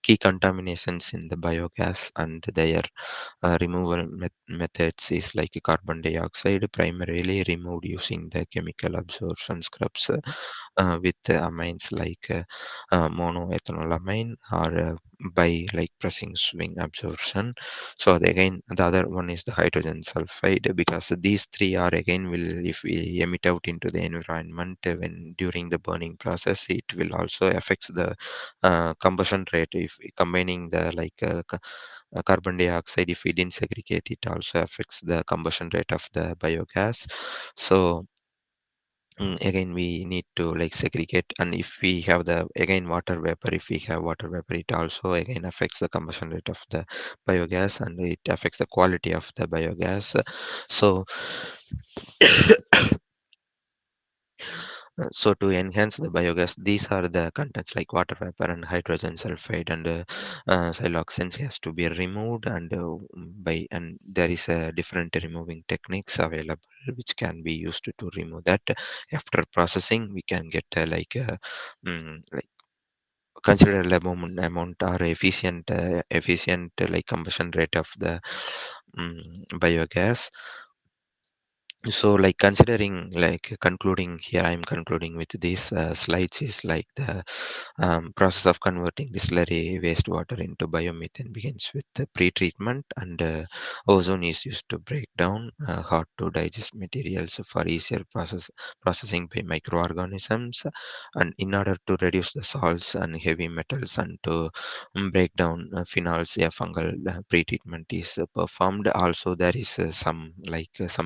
key contaminations in the biogas and their removal methods is like carbon dioxide, primarily removed using the chemical absorption scrubs with amines like monoethanolamine, or by like pressing swing absorption. So again, the other one is the hydrogen sulfide, because these three are again will, if we emit out into the environment when during the burning process, it will also affects the combustion rate. If combining the carbon dioxide, if we didn't segregate, it also affects the combustion rate of the biogas. So again we need to like segregate, and if we have the again water vapor, if we have water vapor, it also again affects the combustion rate of the biogas, and it affects the quality of the biogas. So so to enhance the biogas, these are the contents like water vapor and hydrogen sulfide and siloxanes has to be removed, and and there is a different removing techniques available which can be used to remove that. After processing, we can get like considerable amount or efficient like combustion rate of the biogas. So like considering like concluding here, I'm concluding with these slides is like the process of converting distillery wastewater into biomethane begins with the pre-treatment, and ozone is used to break down hard to digest materials for easier processing by microorganisms, and in order to reduce the salts and heavy metals and to break down phenols, a fungal pre-treatment is performed. Also there is some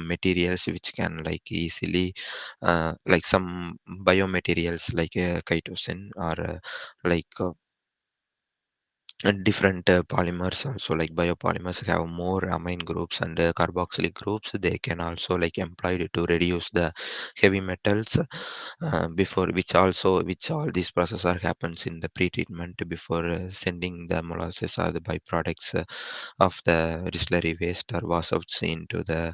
materials which can like easily like some biomaterials like chitosan or like and different polymers also, like biopolymers have more amine groups and carboxylic groups. They can also like employed to reduce the heavy metals before which all these process are happens in the pre-treatment before sending the molasses or the byproducts of the distillery waste or was out into the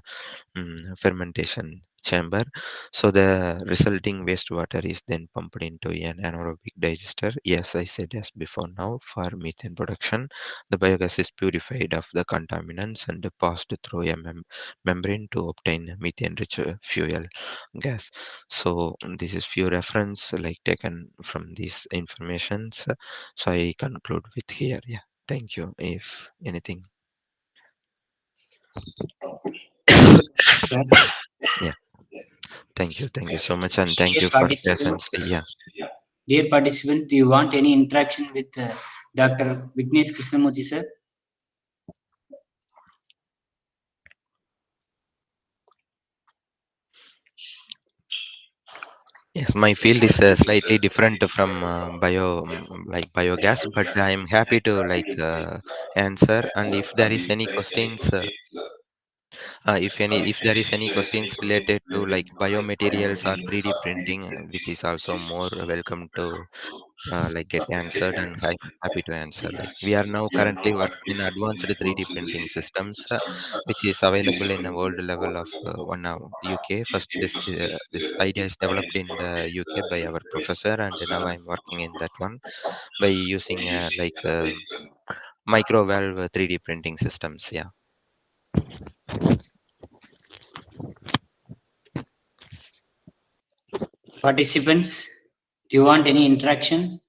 fermentation chamber. So the resulting wastewater is then pumped into an anaerobic digester. Yes, I said as before now for methane production. The biogas is purified of the contaminants and passed through a membrane to obtain methane-rich fuel gas. So this is few reference like taken from these informations. So I conclude with here. Yeah. Thank you. If anything. Sir, Yeah. Thank you. Thank you so much. And thank dear you for patience. participants, Yeah. dear participant, do you want any interaction with Dr. Vignesh Krishnamurthy, sir? Yes, my field is slightly different from like biogas, but I'm happy to like answer. And if there is any questions, if there is any questions related to like biomaterials or 3D printing, which is also more welcome to like get answered, and I'm happy to answer. Like we are now currently working in advanced 3D printing systems, which is available in a world level of one now UK. First, this idea is developed in the UK by our professor, and now I'm working in that one by using micro valve 3D printing systems. Yeah. Participants, do you want any interaction?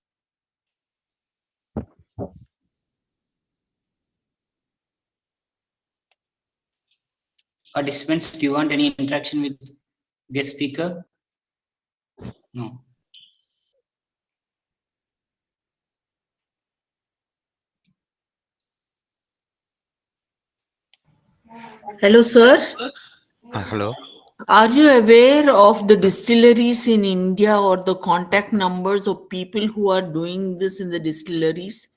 Participants, do you want any interaction with guest speaker? No. Hello, sir. Hello. Are you aware of the distilleries in India or the contact numbers of people who are doing this in the distilleries?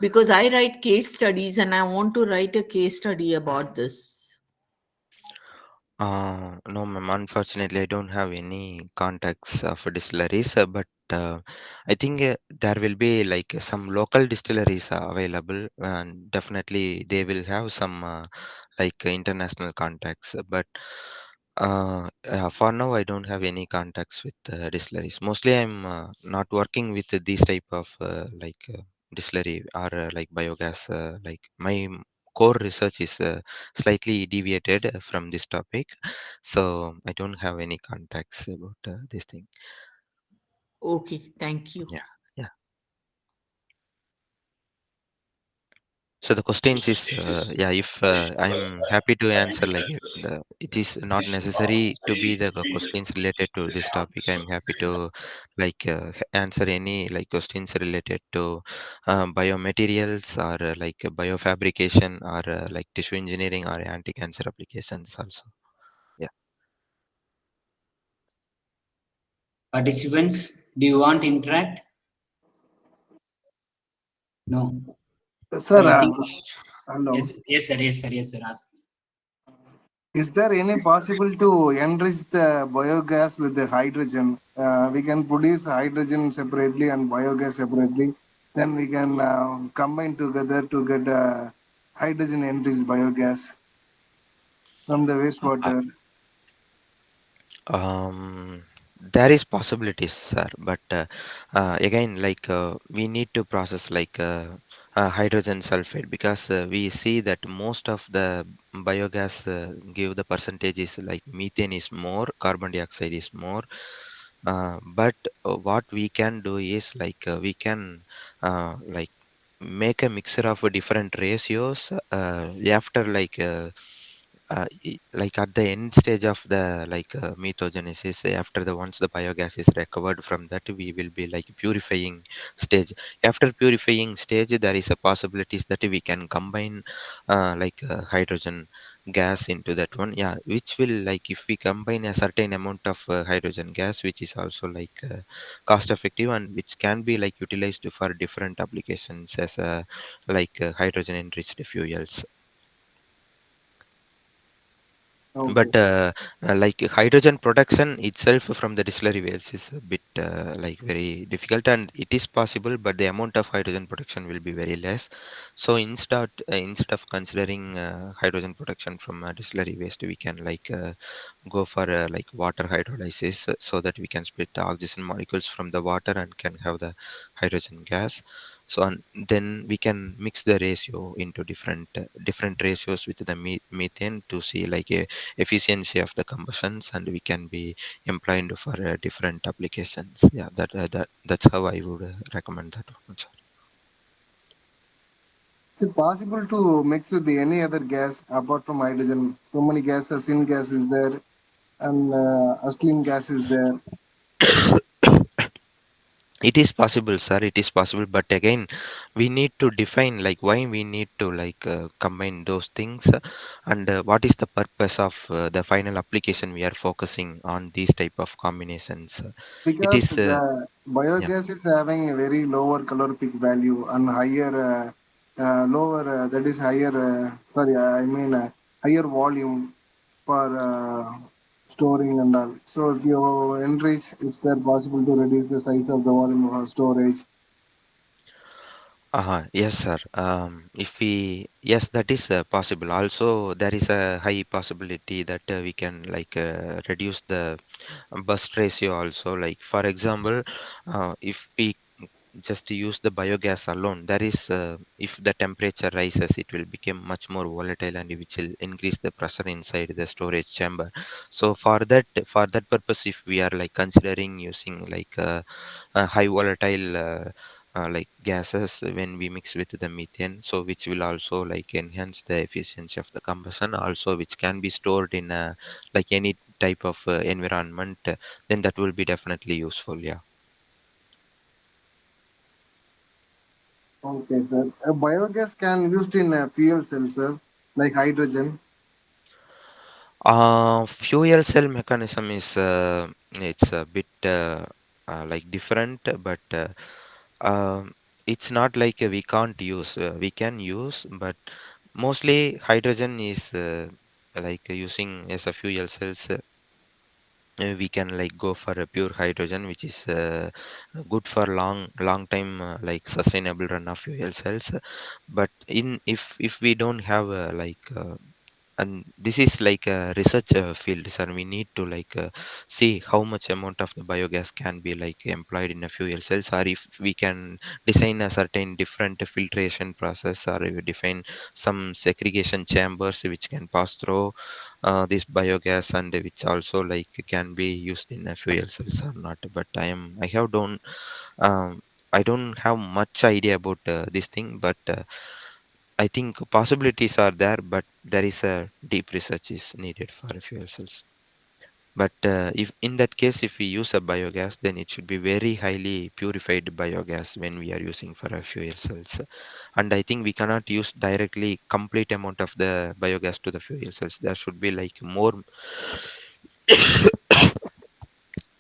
Because I write case studies and I want to write a case study about this. No, ma'am. Unfortunately, I don't have any contacts of distilleries, but I think there will be like some local distilleries available, and definitely they will have some like international contacts. But for now, I don't have any contacts with distilleries. Mostly, I'm not working with these type of distillery or like biogas. Like my core research is slightly deviated from this topic, so I don't have any contacts about this thing. Okay, thank you. Yeah, yeah. So the questions is, yeah, if I'm happy to answer, like it is not necessary to be the questions related to this topic. I'm happy to like answer any like questions related to biomaterials or like biofabrication or like tissue engineering or anti-cancer applications also. Yeah. Participants, do you want to interact? No. So Sir, nothing. hello. Yes, yes, sir. Yes, sir. Yes, sir. Ask. Is there any possible to enrich the biogas with the hydrogen? We can produce hydrogen separately and biogas separately. Then we can combine together to get hydrogen enriched biogas from the Uh, wastewater. Um, there is possibilities, sir, but again, we need to process hydrogen sulfide because we see that most of the biogas give the percentages like methane is more, carbon dioxide is more. But what we can do is we can make a mixture of different ratios after like at the end stage of the methogenesis after the once the biogas is recovered from that we will be like purifying stage. After purifying stage there is a possibilities that we can combine hydrogen gas into that one, yeah, which will like if we combine a certain amount of hydrogen gas which is also cost effective and which can be like utilized for different applications as a hydrogen enriched fuels. Okay. But hydrogen production itself from the distillery wells is a bit very difficult, and it is possible, but the amount of hydrogen production will be very less. So instead of considering hydrogen production from distillery waste, we can go for water hydrolysis so that we can split the oxygen molecules from the water and can have the hydrogen gas. So and then we can mix the ratio into different ratios with the methane to see efficiency of the combustions, and we can be employed for different applications. Yeah, that's how I would recommend that one, sir. Is it possible to mix with the any other gas apart from hydrogen? So many gases, syngas is there, and acetylene gas is there. It is possible, sir. It is possible, but again, we need to define why we need to combine those things, and what is the purpose of the final application we are focusing on these type of combinations. It Because is, the yeah. biogas is having a very lower calorific value and higher lower that is higher sorry I mean higher volume for storing and all. So if you enrich, it's there possible to reduce the size of the volume of storage. Yes, sir. If we, yes, that is possible. Also, there is a high possibility that we can reduce the burst ratio also. Like for example, if we just use the biogas alone, there is if the temperature rises, it will become much more volatile and which will increase the pressure inside the storage chamber. So for that purpose, if we are considering using high volatile gases when we mix with the methane, so which will also enhance the efficiency of the combustion, also which can be stored in any type of environment, then that will be definitely useful. Yeah. Okay, sir. Biogas can used in fuel cells, sir, like hydrogen. Fuel cell mechanism is it's a bit different, but it's not like we can't use. We can use, but mostly hydrogen is using as a fuel cells. We can go for a pure hydrogen, which is good for long time sustainable run of fuel cells. But in if we don't have and this is like a research field, sir, we need to see how much amount of the biogas can be employed in a fuel cells, or if we can design a certain different filtration process, or we define some segregation chambers which can pass through this biogas and which also can be used in a fuel cells or not. But um, I don't have much idea about this thing, but I think possibilities are there, but there is a deep research is needed for fuel cells. But if in that case, if we use a biogas, then it should be very highly purified biogas when we are using for a fuel cells. And I think we cannot use directly complete amount of the biogas to the fuel cells. There should be more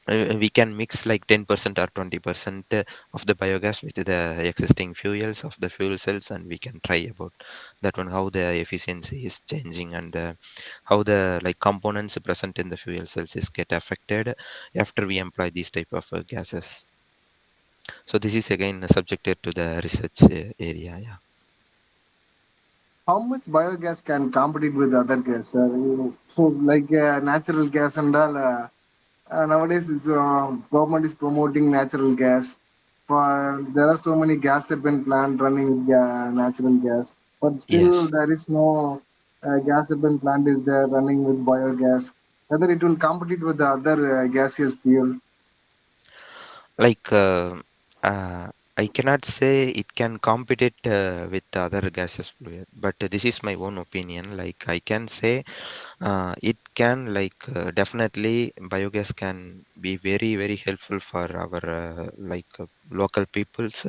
we can mix like 10% or 20% of the biogas with the existing fuels of the fuel cells, and we can try about that one, how the efficiency is changing, and how the like components present in the fuel cells is get affected after we employ these type of gases. So this is again subjected to the research area. Yeah. How much biogas can compete with other gas? So like natural gas and all. Nowadays, government is promoting natural gas. There are so many gas turbine plant running with natural gas, but Yes. still there is no gas turbine plant is there running with biogas. Whether it will compete with the other gaseous fuel. Like uh, I cannot say it can compete with the other gases fluid, but this is my own opinion. Like I can say it can definitely biogas can be very very helpful for our local peoples,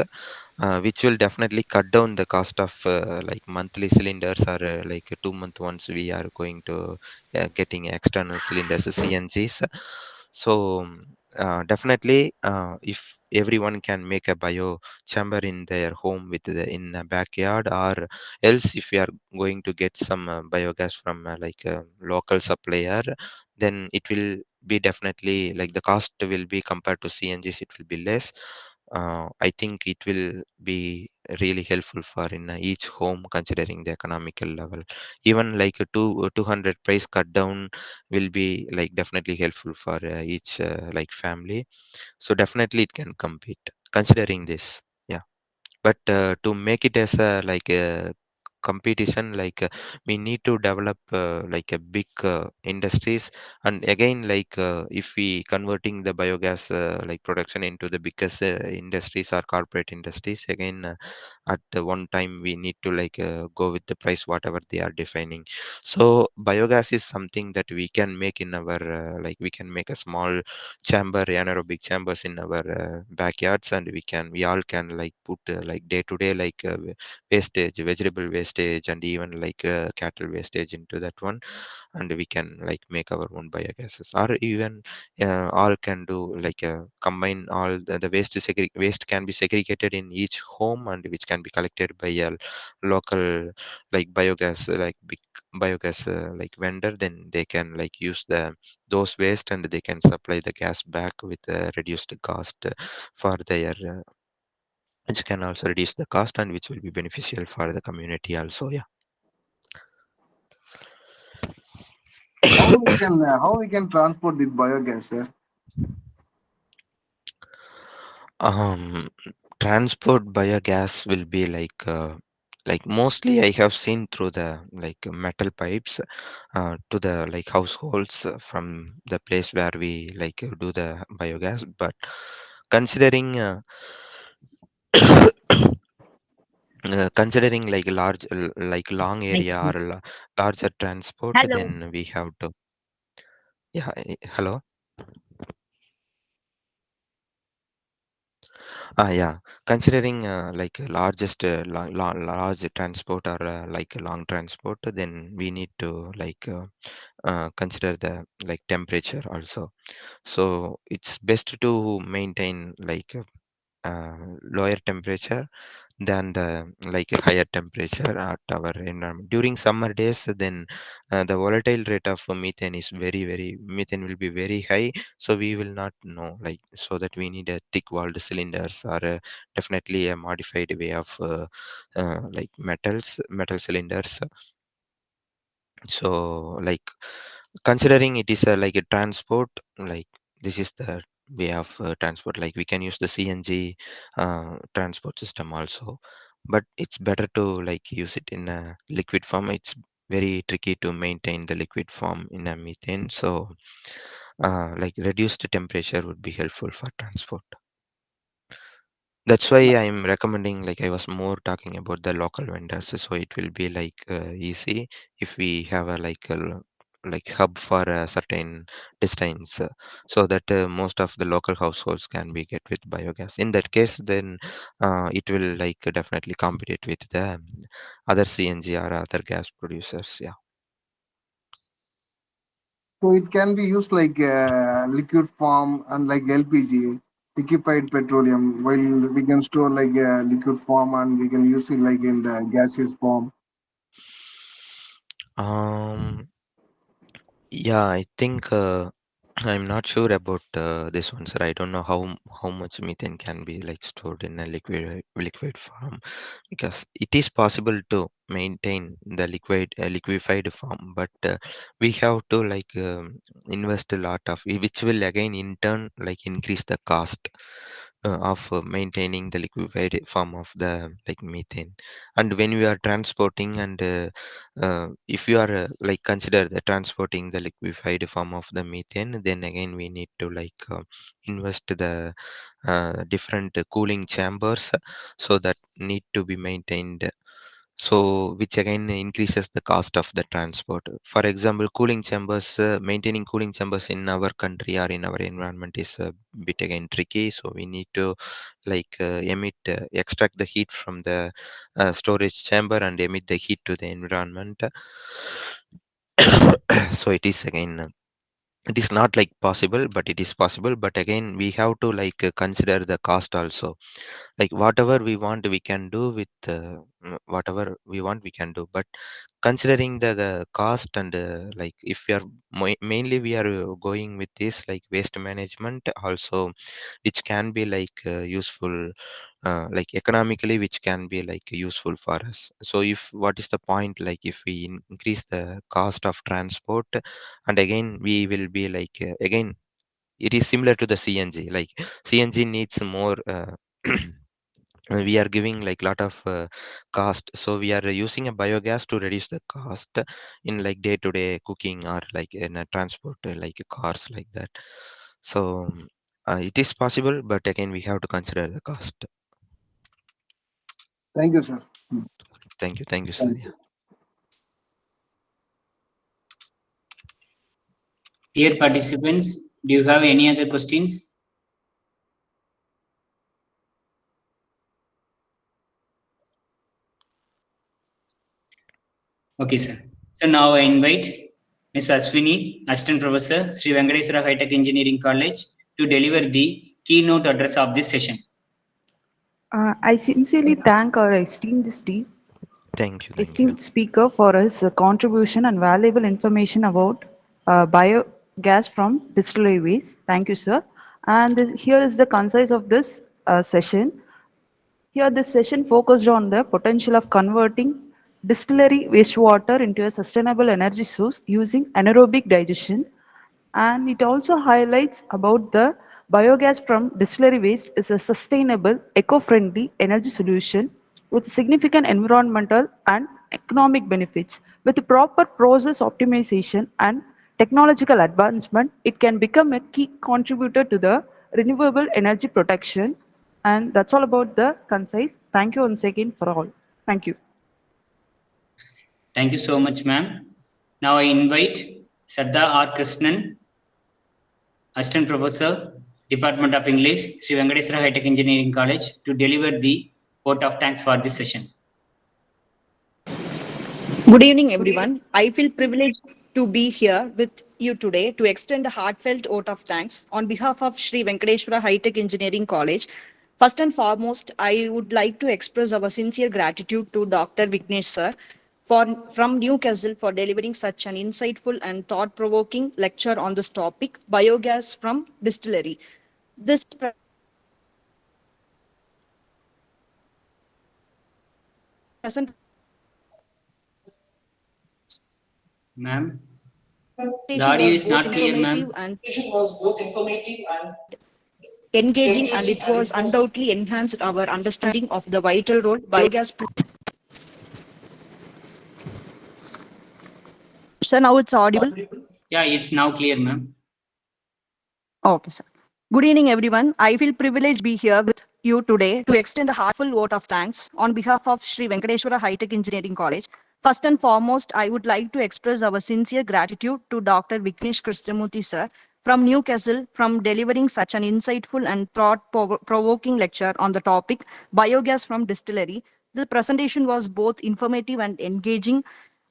which will definitely cut down the cost of like monthly cylinders, or 2 month once we are going to getting external cylinders CNGs. So definitely if everyone can make a bio chamber in their home with the in a backyard, or else if we are going to get some biogas from like a local supplier, then it will be definitely like the cost will be compared to CNGs, it will be less. I think it will be really helpful for in each home, considering the economical level. Even like a 200 price cut down will be like definitely helpful for each like family. So definitely it can compete considering this. Yeah. But to make it as a like a competition, we need to develop like a big industries. And again, if we converting the biogas like production into the biggest industries or corporate industries, again at the one time we need to go with the price whatever they are defining. So biogas is something that we can make in our we can make a small chamber, anaerobic chambers in our backyards, and we all can like put like day to day wastage, vegetable wastage, and even cattle wastage into that one, and we can like make our own biogases. Or even all can do combine all the waste can be segregated in each home, and which can be collected by a local biogas big biogas vendor. Then they can use those waste, and they can supply the gas back with a reduced cost for their which can also reduce the cost, and which will be beneficial for the community also. Yeah. How we can transport the biogas, sir? um Transport biogas will be mostly I have seen through the metal pipes to the households from the place where we do the biogas. But considering considering long Thank area you. or larger transport, Hello. then we have to. Yeah. Hello. Yeah, considering largest large transport, or a long transport, then we need to consider the temperature also. So it's best to maintain lower temperature than the a higher temperature at our environment during summer days. Then the volatile rate of methane will be very high, so we will not know so that we need a thick walled cylinders, or definitely a modified way of metal cylinders. So considering it is a transport, like this is the way of transport. We can use the CNG transport system also, but it's better to use it in a liquid form. It's very tricky to maintain the liquid form in a methane. So reduced temperature would be helpful for transport. That's why I'm recommending, I was more talking about the local vendors, so it will be easy if we have a hub for a certain distance, so that most of the local households can be get with biogas. In that case, then it will definitely compete with the other CNG or other gas producers. Yeah. So it can be used like liquid form and like LPG, liquefied petroleum. While we can store like liquid form and we can use it like in the gaseous form. Um, yeah, I think I'm not sure about this one, sir. I don't know how much methane can be like stored in a liquid form, because it is possible to maintain the liquefied form, but we have to like invest a lot of, which will again in turn like increase the cost of maintaining the liquefied form of the like methane. And when we are transporting and if you are like consider the transporting the liquefied form of the methane, then again we need to like invest the different cooling chambers, so that need to be maintained, so which again increases the cost of the transport. For example, cooling chambers, maintaining cooling chambers in our country or in our environment is a bit again tricky, so we need to like extract the heat from the storage chamber and emit the heat to the environment. So it is again it is not like possible, but it is possible, but again we have to like consider the cost also. Like whatever we want we can do with whatever we want we can do, but considering the cost and like if we are mainly we are going with this like waste management also, which can be like useful like economically, which can be like useful for us. So if what is the point, like if we increase the cost of transport, and again we will be like again it is similar to the CNG. Like CNG needs more we are giving like lot of cost, so we are using a biogas to reduce the cost in like day to day cooking or like in a transport like cars like that. So it is possible, but again we have to consider the cost. Thank you, sir. Thank you, sir. Thank Yeah. you. Dear participants, do you have any other questions? Okay, sir. So now I invite Ms. Aswini, Assistant Professor, Sri Venkateswara High Tech Engineering College, to deliver the keynote address of this session. I sincerely thank our esteemed Steve, Thank you. esteemed speaker for his contribution and valuable information about biogas from distillery waste. Thank you, sir. And here is the concise of this session. Here, this session focused on the potential of converting distillery wastewater into a sustainable energy source using anaerobic digestion, and it also highlights about the biogas from distillery waste is a sustainable, eco-friendly energy solution with significant environmental and economic benefits. With proper process optimization and technological advancement, it can become a key contributor to the renewable energy production. And that's all about the concise. Thank you once again for all. Thank you. Thank you so much, ma'am. Now I invite Sardar R. Krishnan, Assistant Professor, Department of English, Sri Venkateswara High Tech Engineering College, to deliver the vote of thanks for this session. Good evening, everyone. I feel privileged to be here with you today to extend a heartfelt vote of thanks on behalf of Sri Venkateswara High Tech Engineering College. First and foremost, I would like to express our sincere gratitude to Dr. Vignesh sir from Newcastle for delivering such an insightful and thought-provoking lecture on this topic, biogas from distillery. This presentation Ma'am, the audio was is both not clear, informative ma'am. and engaging, and it was undoubtedly enhanced our understanding of the vital role biogas plays. Sir, now it's audible. Yeah, it's now clear, ma'am. Okay, sir. Good evening, everyone. I feel privileged to be here with you today to extend a heartfelt vote of thanks on behalf of Sri Venkateswara High Tech Engineering College. First and foremost, I would like to express our sincere gratitude to Dr. Vignesh Krishnamurthy sir from Newcastle from delivering such an insightful and thought-provoking lecture on the topic biogas from distillery. The presentation was both informative and engaging,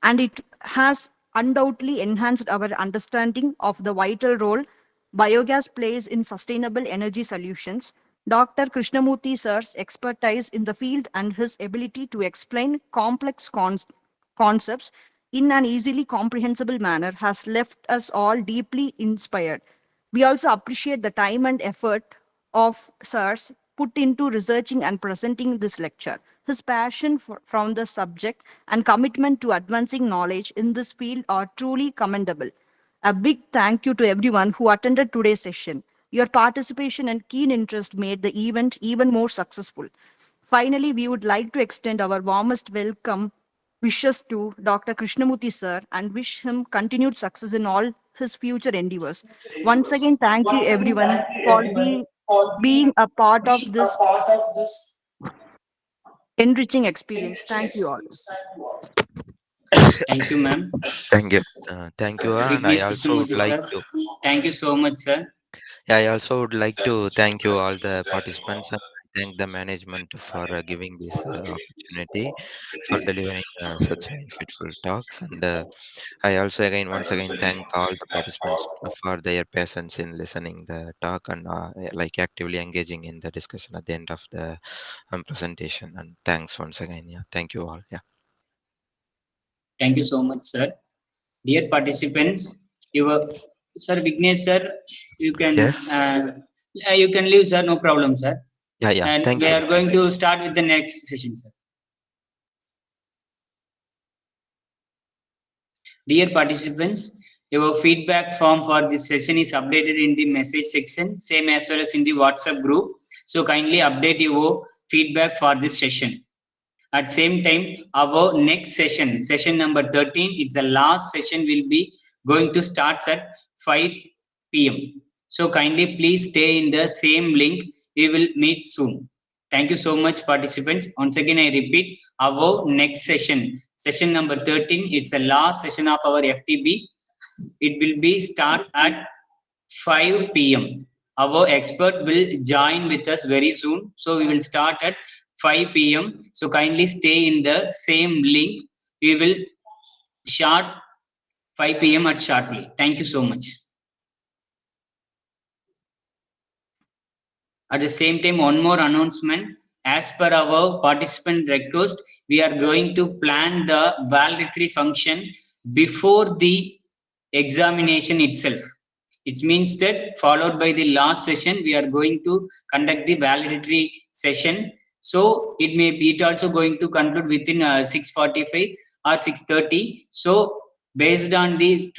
and it has undoubtedly enhanced our understanding of the vital role biogas plays in sustainable energy solutions. Dr. Krishnamurthy sir's expertise in the field and his ability to explain complex concepts in an easily comprehensible manner has left us all deeply inspired. We also appreciate the time and effort of sirs put into researching and presenting this lecture. His passion from the subject and commitment to advancing knowledge in this field are truly commendable. A big thank you to everyone who attended today's session. Your participation and keen interest made the event even more successful. Finally, we would like to extend our warmest welcome wishes to Dr. Krishnamurthy sir and wish him continued success in all his future endeavors. Once again, thank you everyone for being a part of this enriching experience. Thank you all. Thank you, ma'am. Thank you, and I Vignesh also would Krishnamurthy, like sir. to. Thank you so much, sir. Yeah, I also would like to thank you all the participants and thank the management for giving this opportunity for delivering such insightful talks. And I also again once again thank all the participants for their patience in listening the talk and like actively engaging in the discussion at the end of the presentation. And thanks once again. Yeah, thank you all. Yeah. Thank you so much, sir. Dear participants, your sir Vignesh sir, Yes. You can leave, sir. No problem, sir. Yeah. Yeah. And Thank we you. are going to start with the next session, sir. Dear participants, your feedback form for this session is updated in the message section, same as well as in the WhatsApp group. So kindly update your feedback for this session. At same time, our next session, session number 13, it's the last session, will be going to start at 5 p.m. So kindly please stay in the same link. We will meet soon. Thank you so much, participants. Once again, I repeat, our next session, session number 13, it's the last session of our FTB. It will be starts at 5 p.m. Our expert will join with us very soon. So we will start at 5 p.m. So kindly stay in the same link. We will start 5 p.m. at sharply. Thank you so much. At the same time, one more announcement. As per our participant request, we are going to plan the valedictory function before the examination itself. It means that followed by the last session, we are going to conduct the valedictory session. So it also going to conclude within 6:45 or 6:30. So based on the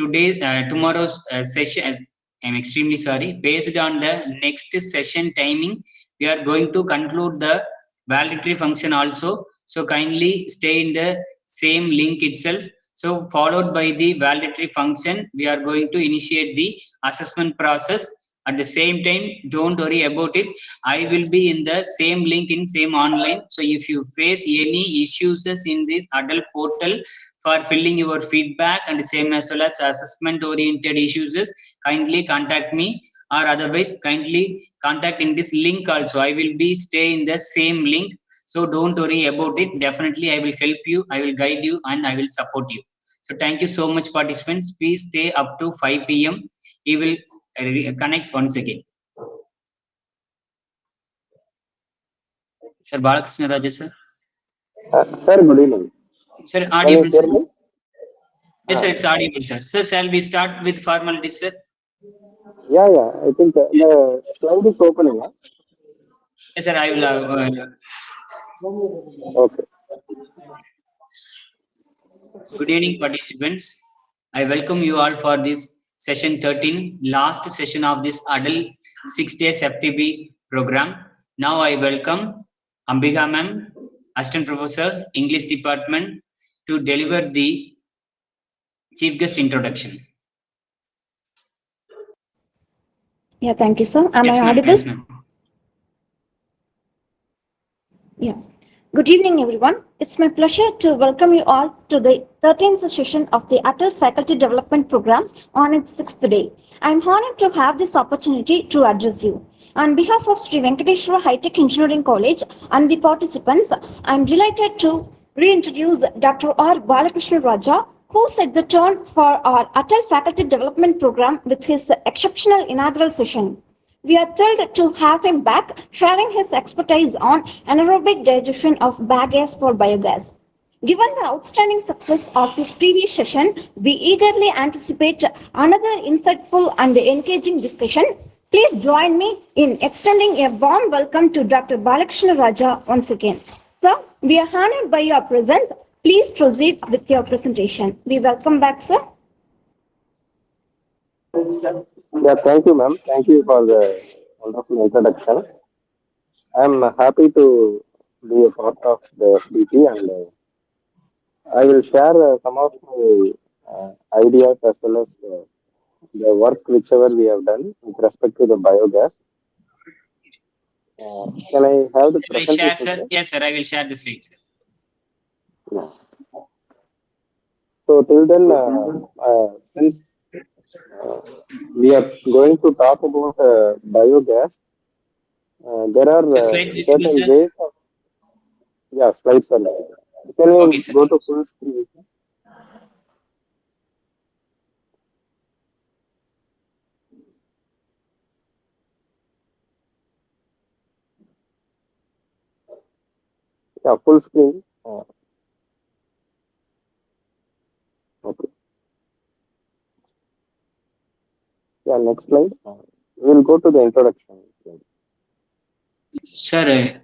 tomorrow's session, I'm extremely sorry. Based on the next session timing, we are going to conclude the valedictory function also. So kindly stay in the same link itself. So followed by the valedictory function, we are going to initiate the assessment process. At the same time, don't worry about it. I will be in the same link in same online. So if you face any issues in this adult portal for filling your feedback and same as well as assessment oriented issues, kindly contact me, or otherwise kindly contact in this link also. I will be stay in the same link. So don't worry about it. Definitely I will help you, I will guide you, and I will support you. So thank you so much, participants. Please stay up to 5 p.m. We will connect once again. Sir Balakrishna Raja, sir. Sir, good evening. Sir, Can you audible, hear sir? me? Yes, sir, it's audible, sir. Sir, shall we start with formalities, sir? Yeah, yeah. I think the slide is opening. Huh? Yes, sir, I will. Okay. Good evening, participants. I welcome you all for this session 13, last session of this adult 6 days FTP program. Now I welcome Ambika ma'am, Assistant Professor, English Department, to deliver the chief guest introduction. Yeah, thank you, sir. Am Yes, I ma'am. audible? Yes, ma'am. Yeah. Good evening, everyone. It's my pleasure to welcome you all to the 13th session of the Atal Faculty Development Program on its 6th day. I'm honored to have this opportunity to address you. On behalf of Sri Venkateshwara High-Tech Engineering College and the participants, I'm delighted to reintroduce Dr. R. Balakrishna Raja, who set the tone for our Atal Faculty Development Program with his exceptional inaugural session. We are thrilled to have him back, sharing his expertise on anaerobic digestion of bagasse for biogas. Given the outstanding success of his previous session, we eagerly anticipate another insightful and engaging discussion. Please join me in extending a warm welcome to Dr. Balakrishna Raja once again. Sir, we are honored by your presence. Please proceed with your presentation. We welcome back, sir. Yeah, thank you, ma'am. Thank you for the wonderful introduction. I'm happy to be a part of the FDP, and I will share some of my ideas as well as the work whichever we have done with respect to the biogas. Can I have the Shall I share, presentation, sir? sir? Yes, sir. I will share the slide, sir. Yeah. So till then, since we are going to talk about biogas, there are Sir, slides visible, certain sir? ways of, yeah, slides are visible. Can Okay, you sir. go to full screen? Yeah, full screen. Okay. Yeah, next slide. We'll go to the introduction slide. Sir,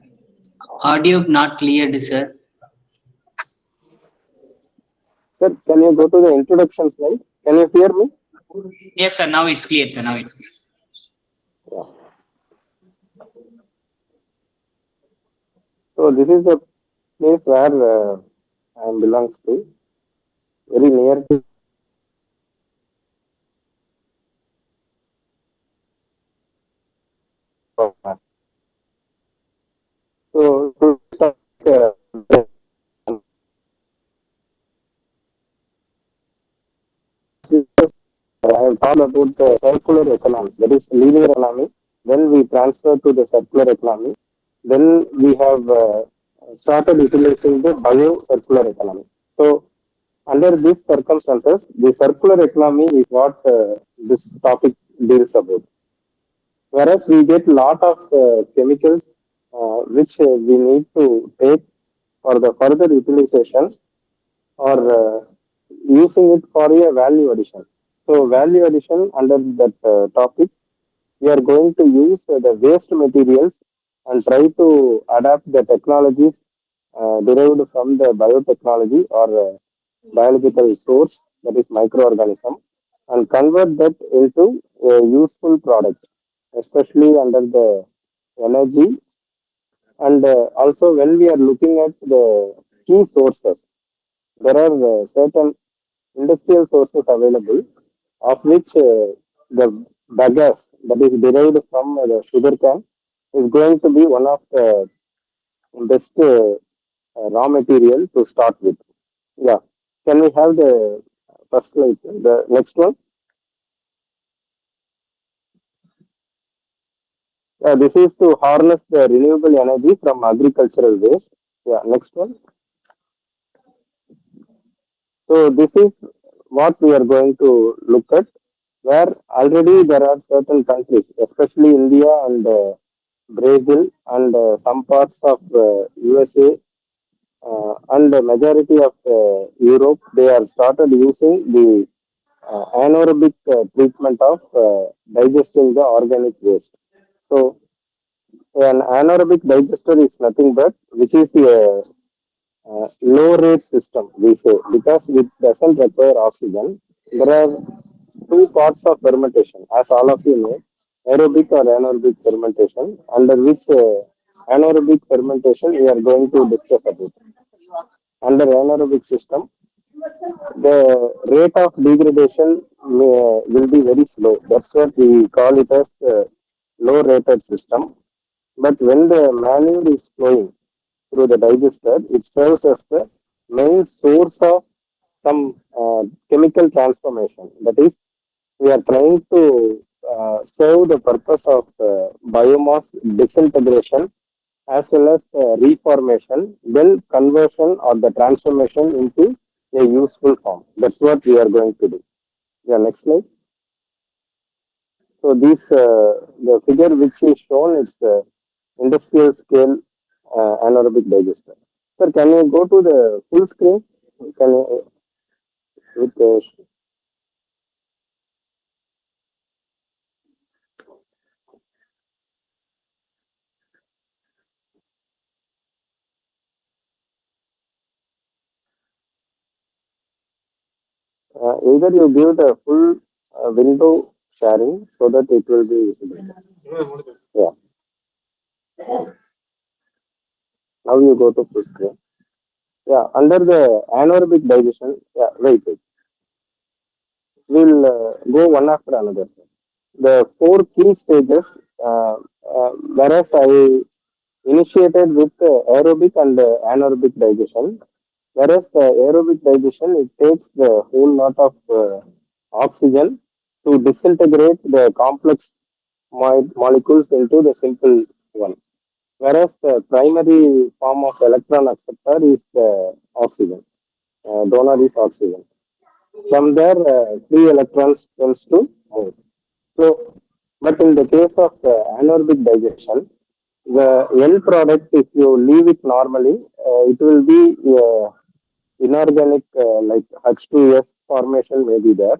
audio not cleared, sir. Sir, can you go to the introduction slide? Can you hear me? Yes, sir. Now it's clear, sir. Now it's clear. Yeah. So this is the place where I belongs to, very near to us. So to start, I have talked about the circular economy, that is linear economy. Then we transfer to the circular economy. Then we have started utilizing the bio-circular economy. So under these circumstances, the circular economy is what this topic deals about. Whereas we get lot of chemicals which we need to take for the further utilization or using it for a value addition. So value addition under that topic, we are going to use the waste materials and try to adapt the technologies derived from the biotechnology or biological source, that is microorganism, and convert that into a useful product, especially under the energy. And also when we are looking at the key sources, there are certain industrial sources available, of which the bagasse that is derived from the sugar cane is going to be one of the best raw material to start with. Yeah. Can we have the first slide, sir? The next one? This is to harness the renewable energy from agricultural waste. Yeah, next one. So this is what we are going to look at, where already there are certain countries, especially India and Brazil and some parts of USA and the majority of Europe, they are started using the anaerobic treatment of digesting the organic waste. So an anaerobic digester is nothing but which is a low rate system, we say, because it doesn't require oxygen. There are two parts of fermentation, as all of you know, aerobic or anaerobic fermentation, under which anaerobic fermentation we are going to discuss about. Under anaerobic system, the rate of degradation will be very slow. That's what we call it as the low rated system. But when the manure is flowing through the digester, it serves as the main source of some chemical transformation. That is, we are trying to serve the purpose of biomass disintegration as well as reformation, then conversion or the transformation into a useful form. That's what we are going to do. Yeah, next slide. So this the figure which is shown is industrial scale anaerobic digester. Sir, can you go to the full screen? Can you with either you give the full window sharing so that it will be visible. Yeah. Now you go to full screen. Yeah, under the anaerobic digestion. Yeah, wait. We'll go one after another. Sir. The four key stages. Whereas I initiated with aerobic and anaerobic digestion. Whereas the aerobic digestion, it takes the whole lot of oxygen to disintegrate the complex molecules into the simple one. Whereas the primary form of electron acceptor is the oxygen. Donor is oxygen. From there, free electrons tends to move. So, but in the case of anaerobic digestion, the end product, if you leave it normally, it will be inorganic like H2S formation may be there,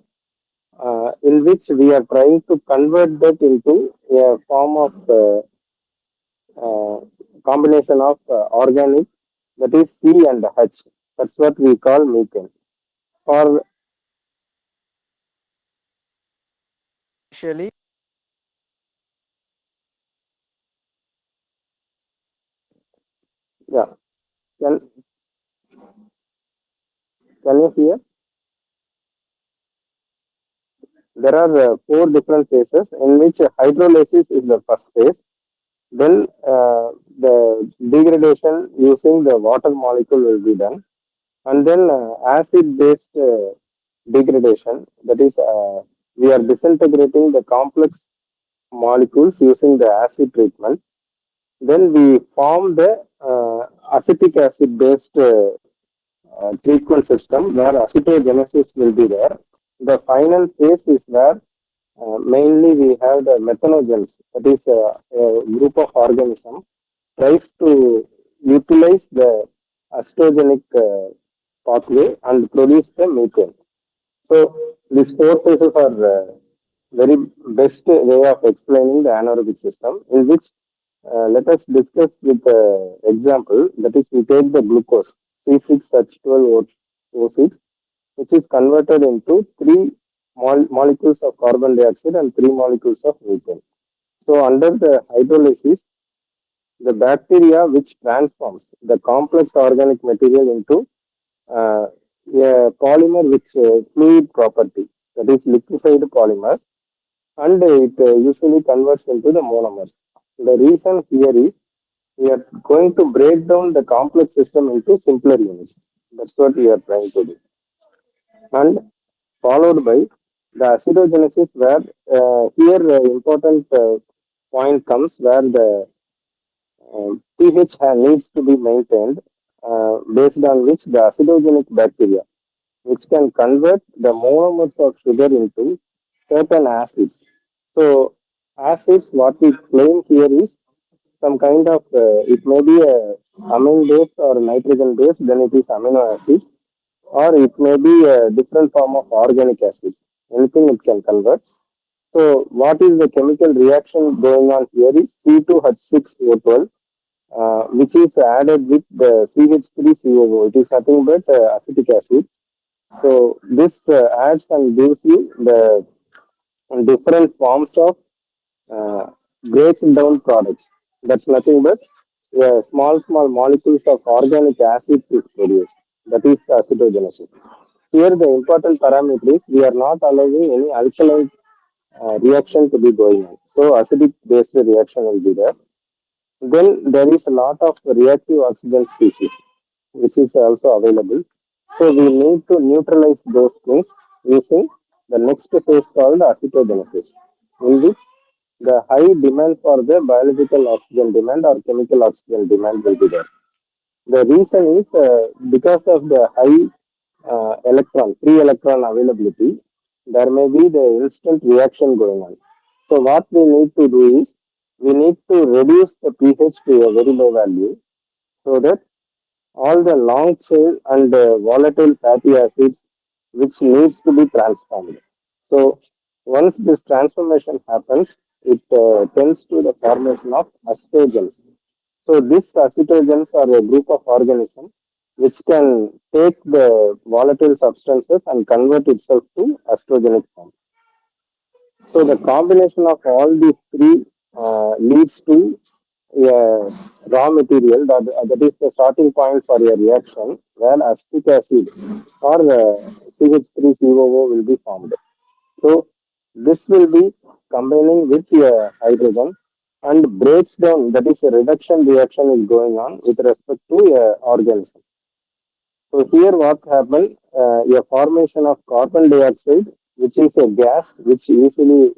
in which we are trying to convert that into a form of uh, combination of organic, that is C and H. That's what we call methane. For initially, yeah, can, can you hear? There are four different phases in which hydrolysis is the first phase. Then the degradation using the water molecule will be done, and then acid-based degradation. That is, we are disintegrating the complex molecules using the acid treatment. Then we form the acetic acid-based treatment system where acetogenesis will be there. The final phase is where mainly we have the methanogens, that is a group of organisms tries to utilize the acetogenic pathway and produce the methane. So these four phases are very best way of explaining the anaerobic system, in which let us discuss with example, that is we take the glucose C6H12O6, which is converted into three molecules of carbon dioxide and three molecules of methane. So under the hydrolysis, the bacteria which transforms the complex organic material into a polymer with fluid property, that is liquefied polymers, and it usually converts into the monomers. The reason here is we are going to break down the complex system into simpler units. That's what we are trying to do. And followed by the acidogenesis, where here important point comes where the pH needs to be maintained, based on which the acidogenic bacteria, which can convert the monomers of sugar into certain acids. So acids, what we claim here is some kind of, it may be a amine based or nitrogen based, then it is amino acids, or it may be a different form of organic acids. Anything it can convert. So what is the chemical reaction going on here is C2H6O12, which is added with the CH3COO. It is nothing but acetic acid. So this adds and gives you the different forms of uh, break down products. That's nothing but small molecules of organic acids is produced. That is the acetogenesis. Here the important parameter is we are not allowing any alkaline reaction to be going on. So acidic based reaction will be there. Then there is a lot of reactive oxygen species which is also available. So we need to neutralize those things using the next phase called acetogenesis, in which the high demand for the biological oxygen demand or chemical oxygen demand will be there. The reason is because of the high free electron availability, there may be the instant reaction going on. So what we need to do is we need to reduce the pH to a very low value so that all the long chain and volatile fatty acids which needs to be transformed. So once this transformation happens, it tends to the formation of acetogens. So these acetogens are a group of organisms which can take the volatile substances and convert itself to estrogenic form. So the combination of all these three leads to a raw material that is the starting point for a reaction where acetic acid or CH3COO will be formed. So this will be combining with a hydrogen and breaks down, that is a reduction reaction is going on with respect to a organism. So here what happened, a formation of carbon dioxide, which is a gas which easily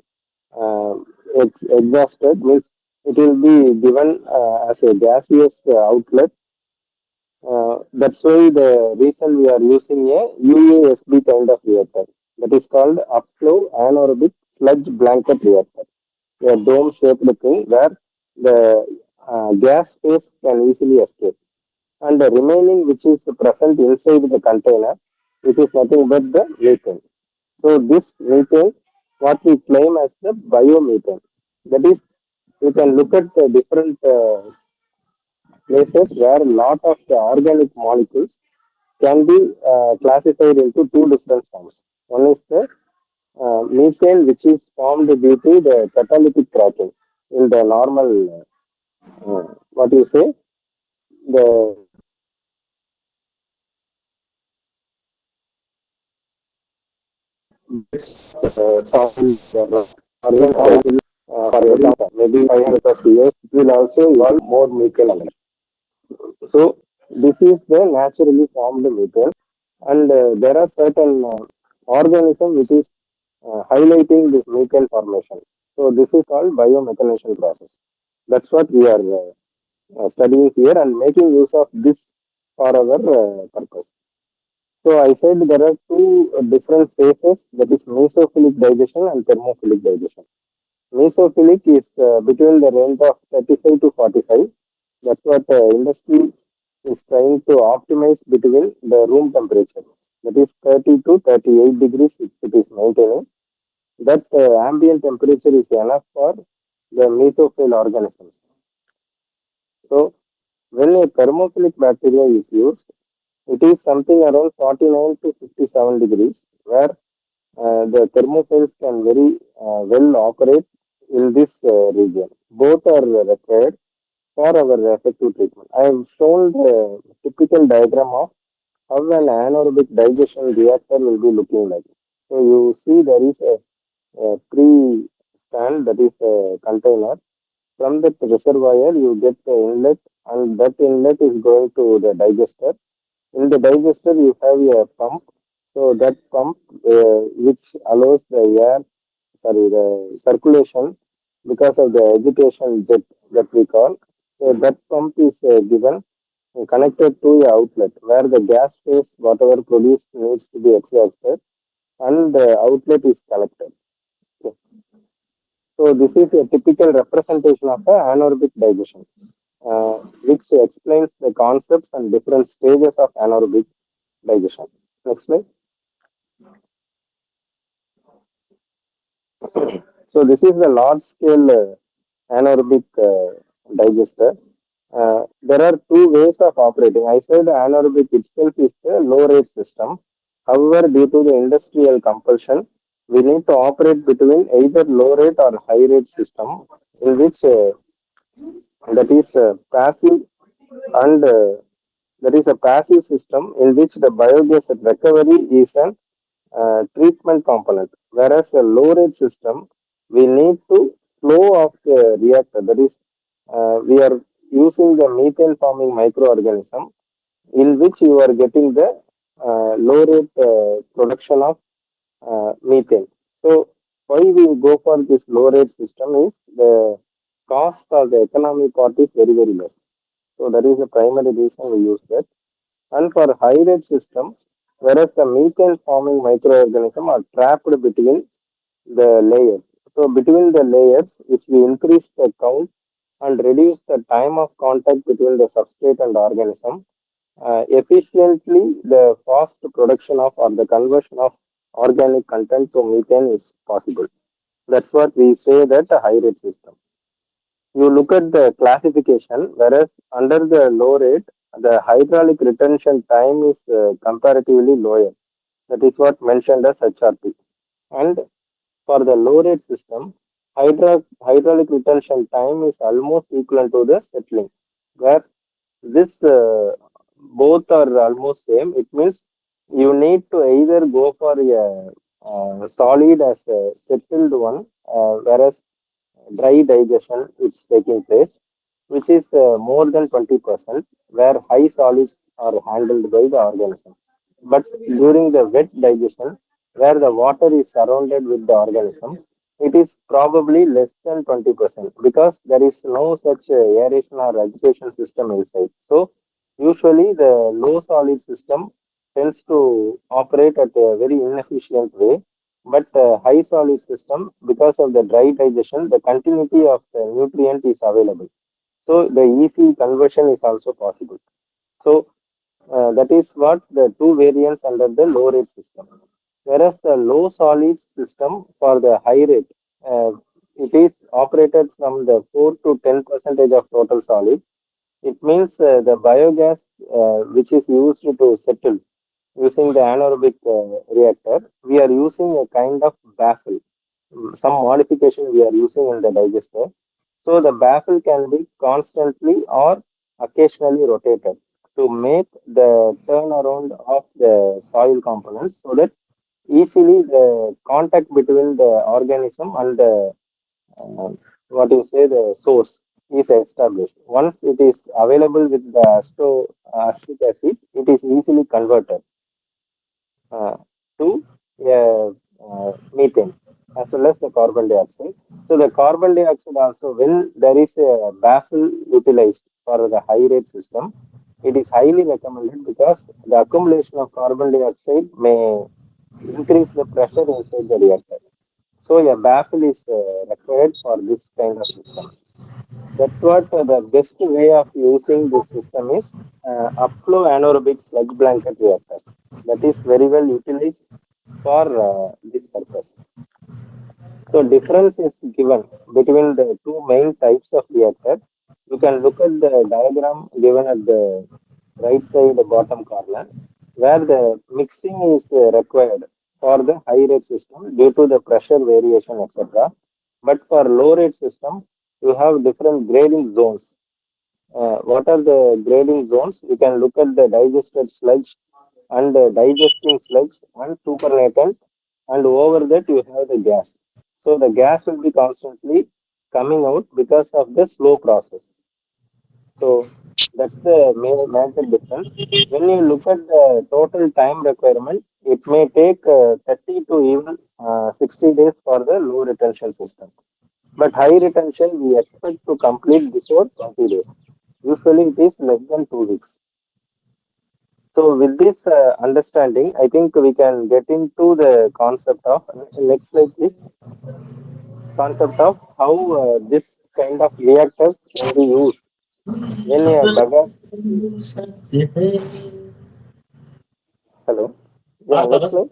uh, exhausted, means it will be given as a gaseous outlet. That's why the reason we are using a UASB kind of reactor, that is called upflow anaerobic sludge blanket reactor, a dome shaped thing where the gas phase can easily escape, and the remaining which is present inside the container, which is nothing but the methane. So this methane, what we claim as the biomethane, that is, you can look at the different places where a lot of the organic molecules can be classified into two different forms. One is the methane, which is formed due to the catalytic cracking in the normal, what you say, the soil, the organic molecule, for example, maybe 500 of years, it will also evolve more methane. So this is the naturally formed methane, and there are certain organisms which is highlighting this methane formation. So this is called biomethanation process. That's what we are studying here and making use of this for our purpose. So I said there are two different phases, that is mesophilic digestion and thermophilic digestion. Mesophilic is between the range of 35 to 45. That's what industry is trying to optimize between the room temperature. That is 30 to 38 degrees if it is maintaining. That ambient temperature is enough for the mesophil organisms. So when a thermophilic bacteria is used, it is something around 49 to 57 degrees, where the thermophiles can very well operate in this region. Both are required for our effective treatment. I have shown the typical diagram of how an anaerobic digestion reactor will be looking like. So you see there is a pre-stand, that is a container. From that reservoir, you get the inlet, and that inlet is going to the digester. In the digester, you have a pump. So that pump, which allows the air, sorry, the circulation because of the agitation jet that we call. So that pump is given connected to a outlet where the gas phase, whatever produced, needs to be exhausted, and the outlet is collected. Okay. So this is a typical representation of a anaerobic digestion, which explains the concepts and different stages of anaerobic digestion. Next slide. So this is the large scale anaerobic digester. There are two ways of operating. I said anaerobic itself is the low rate system. However, due to the industrial compulsion, we need to operate between either low rate or high rate system, in which that is passive, and that is a passive system in which the biogas recovery is an treatment component, whereas a low rate system, we need to flow of the reactor. That is, we are using the methane forming microorganism in which you are getting the low rate production of methane. So why we go for this low rate system is the cost or the economic part is very less. So that is the primary reason we use that. And for high rate system, whereas the methane forming microorganisms are trapped between the layers. So between the layers, if we increase the count and reduce the time of contact between the substrate and organism, efficiently the fast production of or the conversion of organic content to methane is possible. That's what we say that a high rate system. You look at the classification, whereas under the low rate, the hydraulic retention time is comparatively lower. That is what mentioned as HRT. And for the low rate system, hydraulic retention time is almost equal to the settling, where this both are almost same. It means you need to either go for a solid as a settled one, whereas dry digestion is taking place, which is more than 20%, where high solids are handled by the organism. But during the wet digestion, where the water is surrounded with the organism, it is probably less than 20% because there is no such aeration or agitation system inside. So, usually the low solid system tends to operate at a very inefficient way, but high solid system, because of the dry digestion, the continuity of the nutrient is available. So the easy conversion is also possible. So that is what the two variants under the low rate system. Whereas the low solid system for the high rate, it is operated from the 4 to 10 percentage of total solid. It means the biogas which is used to settle using the anaerobic reactor, we are using a kind of baffle. Some modification we are using in the digester. So the baffle can be constantly or occasionally rotated to make the turnaround of the soil components so that easily the contact between the organism and the what you say the source is established. Once it is available with the acetic acid, it is easily converted uh, to methane as well as the carbon dioxide. So the carbon dioxide also, when there is a baffle utilized for the high rate system, it is highly recommended because the accumulation of carbon dioxide may increase the pressure inside the reactor. So a baffle is required for this kind of systems. That's what the best way of using this system is upflow anaerobic sludge blanket reactors. That is very well utilized for this purpose. So difference is given between the two main types of reactor. You can look at the diagram given at the right side bottom corner, where the mixing is required for the high rate system due to the pressure variation, etc. But for low rate system, you have different grading zones. What are the grading zones? You can look at the digested sludge and digesting sludge and supernatant, and over that you have the gas. So the gas will be constantly coming out because of the slow process. So that's the major difference. When you look at the total time requirement, it may take 30 to even 60 days for the low retention system. But high retention, we expect to complete before 20 days. Usually it is less than 2 weeks. So with this understanding, I think we can get into the concept of, next slide please, concept of how this kind of reactors can be used when a bagasse. Hello. Yeah, next slide.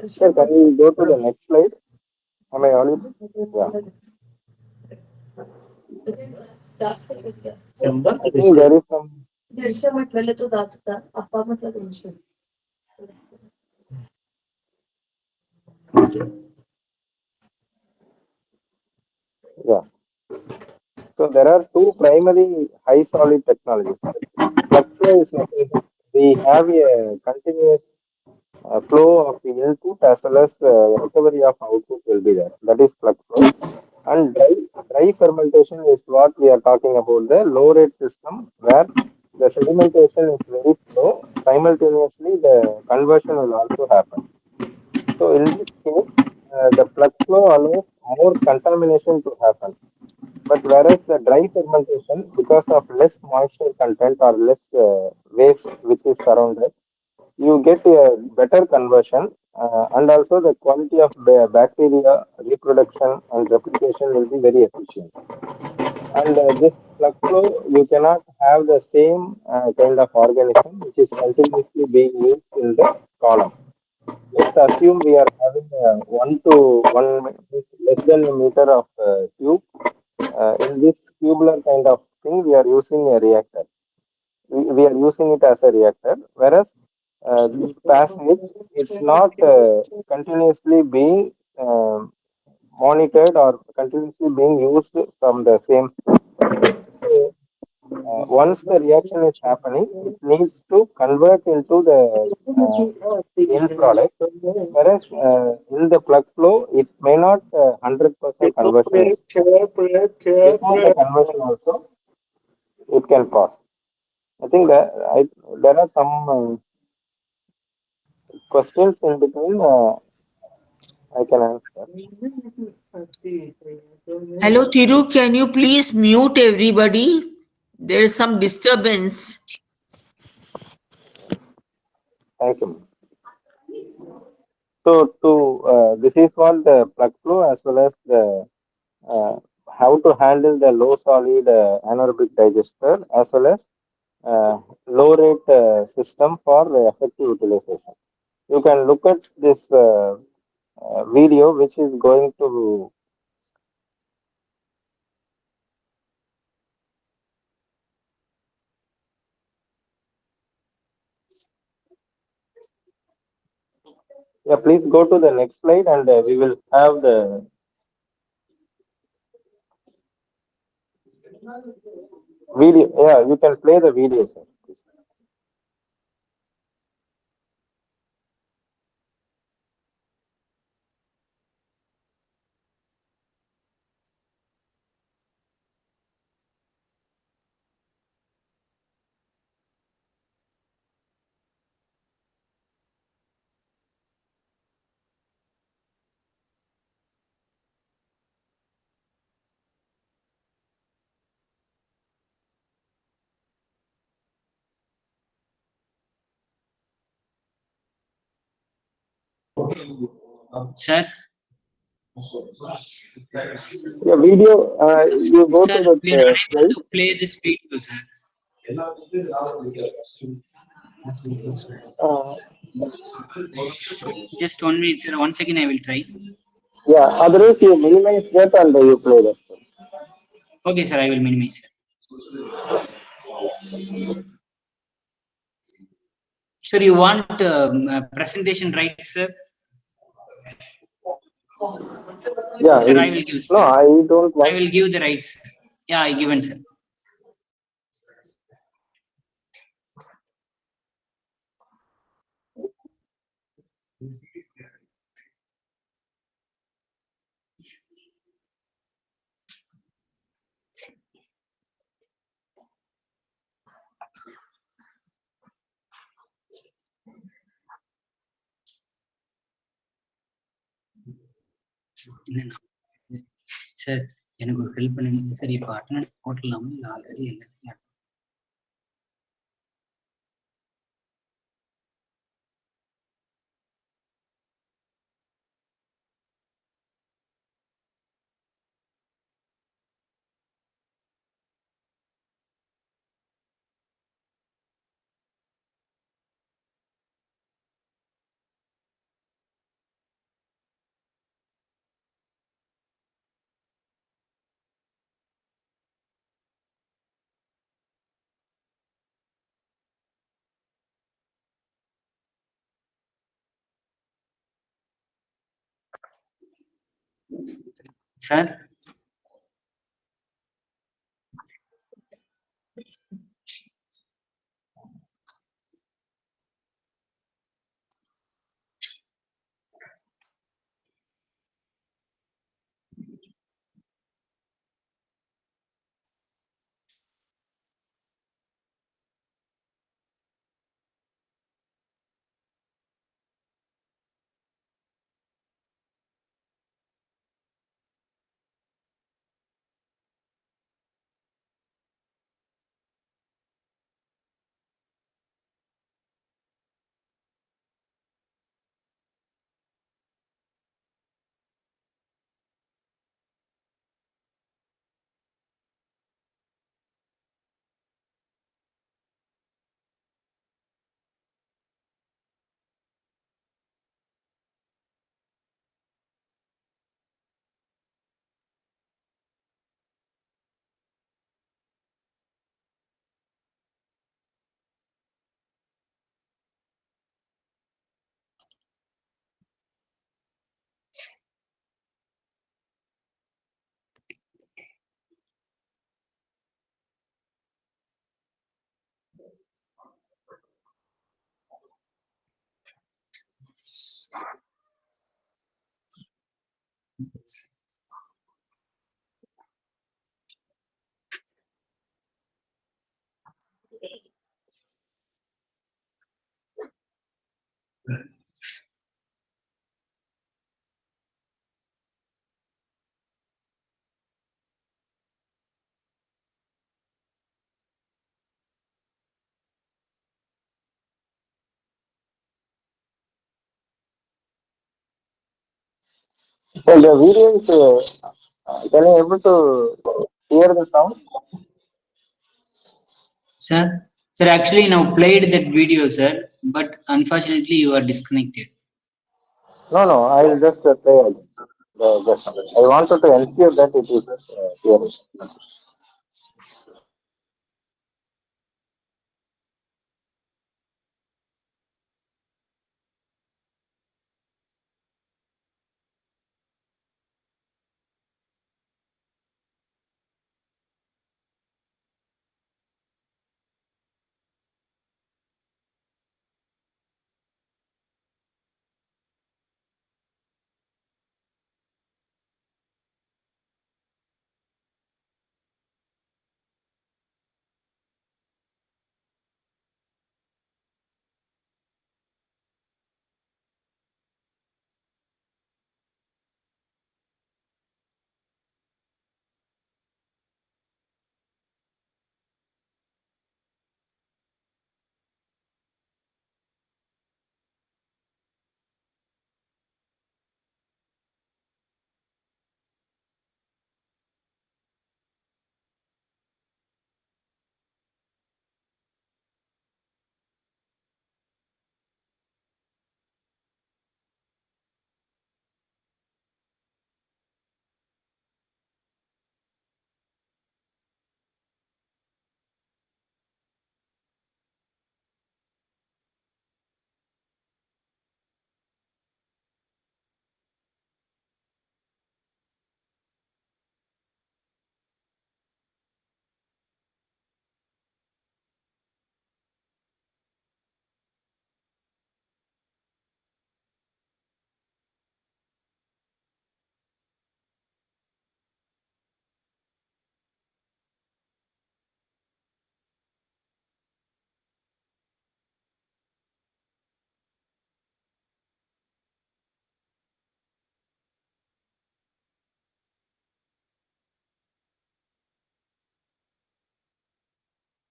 Sir, can we go to the next slide? Am I audible? Yeah. I think there is some. Yeah. So there are two primary high solid technologies. Plug flow is nothing but we have a continuous flow of the input as well as recovery of output will be there. That is plug flow. And dry fermentation is what we are talking about, the low rate system where the sedimentation is very slow. Simultaneously, the conversion will also happen. So in this case, the plug flow allows more contamination to happen. But whereas the dry fermentation, because of less moisture content or less waste which is surrounded, you get a better conversion, and also the quality of the bacteria reproduction and replication will be very efficient. And this plug flow, you cannot have the same kind of organism which is continuously being used in the column. Let's assume we are having less than a meter of tube. In this tubular kind of thing, we are using a reactor. We are using it as a reactor, whereas this passage is not continuously being monitored or continuously being used from the same space. So once the reaction is happening, it needs to convert into the end product. Whereas in the plug flow, it may not 100% conversion is. Before the conversion also, it can pass. I think that there are some questions in between. I can answer. Hello, Thiru, can you please mute everybody? There is some disturbance. Thank you. So this is what the plug flow as well as the uh, how to handle the low solid anaerobic digester as well as low rate system for the effective utilization. You can look at this video which is going to. Yeah, please go to the next slide and we will have the video. Yeah, you can play the video, sir. Please. Sir, Yeah, video. You go sir, to the we are unable slide. to play this video, sir. Uh, Just 1 minute, sir. 1 second, I will try. yeah, otherwise you minimize that and you play that. Okay, sir, I will minimize, sir. Sir, you want a presentation, right, sir? Yeah, Sir, I will give, sir. no, I don't I want. will give the rights. Yeah, I given, sir. Sir எனக்கு ஒரு help பண்ணுங்க sir. இப்போ attendance போட்டலாமா இல்லை already எல்லாத்தையும் sir So the video is, can you able to hear the sound? Sir, sir, actually now played that video, sir, but unfortunately you are disconnected. No, I will just play again. Just, I wanted to ensure that it is hearing.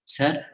Sir,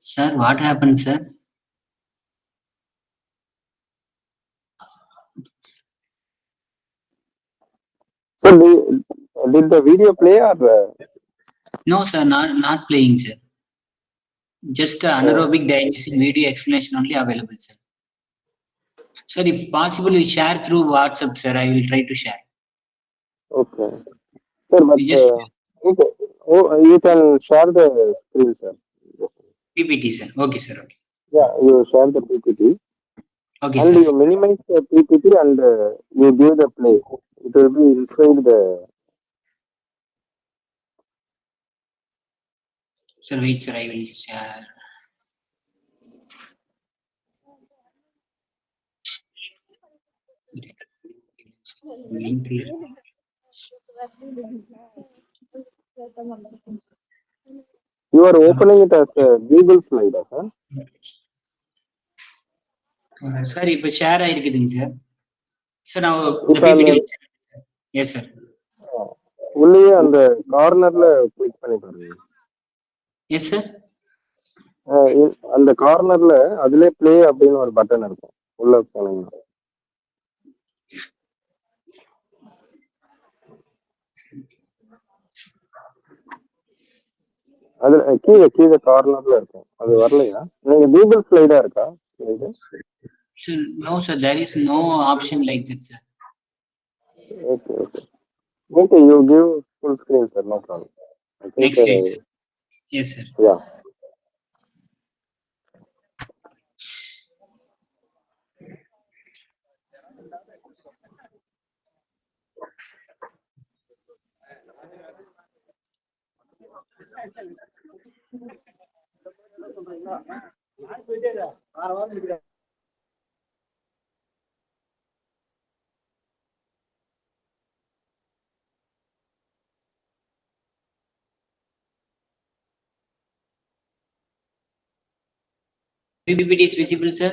sir, what happened, sir? So did the video play or? No, sir, not playing, sir. Just anaerobic digestion video explanation only available, sir. Sir, if possible, you share through WhatsApp, sir. I will try to share. Okay. Sir, but You just you can share the screen, sir. Just, PPT, sir. Okay, sir. Okay. yeah, you share the PPT Okay, and sir. you minimize the PPT and you give the play. It will be inside the. Sir, wait, sir. I will share. Link here. You are opening it as a Google slide, huh? Sir, இப்போ share ஆயிருக்குதுங்க sir. Sir, now the இப்போ PPT. அந்த Yes, sir. உள்ளே அந்த கார்னர்ல click பண்ணி பாருங்க. Yes, sir. அந்த கார்னர்ல அதுல ப்ளே அப்படின்னு ஒரு பட்டன் இருக்கும், உள்ள போனீங்கன்னா. அதுல கீழே கீழே கார்னர்ல இருக்கும், அது வரலையா? நீங்க கூகுள் ஸ்லைடா இருக்கா slide? Sir, no, sir, there is no option like that, sir. Okay, okay. Okay, you give full screen, sir, no problem. I think, Next slide, sir. Yes, sir. yeah. PPT is visible, sir.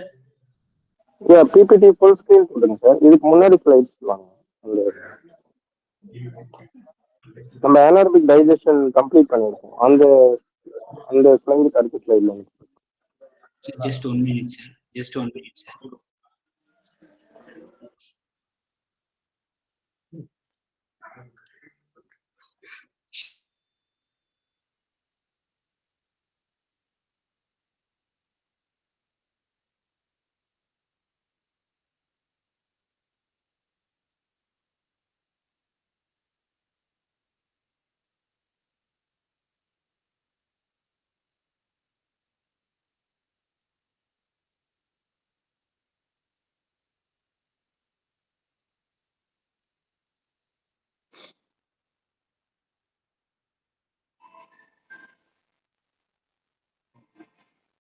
Yeah, PPT full screen கொடுங்க sir. இதுக்கு முன்னாடி slides வாங்க. நம்ம அனாரபிக் digestion complete பண்ணிருக்கோம். அந்த ஸ்லைடுக்கு அடுத்த ஸ்லைட்ல Just 1 minute, sir. Just 1 minute, sir.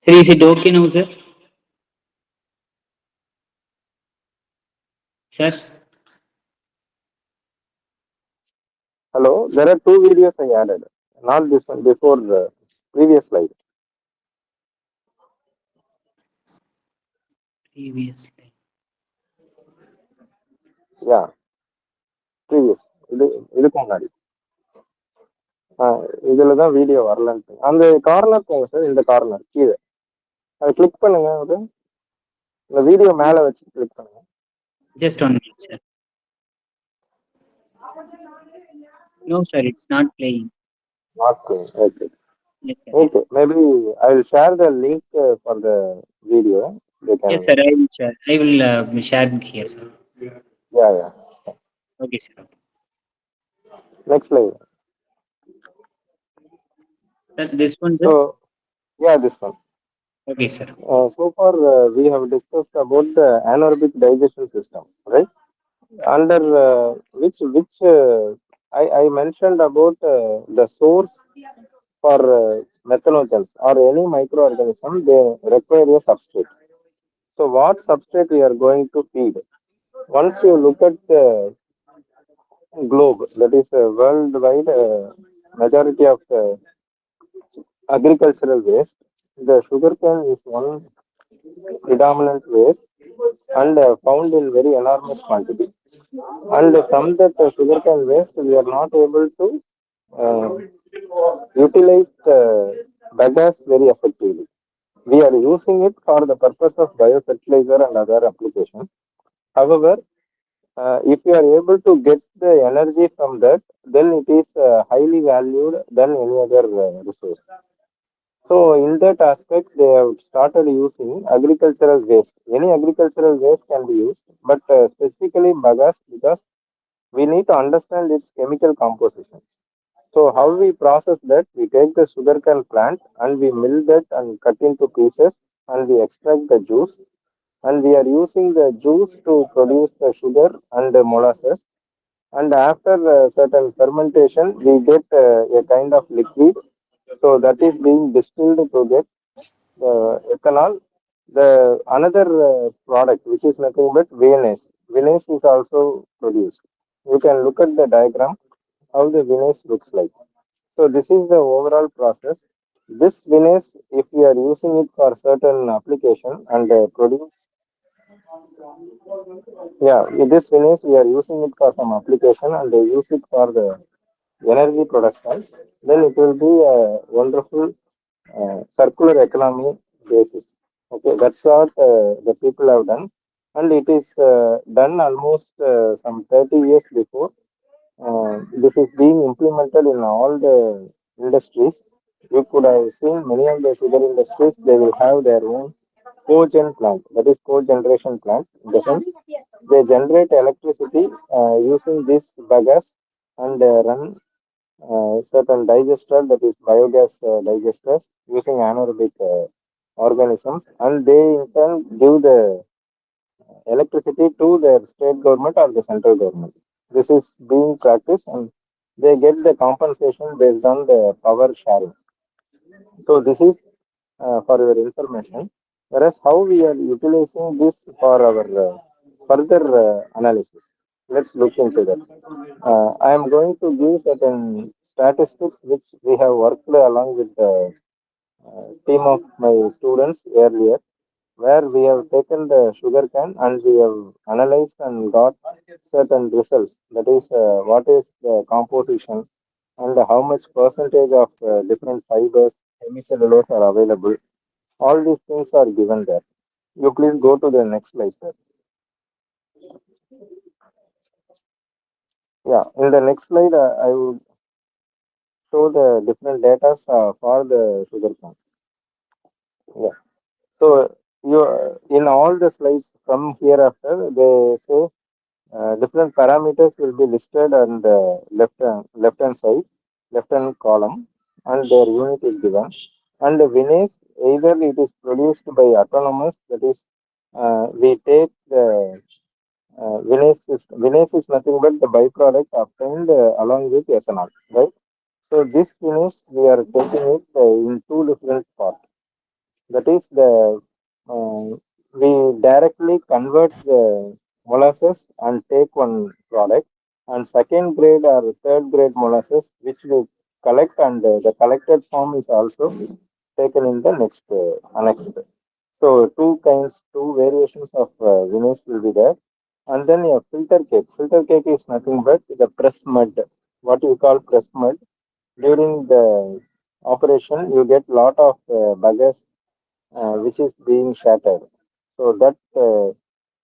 Sir, is it okay now, sir? Sir? Hello, there are 2 videos I added, not this one, before the previous slide. Previously. Yeah, previous. இதுக்கு முன்னாடி இதுல தான் video வரலன்ட்டு. அந்த corner போங்க sir, இந்த corner கீழே அதை click பண்ணுங்க. அது இந்த வீடியோ மேல வச்சு கிளிக் பண்ணுங்க. Just 1 minute, sir. No, sir, it's not playing. Not playing. Okay. Yes, sir. Okay, maybe I will share the link for the video. They can... Yes, sir, I will share. I will share it here, sir. Yeah. Okay, sir. Next slide. Sir, this one, sir? So, yeah, this one. Okay, sir. So far, we have discussed about the anaerobic digestion system, right? Under which I mentioned about the source for methanogens or any microorganism, they require a substrate. So what substrate we are going to feed? Once you look at the globe, that is worldwide majority of agricultural waste, the sugarcane is one predominant waste and found in very enormous quantity. And from that sugarcane waste, we are not able to utilize the bagasse very effectively. We are using it for the purpose of biofertilizer and other applications. However, if you are able to get the energy from that, then it is highly valued than any other resource. So in that aspect, they have started using agricultural waste. Any agricultural waste can be used, but specifically bagasse, because we need to understand its chemical composition. So how we process that? We take the sugarcane plant and we mill that and cut into pieces and we extract the juice, and we are using the juice to produce the sugar and the molasses. And after certain fermentation, we get a kind of liquid. So that is being distilled to get ethanol. The another product which is nothing but vinasse. Vinasse is also produced. You can look at the diagram how the vinasse looks like. So this is the overall process. This vinasse, if we are using it for certain application and produce, yeah, with this vinasse we are using it for some application and they use it for the energy production, then it will be a wonderful circular economy basis. Okay, that's what the people have done, and it is done almost some 30 years before. This is being implemented in all the industries. You could have seen many of the sugar industries, they will have their own cogen plant, that is cogeneration plant. In the sense, they generate electricity using this bagasse and run certain digester, that is biogas digesters, using anaerobic organisms, and they in turn give the electricity to their state government or the central government. This is being practiced, and they get the compensation based on the power sharing. So this is for your information. Whereas how we are utilizing this for our further analysis. Let's look into that. I am going to give certain statistics which we have worked along with the team of my students earlier, where we have taken the sugar cane and we have analyzed and got certain results. That is, what is the composition and how much percentage of different fibers, hemicellulose are available. All these things are given there. You please go to the next slide, sir. Yeah, in the next slide, I will show the different data for the sugar cane. Yeah. So you in all the slides from hereafter, they say different parameters will be listed on the left hand side, left hand column, and their unit is given. And the vinasse, either it is produced by autonomous, that is, we take the vinasse is nothing but the byproduct obtained along with ethanol, right? So this vinasse we are taking it in two different parts. That is the we directly convert the molasses and take one product, and second grade or third grade molasses which we collect, and the collected form is also taken in the next annex. So two variations of vinasse will be there, and then a filter cake. Filter cake is nothing but the press mud. What you call press mud. During the operation, you get lot of bagasse which is being shattered. So that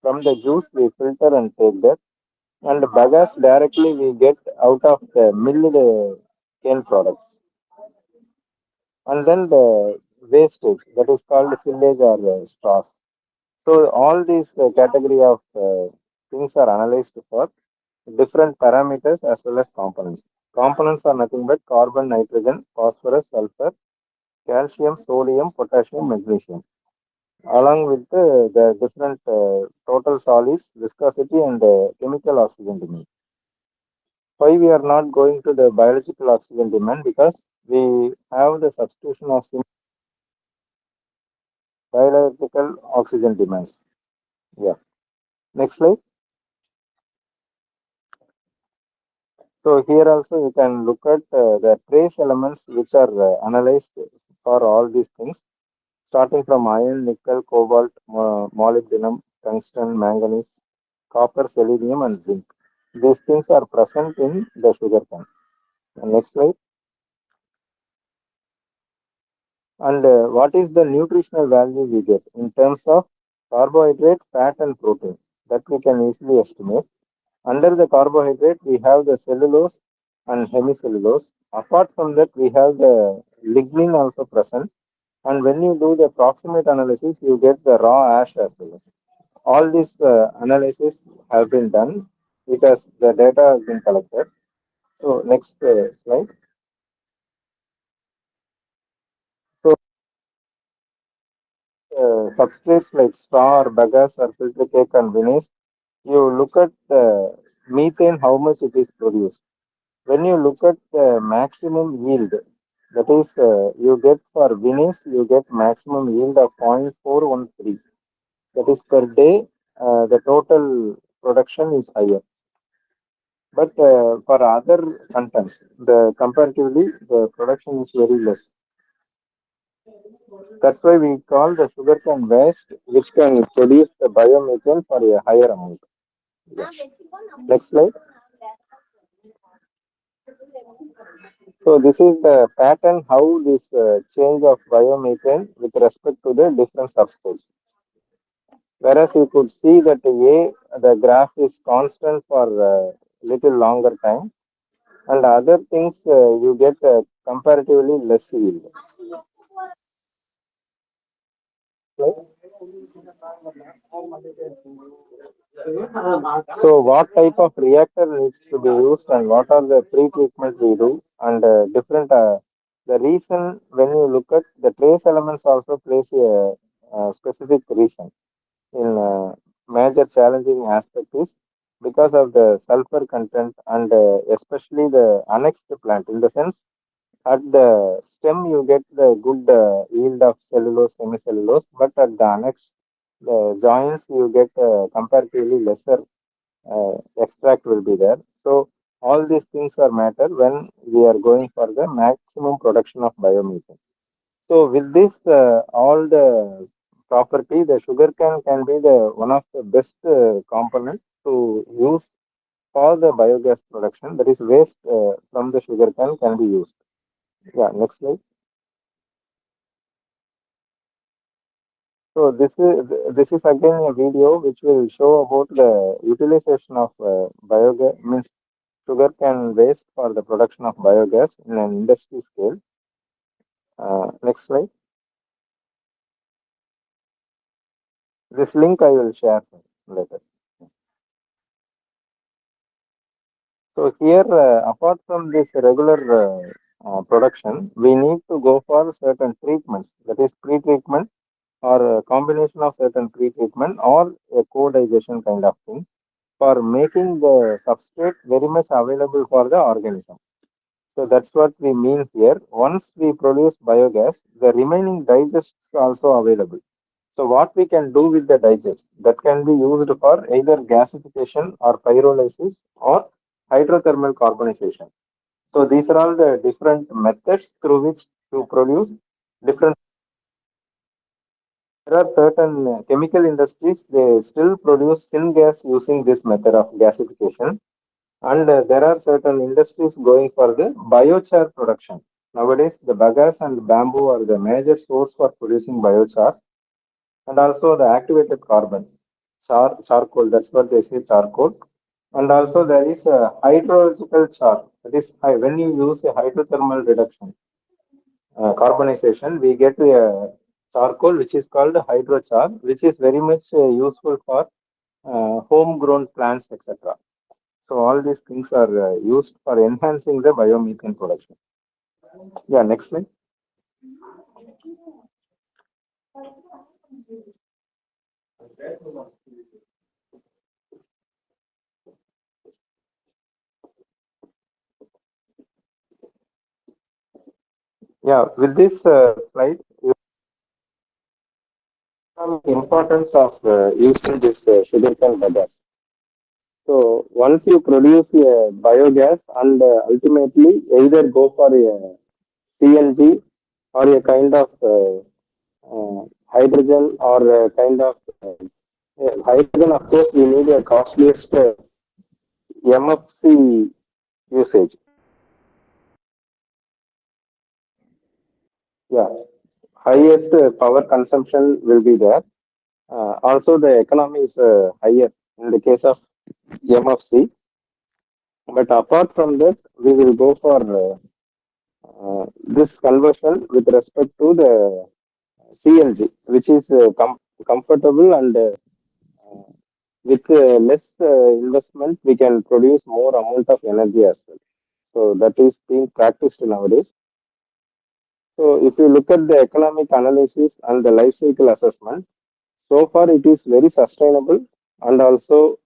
from the juice we filter and take that, and bagasse directly we get out of the milled cane products, and then the wastage, that is called silage or straws. So all these category of things are analyzed for different parameters as well as components. Components are nothing but carbon, nitrogen, phosphorus, sulfur, calcium, sodium, potassium, magnesium, along with the different total solids, viscosity, and chemical oxygen demand. Why we are not going to the biological oxygen demand? Because we have the substitution of biological oxygen demands. Yeah. Next slide. So here also you can look at the trace elements which are analyzed for all these things, starting from iron, nickel, cobalt, molybdenum, tungsten, manganese, copper, selenium, and zinc. These things are present in the sugar cane. Next slide. And what is the nutritional value we get in terms of carbohydrate, fat, and protein? That we can easily estimate. Under the carbohydrate, we have the cellulose and hemicellulose. Apart from that, we have the lignin also present. And when you do the approximate analysis, you get the raw ash as well. All these analysis have been done because the data has been collected. So next slide. So substrates like straw or bagasse or filter cake and vinasse, you look at the methane, how much it is produced. When you look at the maximum yield, that is, you get for vinasse, you get maximum yield of 0.413. That is per day, the total production is higher. But for other contents, the comparatively the production is very less. That's why we call the sugarcane waste, which can produce the biomethane for a higher amount. Yeah. Next slide. So this is the pattern how this change of biomethane with respect to the different substrates. Whereas you could see that the graph is constant for little longer time, and other things you get comparatively less yield. Right? So what type of reactor needs to be used and what are the pre-treatment we do and different the reason when you look at the trace elements also plays a specific reason in major challenging aspect is because of the sulfur content and especially the annexed plant in the sense at the stem you get the good yield of cellulose semicellulose but at the annex the joints you get comparatively lesser extract will be there. So all these things are matter when we are going for the maximum production of biomethane. So with this, all the property, the sugarcane can be the one of the best component to use for the biogas production. That is waste from the sugarcane can be used. Yeah, next slide. So this is again a video which will show about the utilization of biogas means sugarcane waste for the production of biogas in an industry scale. Next slide. This link I will share later. So here, apart from this regular production, we need to go for certain treatments. That is pre-treatment or a combination of certain pre-treatment or a co-digestion kind of thing for making the substrate very much available for the organism. So that's what we mean here. Once we produce biogas, the remaining digests also available. So what we can do with the digest that can be used for either gasification or pyrolysis or hydrothermal carbonization. So these are all the different methods through which to produce different. There are certain chemical industries they still produce syngas using this method of gasification, and there are certain industries going for the biochar production. Nowadays, the bagasse and bamboo are the major source for producing biochars, and also the activated carbon, charcoal. That's what they say, charcoal. And also there is a hydrological char. That is when you use a hydrothermal reduction, carbonization, we get a charcoal which is called hydrochar, which is very much useful for homegrown plants, etc. So all these things are used for enhancing the biomethane production. Yeah, next slide. Yeah, with this slide, the importance of using this sugarcane bagasse. So once you produce a biogas and ultimately either go for a CNG or a kind of hydrogen or a kind of hydrogen, of course, we need a costliest MFC usage. Yeah, highest power consumption will be there. Also, the economy is higher in the case of MFC. But apart from that, we will go for this conversion with respect to the CNG, which is comfortable and with less investment, we can produce more amount of energy as well. So that is being practiced nowadays. So if you look at the economic analysis and the life cycle assessment, so far it is very sustainable and also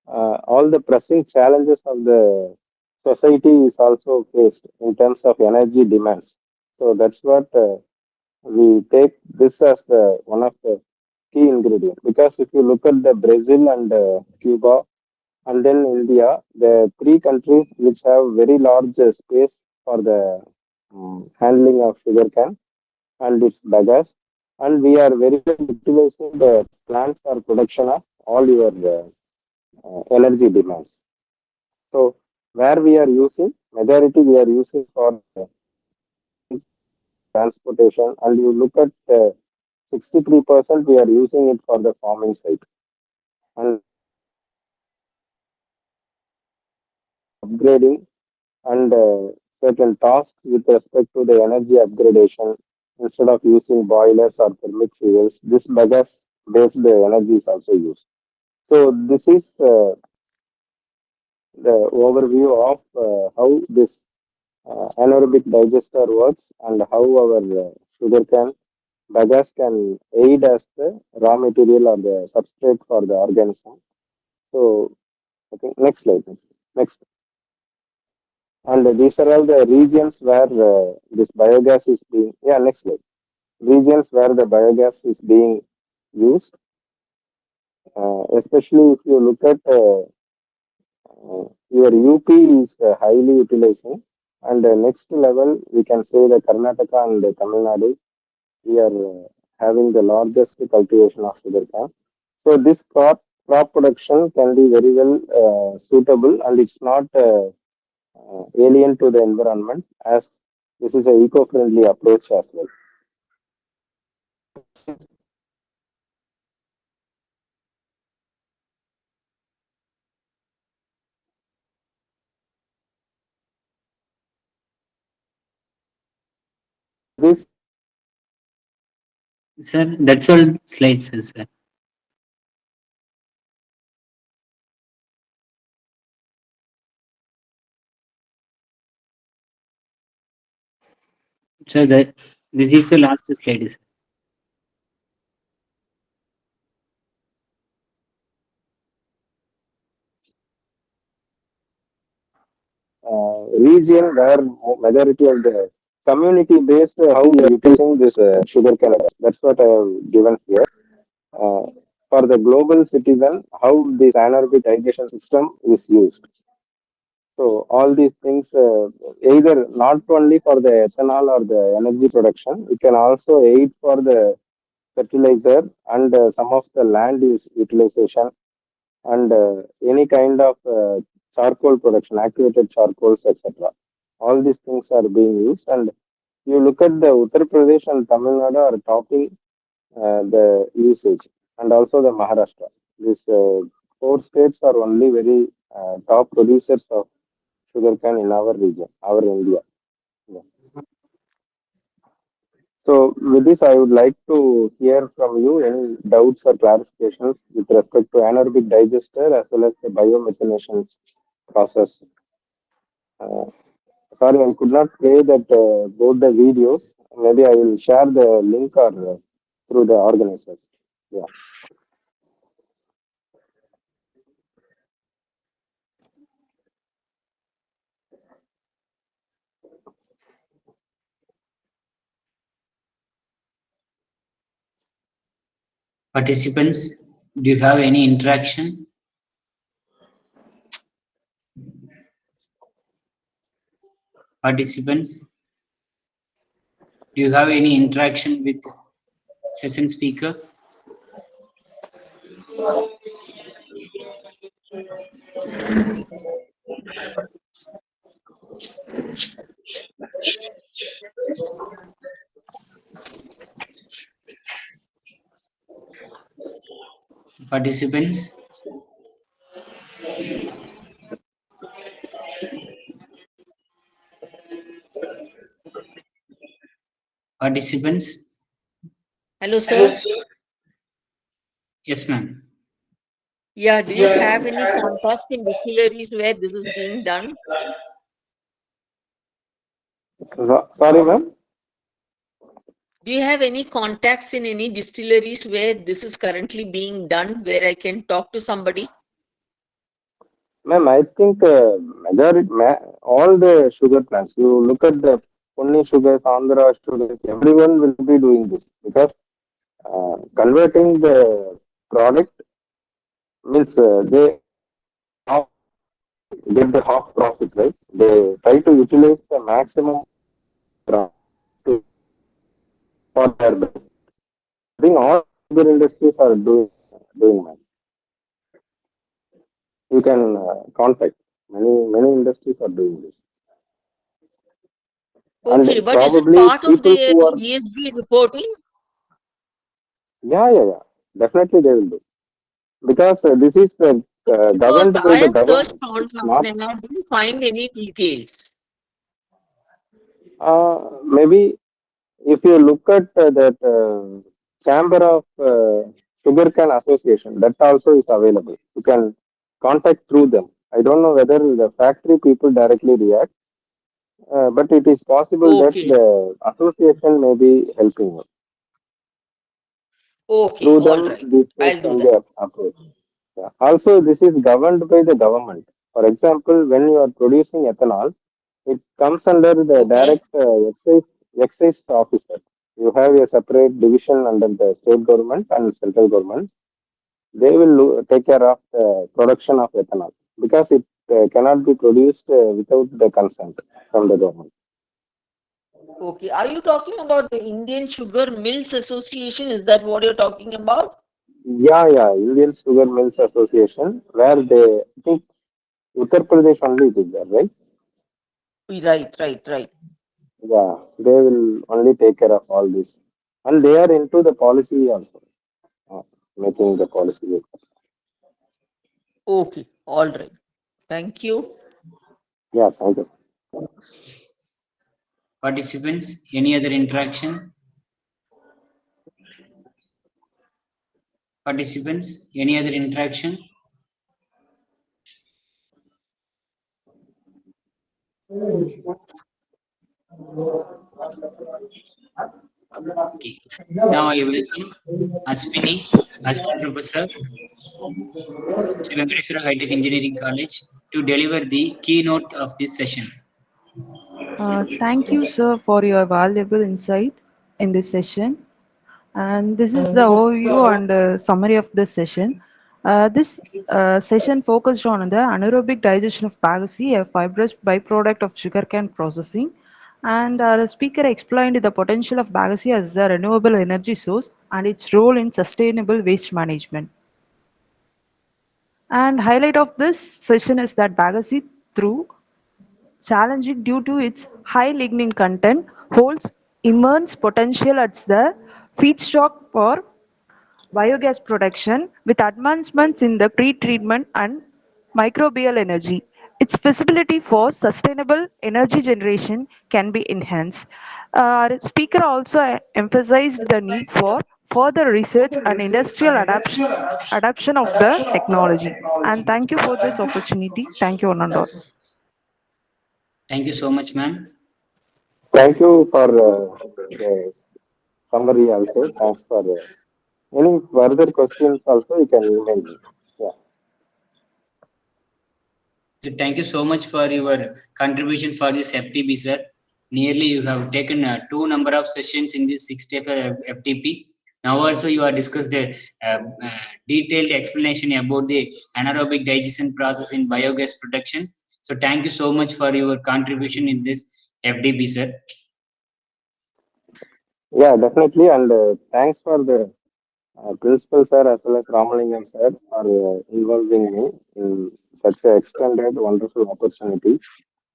all the pressing challenges of the society is also faced in terms of energy demands. So that's what we take this as the one of the key ingredients. Because if you look at the Brazil and Cuba and then India, the three countries which have very large space for the handling of sugarcane and its bagasse, and we are very well utilizing the plants for production of all your energy demands. So where we are using, majority we are using for transportation, and you look at 63% we are using it for the farming side. And upgrading and certain tasks with respect to the energy upgradation, instead of using boilers or thermic fuels, this bagasse based energy is also used. So this is the overview of how this anaerobic digester works and how our sugarcane bagasse can aid as the raw material or the substrate for the organism. So, okay, next slide, please. Next. And these are all the regions where this biogas is being, yeah, next slide. Regions where the biogas is being used, especially if you look at your UP is highly utilizing, and the next level we can say the Karnataka and the Tamil Nadu, we are having the largest cultivation of sugarcane. So this crop production can be very well suitable, and it's not alien to the environment, as this is an eco-friendly approach as well. This Sir, that's all slides, sir. So this is the last slide, sir. region where majority of the community based how we are utilizing this sugar cane. That's what I have given here. Uh, for the global citizen, how this anaerobic digestion system is used. So all these things, either not only for the ethanol or the energy production, it can also aid for the fertilizer and some of the land use utilization, and any kind of charcoal production, activated charcoals, etc. All these things are being used, and you look at the Uttar Pradesh and Tamil Nadu are topping the usage, and also the Maharashtra. These four states are only very top producers of sugarcane in our region, our India. Yeah. So, with this, I would like to hear from you any doubts or clarifications with respect to anaerobic digester as well as the biomethanation process. Uh, Sorry, I could not play that both the videos. Maybe I will share the link or through the organizers. Yeah. Participants, do you have any interaction? Participants, do you have any interaction with session speaker? Participants, participants, Hello, sir. yes, ma'am. Yeah, do you have any contacts in distilleries where this is being done? Sorry, ma'am. Do you have any contacts in any distilleries where this is currently being done, where I can talk to somebody? Ma'am, I think all the sugar plants, you look at the Pune sugars, Andhra sugars, everyone will be doing this because converting the product means they half, get the half profit, right? They try to utilize the maximum to for their benefit. I think all sugar industries are doing, ma'am. You can contact. Many industries are doing this. Okay, And but is it probably part of people the who are, ESG reporting? yeah, definitely they will do. Because this is Because governed by I the have searched government. It's online not, and I didn't find any details. maybe if you look at that Chamber of Sugarcane Association, that also is available. You can contact through them. I don't know whether the factory people directly react, but it is possible that Okay, the association may be helping you. okay, Through all them, right. these things I'll do can be that. approached. Yeah. Also, this is governed by the government. For example, when you are producing ethanol, it comes under the Okay, direct excise officer. You have a separate division under the state government and central government. They will take care of the production of ethanol because it cannot be produced without the consent from the government. okay. Are you talking about the Indian Sugar Mills Association? Is that what you're talking about? Yeah, Indian Sugar Mills Association, where they, I think Uttar Pradesh only it is there, right? Right, right, right. Yeah, they will only take care of all this. And they are into the policy also, uh, making the policy. Okay, all right. Thank you. Yeah, thank you. Participants, any other interaction? Participants, any other interaction? Okay. Now I welcome Ashwini, Assistant Professor, Sri Venkateswara High Tech Engineering College, to deliver the keynote of this session. Thank you, sir, for your valuable insight in this session. And this is the overview and summary of this session. This session focused on the anaerobic digestion of bagasse, a fibrous byproduct of sugarcane processing. And our speaker explained the potential of bagasse as a renewable energy source and its role in sustainable waste management. And highlight of this session is that bagasse, through challenging due to its high lignin content, holds immense potential as the feedstock for biogas production with advancements in the pre-treatment and microbial energy. Its feasibility for sustainable energy generation can be enhanced. Our speaker also emphasized the need for further research and industrial adoption of the technology. And thank you for this opportunity. Thank you, one and all. Thank you so much, ma'am. Thank you for the summary also. Thanks for any further questions also you can email me. Yeah. So thank you so much for your contribution for this FTP, sir. Nearly you have taken two number of sessions in this 6 day FTP. Now also you are discussed a detailed explanation about the anaerobic digestion process in biogas production. So thank you so much for your contribution in this FTP, sir. Yeah, definitely. And thanks for the principal sir as well as Ramalingam sir for involving me in such an extended, wonderful opportunity.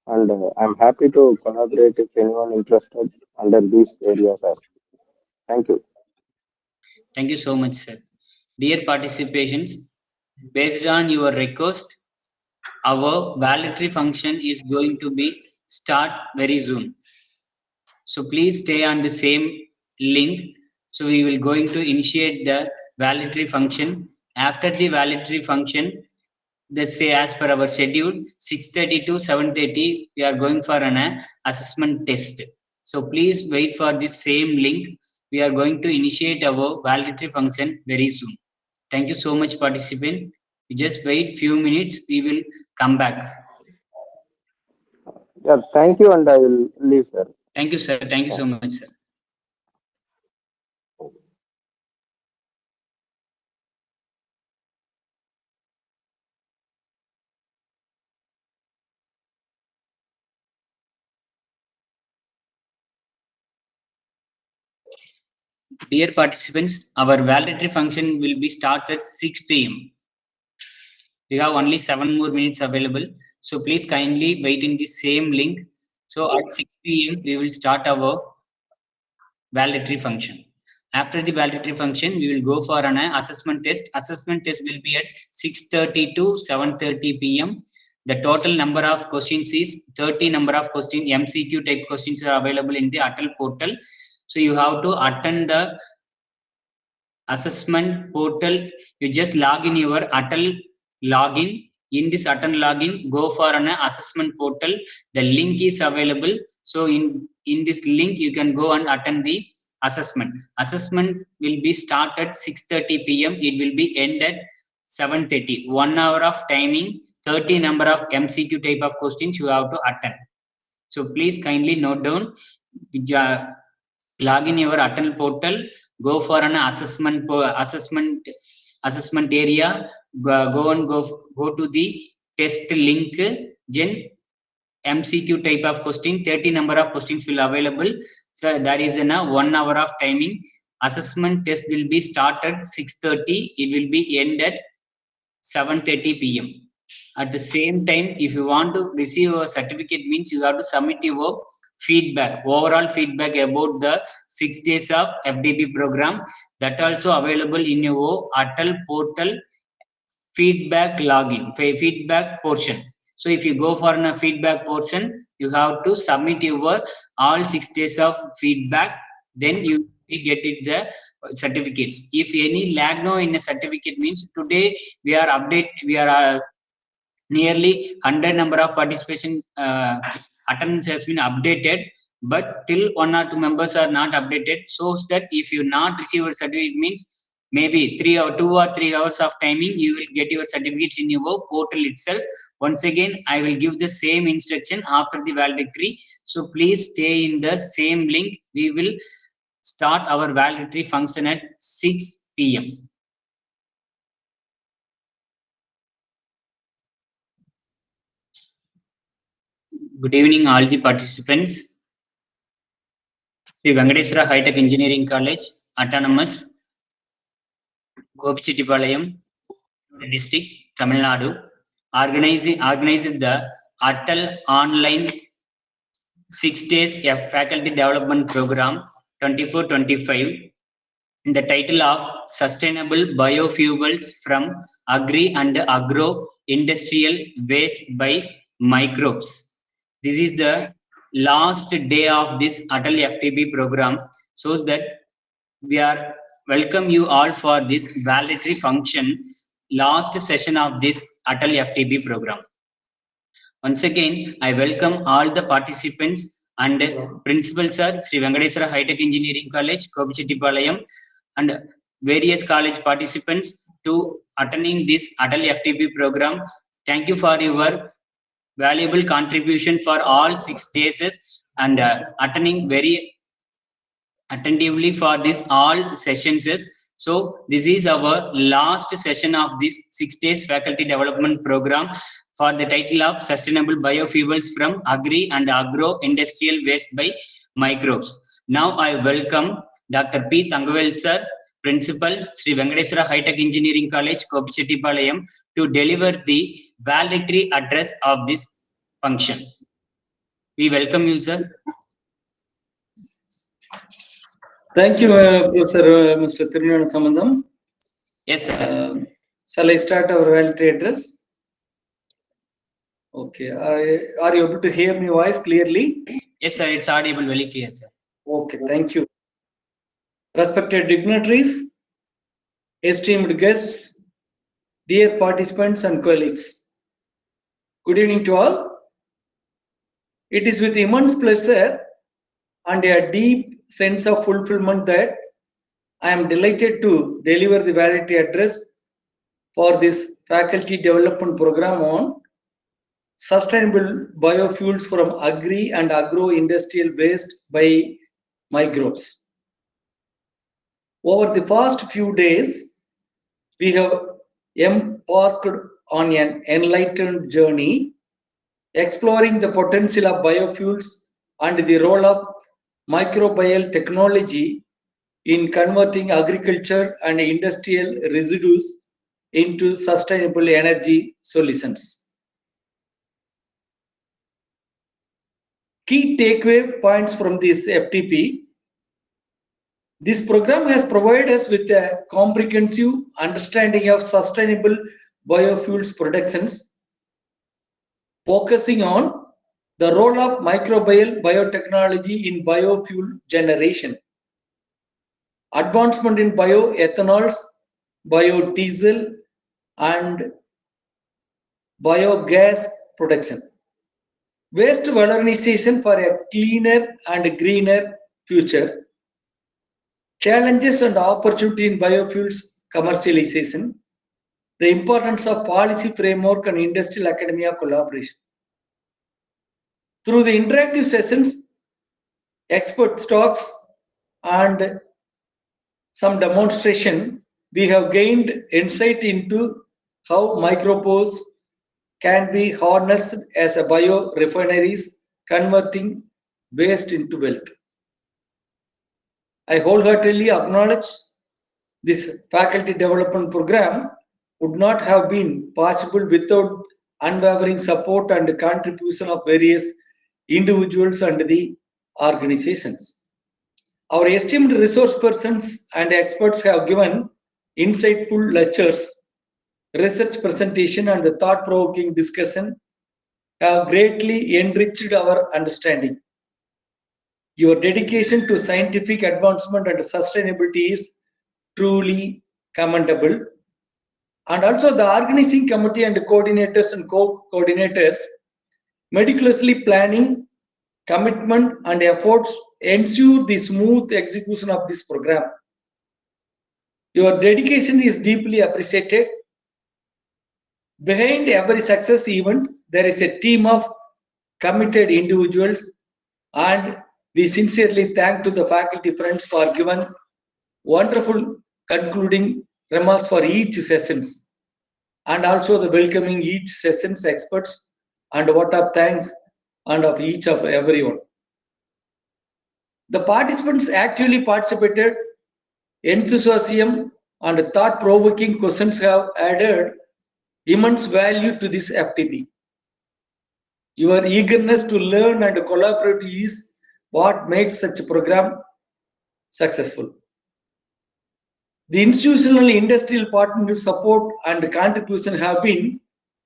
And I'm happy to collaborate if anyone interested under these areas as well. Thank you. Thank you so much, sir. Dear participations, based on your request, our validatory function is going to be start very soon. So please stay on the same link. So we will going to initiate the validatory function. After the validatory function, let's say as per our schedule, 6:30 to 7:30, we are going for an assessment test. So please wait for the same link. We are going to initiate our validatory function very soon. Thank you so much, participant. You just wait few minutes. We will come back. Yeah, thank you, and I will leave, sir. Thank you, sir. Thank you so much, sir. Dear participants, our validatory function will be starts at 6 p.m. We have only 7 more minutes available. So please kindly wait in the same link. So at 6 p.m. we will start our validatory function. After the validatory function, we will go for an assessment test. Assessment test will be at 6:30 to 7:30 p.m. The total number of questions is 30 number of questions. MCQ type questions are available in the Atal portal. So you have to attend the assessment portal. You just log in your Atal login. In this Atal login, go for an assessment portal. The link is available. So in this link, you can go and attend the assessment. Assessment will be start at 6:30 p.m. It will be end at 7:30. 1 hour of timing, 30 number of MCQ type of questions you have to attend. So please kindly note down. Log in your Atal portal. Go for an assessment area. Go to the test link. Then MCQ type of question, 30 number of questions will available. So that is in a 1 hour of timing. Assessment test will be started 6:30. It will be end at 7:30 p.m. At the same time, if you want to receive a certificate, means you have to submit your feedback, overall feedback about the 6 days of FDP program. That also available in your Atal portal feedback login, feedback portion. So if you go for a feedback portion, you have to submit your all 6 days of feedback. Then you get it the certificates. If any lag no in a certificate, means today we are nearly 100 number of participation attendance has been updated, but till 1 or 2 members are not updated. So that if you not receive a certificate, means maybe 2 or 3 hours of timing, you will get your certificates in your portal itself. Once again, I will give the same instruction after the validatory. So please stay in the same link. We will start our validatory function at 6 p.m. Good evening, all the participants. Sri Venkateswara High Tech Engineering College, Autonomous, Gopchittipalayam District, Tamil Nadu, organized the Atal online 6 days faculty development program 24-25. The title of Sustainable Biofuels from Agri and Agro-Industrial Waste by Microbes. This is the last day of this Atal FTP program, so that we are welcome you all for this validatory function, last session of this Atal FTP program. Once again, I welcome all the participants and principals are Sri Venkateswara High Tech Engineering College, Gopchittipalayam, and various college participants to attending this Atal FTP program. Thank you for your valuable contribution for all 6 days and attending very attentively for this all sessions. So this is our last session of this 6 days faculty development program for the title of Sustainable Biofuels from Agri and Agro-Industrial Waste by Microbes. Now I welcome Dr. P. Thangavel sir, Principal, Sri Venkateswara High Tech Engineering College, Gopchittipalayam, to deliver the valedictory address of this function. We welcome you, sir. Thank you, Professor Mr. Tirunana Sambandam. Yes, sir. Shall I start our valedictory address? Okay. Are you able to hear my voice clearly? Yes, sir. It's audible very clear, sir. Okay. Thank you. Respected dignitaries, esteemed guests, dear participants and colleagues, good evening to all. It is with immense pleasure and a deep sense of fulfillment that I am delighted to deliver the valedictory address for this faculty development program on sustainable biofuels from agri and agro-industrial waste by microbes. Over the past few days, we have embarked on an enlightened journey exploring the potential of biofuels and the role of microbial technology in converting agriculture and industrial residues into sustainable energy solutions. Key takeaway points from this FTP. This program has provided us with a comprehensive understanding of sustainable biofuels productions, focusing on the role of microbial biotechnology in biofuel generation, advancement in bioethanols, biodiesel, and biogas production, waste valorization for a cleaner and greener future, challenges and opportunity in biofuels commercialization, the importance of policy framework and industrial academia collaboration. Through the interactive sessions, expert talks, and some demonstration, we have gained insight into how microbes can be harnessed as a biorefineries, converting waste into wealth. I wholeheartedly acknowledge this faculty development program would not have been possible without unwavering support and contribution of various individuals and the organizations. Our esteemed resource persons and experts have given insightful lectures, research presentation, and thought-provoking discussion have greatly enriched our understanding. Your dedication to scientific advancement and sustainability is truly commendable. And also the organizing committee and coordinators and co-coordinators meticulously planning, commitment, and efforts ensure the smooth execution of this program. Your dedication is deeply appreciated. Behind every success event, there is a team of committed individuals, and we sincerely thank to the faculty friends for giving wonderful concluding remarks for each sessions, and also the welcoming each session's experts and a vote of thanks and of each of everyone. The participants actively participated. Enthusiasm and thought-provoking questions have added immense value to this FTP. Your eagerness to learn and collaborate is what makes such a program successful. The institutional industrial partner support and contribution have been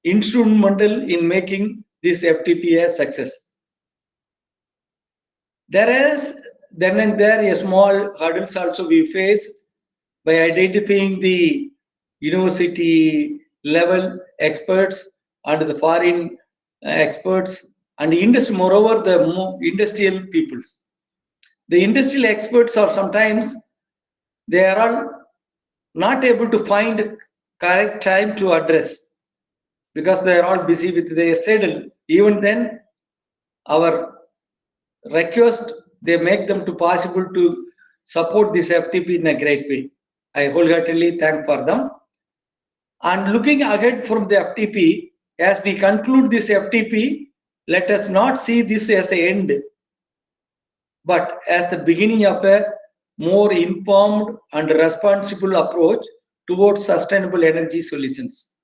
instrumental in making this FTP a success. There is then and there a small hurdles also we face by identifying the university level experts and the foreign experts and industry, moreover the industrial peoples. The industrial experts are sometimes they are all not able to find correct time to address because they are all busy with their schedule. Even then, our request, they make them to possible to support this FTP in a great way. I wholeheartedly thank for them. And looking ahead from the FTP, as we conclude this FTP, let us not see this as an end, but as the beginning of a more informed and responsible approach towards sustainable energy solutions.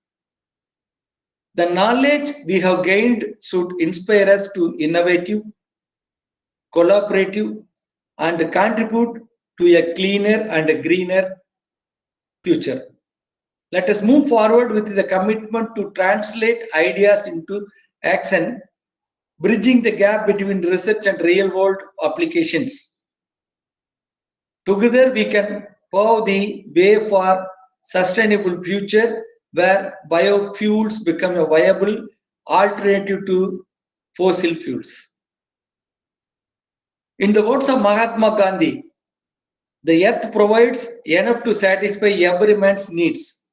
The knowledge we have gained should inspire us to innovative, collaborative, and contribute to a cleaner and a greener future. Let us move forward with the commitment to translate ideas into action, bridging the gap between research and real-world applications. Together, we can pave the way for sustainable future where biofuels become a viable alternative to fossil fuels. In the words of Mahatma Gandhi, the earth provides enough to satisfy every man's needs,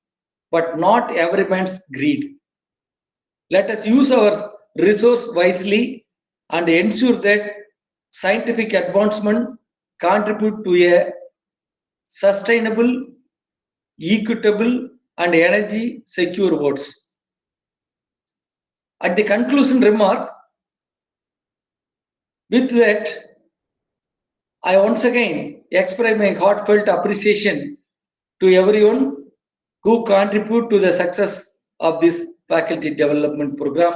but not every man's greed. Let us use our resource wisely and ensure that scientific advancement contribute to a sustainable, equitable, and energy secure world. At the conclusion remark, with that, I once again express my heartfelt appreciation to everyone who contribute to the success of this faculty development program.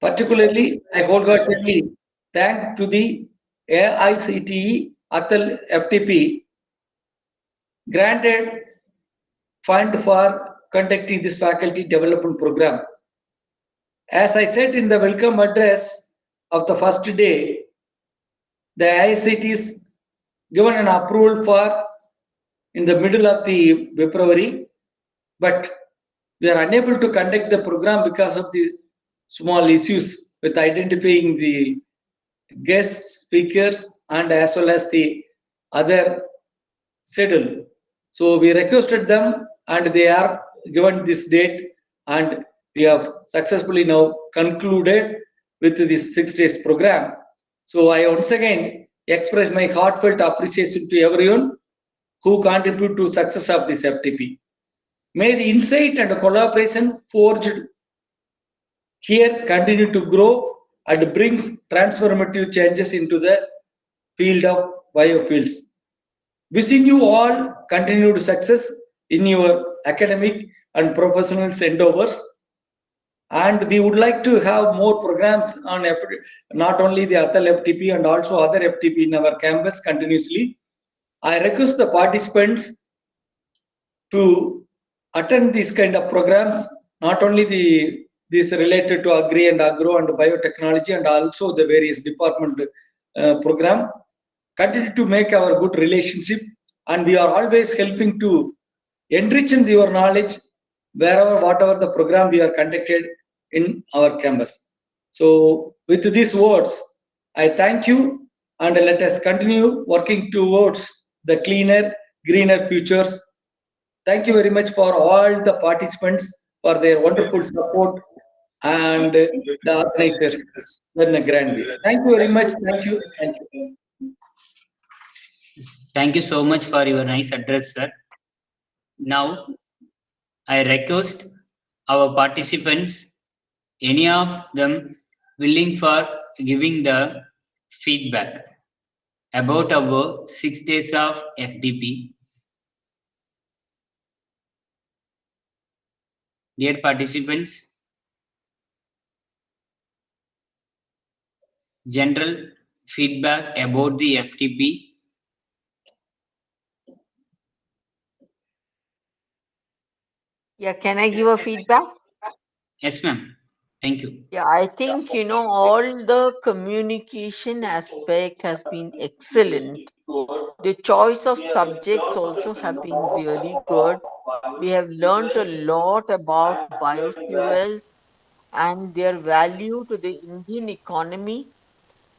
Particularly, I wholeheartedly thank to the AICTE Atal FTP granted fund for conducting this faculty development program. As I said in the welcome address of the first day, the AICTE is given an approval for in the middle of the February, but we are unable to conduct the program because of the small issues with identifying the guest speakers and as well as the other schedule. So we requested them and they are given this date, and we have successfully now concluded with this 6 days program. So I once again express my heartfelt appreciation to everyone who contribute to success of this FTP. May the insight and collaboration forged here continue to grow and brings transformative changes into the field of biofuels. Wishing you all continued success in your academic and professional endeavors. And we would like to have more programs on not only the Atal FTP and also other FTP in our campus continuously. I request the participants to attend these kind of programs, not only this related to Agri and Agro and biotechnology and also the various department program. Continue to make our good relationship, and we are always helping to enrich in your knowledge wherever, whatever the program we are conducted in our campus. So with these words, I thank you, and let us continue working towards the cleaner, greener futures. Thank you very much for all the participants for their wonderful support and the organizers in a grand way. Thank you very much. Thank you. Thank you. Thank you so much for your nice address, sir. Now, I request our participants, any of them willing for giving the feedback about our 6 days of FDP. Dear participants, general feedback about the FTP. Yeah, can I give a feedback? Yes, ma'am. Thank you. Yeah, I think, all the communication aspect has been excellent. The choice of subjects also have been really good. We have learned a lot about biofuels and their value to the Indian economy.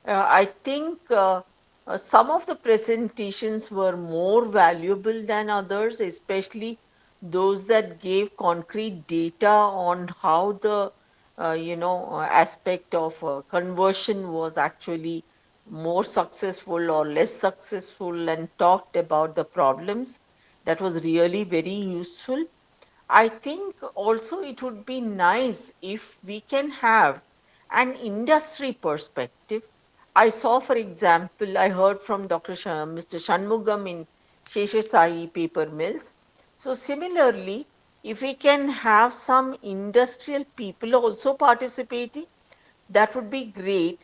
I think some of the presentations were more valuable than others, especially those that gave concrete data on how the aspect of conversion was actually more successful or less successful, and talked about the problems. That was really very useful. I think also it would be nice if we can have an industry perspective. I saw, for example, I heard from Mr. Shanmugam in Sheshasai paper mills. So similarly, if we can have some industrial people also participating, that would be great.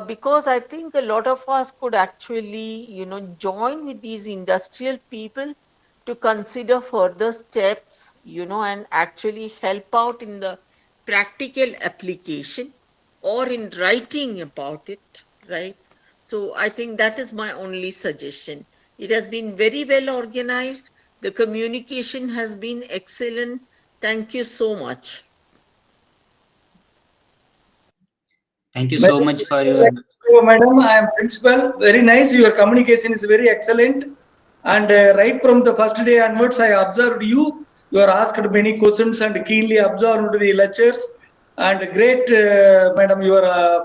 Because I think a lot of us could actually, join with these industrial people to consider further steps, and actually help out in the practical application or in writing about it, right? So I think that is my only suggestion. It has been very well organized. The communication has been excellent. Thank you so much. Thank you so much for your... Madam, I am principal. Very nice. Your communication is very excellent. And right from the first day onwards, I observed you. You are asked many questions and keenly observed the lectures. And great, madam, your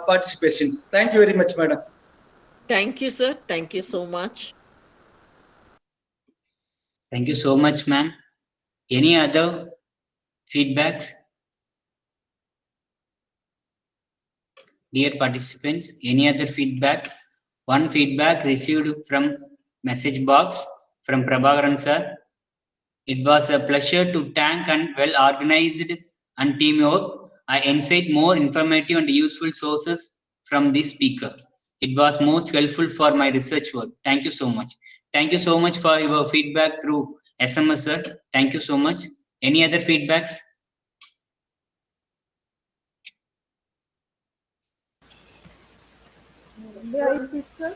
participations. Thank you very much, madam. Thank you, sir. Thank you so much. Thank you so much, ma'am. Any other feedbacks? Dear participants, any other feedback? One feedback received from message box from Prabhakaran sir. It was a pleasure to thank and well organized and teamwork. I insight more informative and useful sources from this speaker. It was most helpful for my research work. Thank you so much. Thank you so much for your feedback through SMS, sir. Thank you so much. Any other feedbacks? May I speak, sir?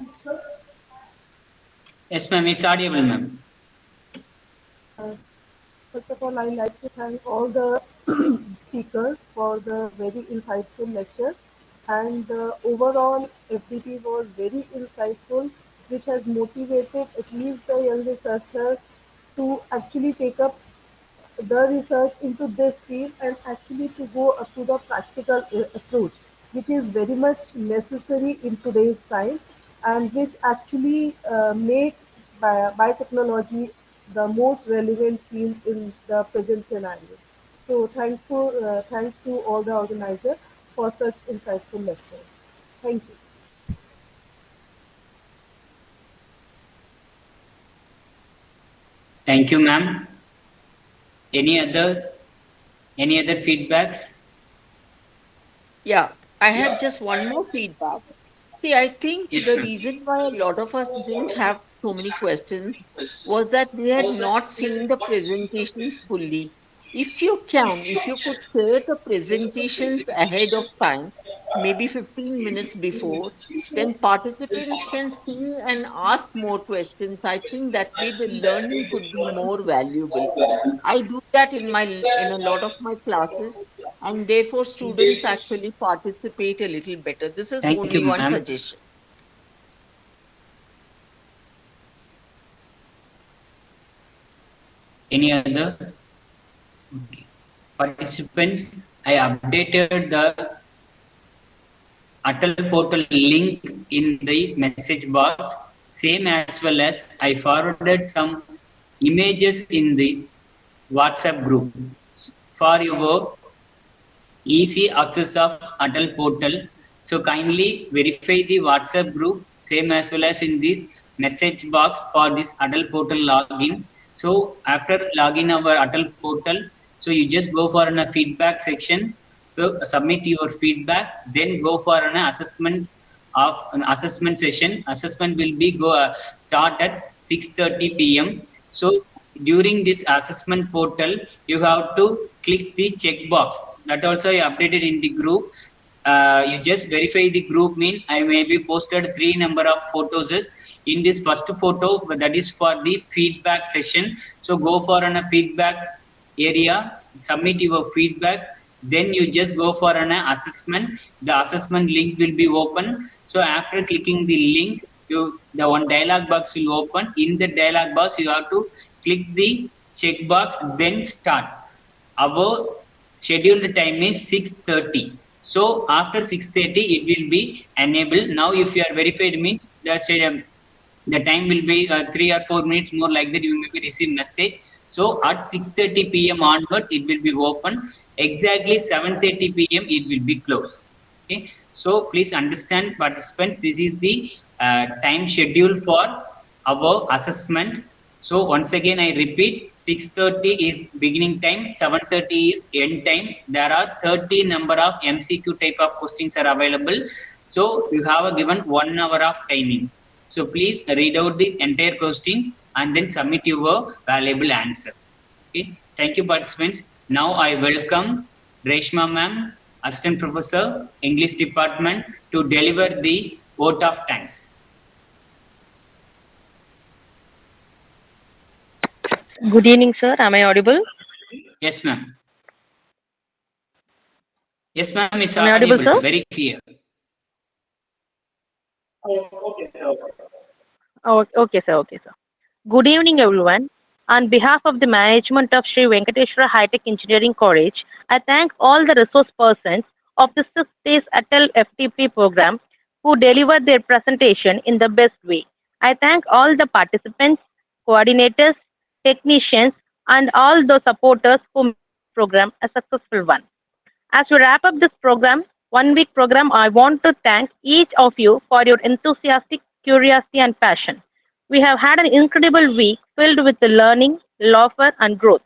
Yes, ma'am. It's audible, ma'am. First of all, I'd like to thank all the speakers for the very insightful lecture. And the overall FDP was very insightful, which has motivated at least the young researchers to actually take up the research into this field and actually to go up to the practical approach, which is very much necessary in today's time and which actually make biotechnology the most relevant field in the present scenario. So thanks to all the organizers for such insightful lectures. Thank you. Thank you, ma'am. Any other feedbacks? Yeah, I had just one more feedback. See, I think Yes, the ma'am. reason why a lot of us didn't have so many questions was that we had not seen the presentations fully. If you could share the presentations ahead of time, maybe 15 minutes before, then participants can see and ask more questions. I think that way the learning could be more valuable. I do that in a lot of my classes, and therefore students actually participate a little better. This is Thank only you, one ma'am. suggestion. Any other? Okay. Participants, I updated the Atal portal link in the message box, same as well as I forwarded some images in this WhatsApp group for your easy access of Atal portal. So kindly verify the WhatsApp group, same as well as in this message box for this Atal portal login. So after login our Atal portal, so you just go for a feedback section to submit your feedback, then go for an assessment session. Assessment will be start at 6:30 p.m. So during this assessment portal, you have to click the checkbox. That also I updated in the group. You just verify the group mean I maybe posted 3 number of photos in this first photo, but that is for the feedback session. So go for a feedback area, submit your feedback, then you just go for an assessment. The assessment link will be open. So after clicking the link, the one dialog box will open. In the dialog box you have to click the checkbox, then start. Our scheduled time is 6:30. So after 6:30 it will be enabled. Now if you are verified means the time will be 3 or 4 minutes more, like that you may be receive message. So at 6:30 p.m. onwards it will be open. Exactly 7:30 p.m. it will be closed. Okay. So please understand, participant, this is the time schedule for our assessment. So once again I repeat, 6:30 is beginning time, 7:30 is end time. There are 30 number of MCQ type of questions are available. So you have a given 1 hour of timing. So please read out the entire questions and then submit your valuable answer. Okay. Thank you, participants. Now I welcome Reshma ma'am, Assistant Professor, English Department, to deliver the vote of thanks. Good evening, sir. Am I audible? Yes, ma'am. Yes, ma'am. It's Am I audible, audible, sir? very clear. Oh, okay, sir. Okay, sir. Good evening, everyone. On behalf of the management of Sri Venkateshwara High Tech Engineering College, I thank all the resource persons of the 6 days Atal FTP program who delivered their presentation in the best way. I thank all the participants, coordinators, technicians, and all the supporters who made this program a successful one. As we wrap up this program, 1 week program, I want to thank each of you for your enthusiastic curiosity and passion. We have had an incredible week filled with the learning, laughter, and growth.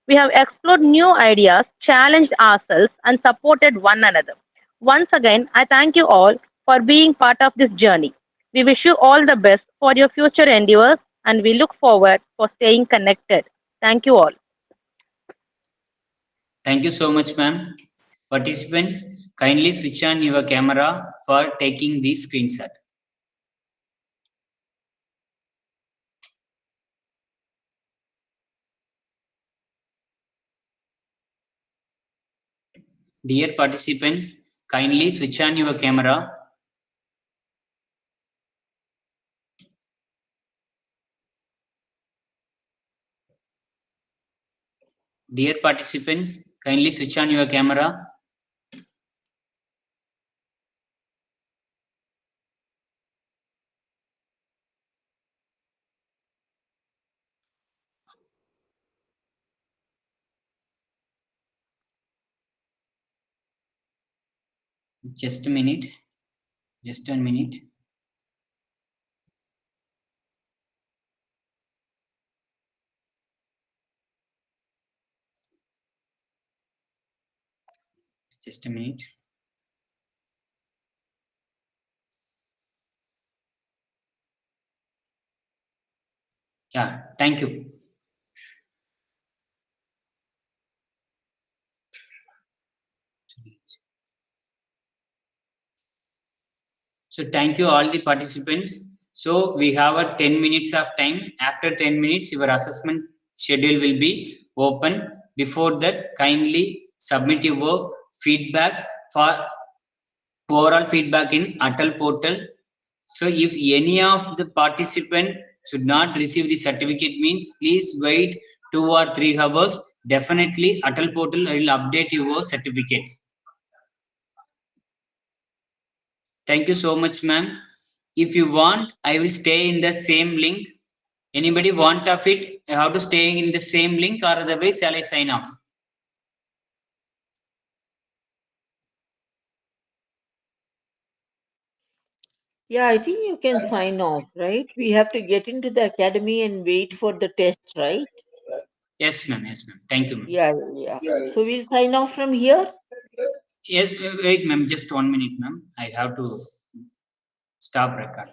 We have explored new ideas, challenged ourselves, and supported one another. Once again, I thank you all for being part of this journey. We wish you all the best for your future endeavors and we look forward for staying connected. Thank you all. Thank you so much, ma'am. Participants, kindly switch on your camera for taking the screenshot. Dear participants, kindly switch on your camera. Dear participants, kindly switch on your camera. Just a minute. Just a minute. Just a minute. Yeah, thank you. So thank you all the participants. So we have a 10 minutes of time. After 10 minutes, your assessment schedule will be open. Before that, kindly submit your feedback for overall feedback in Atal portal. So if any of the participant should not receive the certificate means, please wait 2 or 3 hours. Definitely Atal portal will update your certificates. Thank you so much, ma'am. If you want, I will stay in the same link. Anybody want of it? How to stay in the same link, or otherwise shall I sign off? Yeah, I think you can sign off, right? We have to get into the academy and wait for the test, right? Yes, ma'am. Yes, ma'am. Thank you, ma'am. Yeah. So we'll sign off from here. Yes, wait, ma'am. Just 1 minute, ma'am. I have to stop record.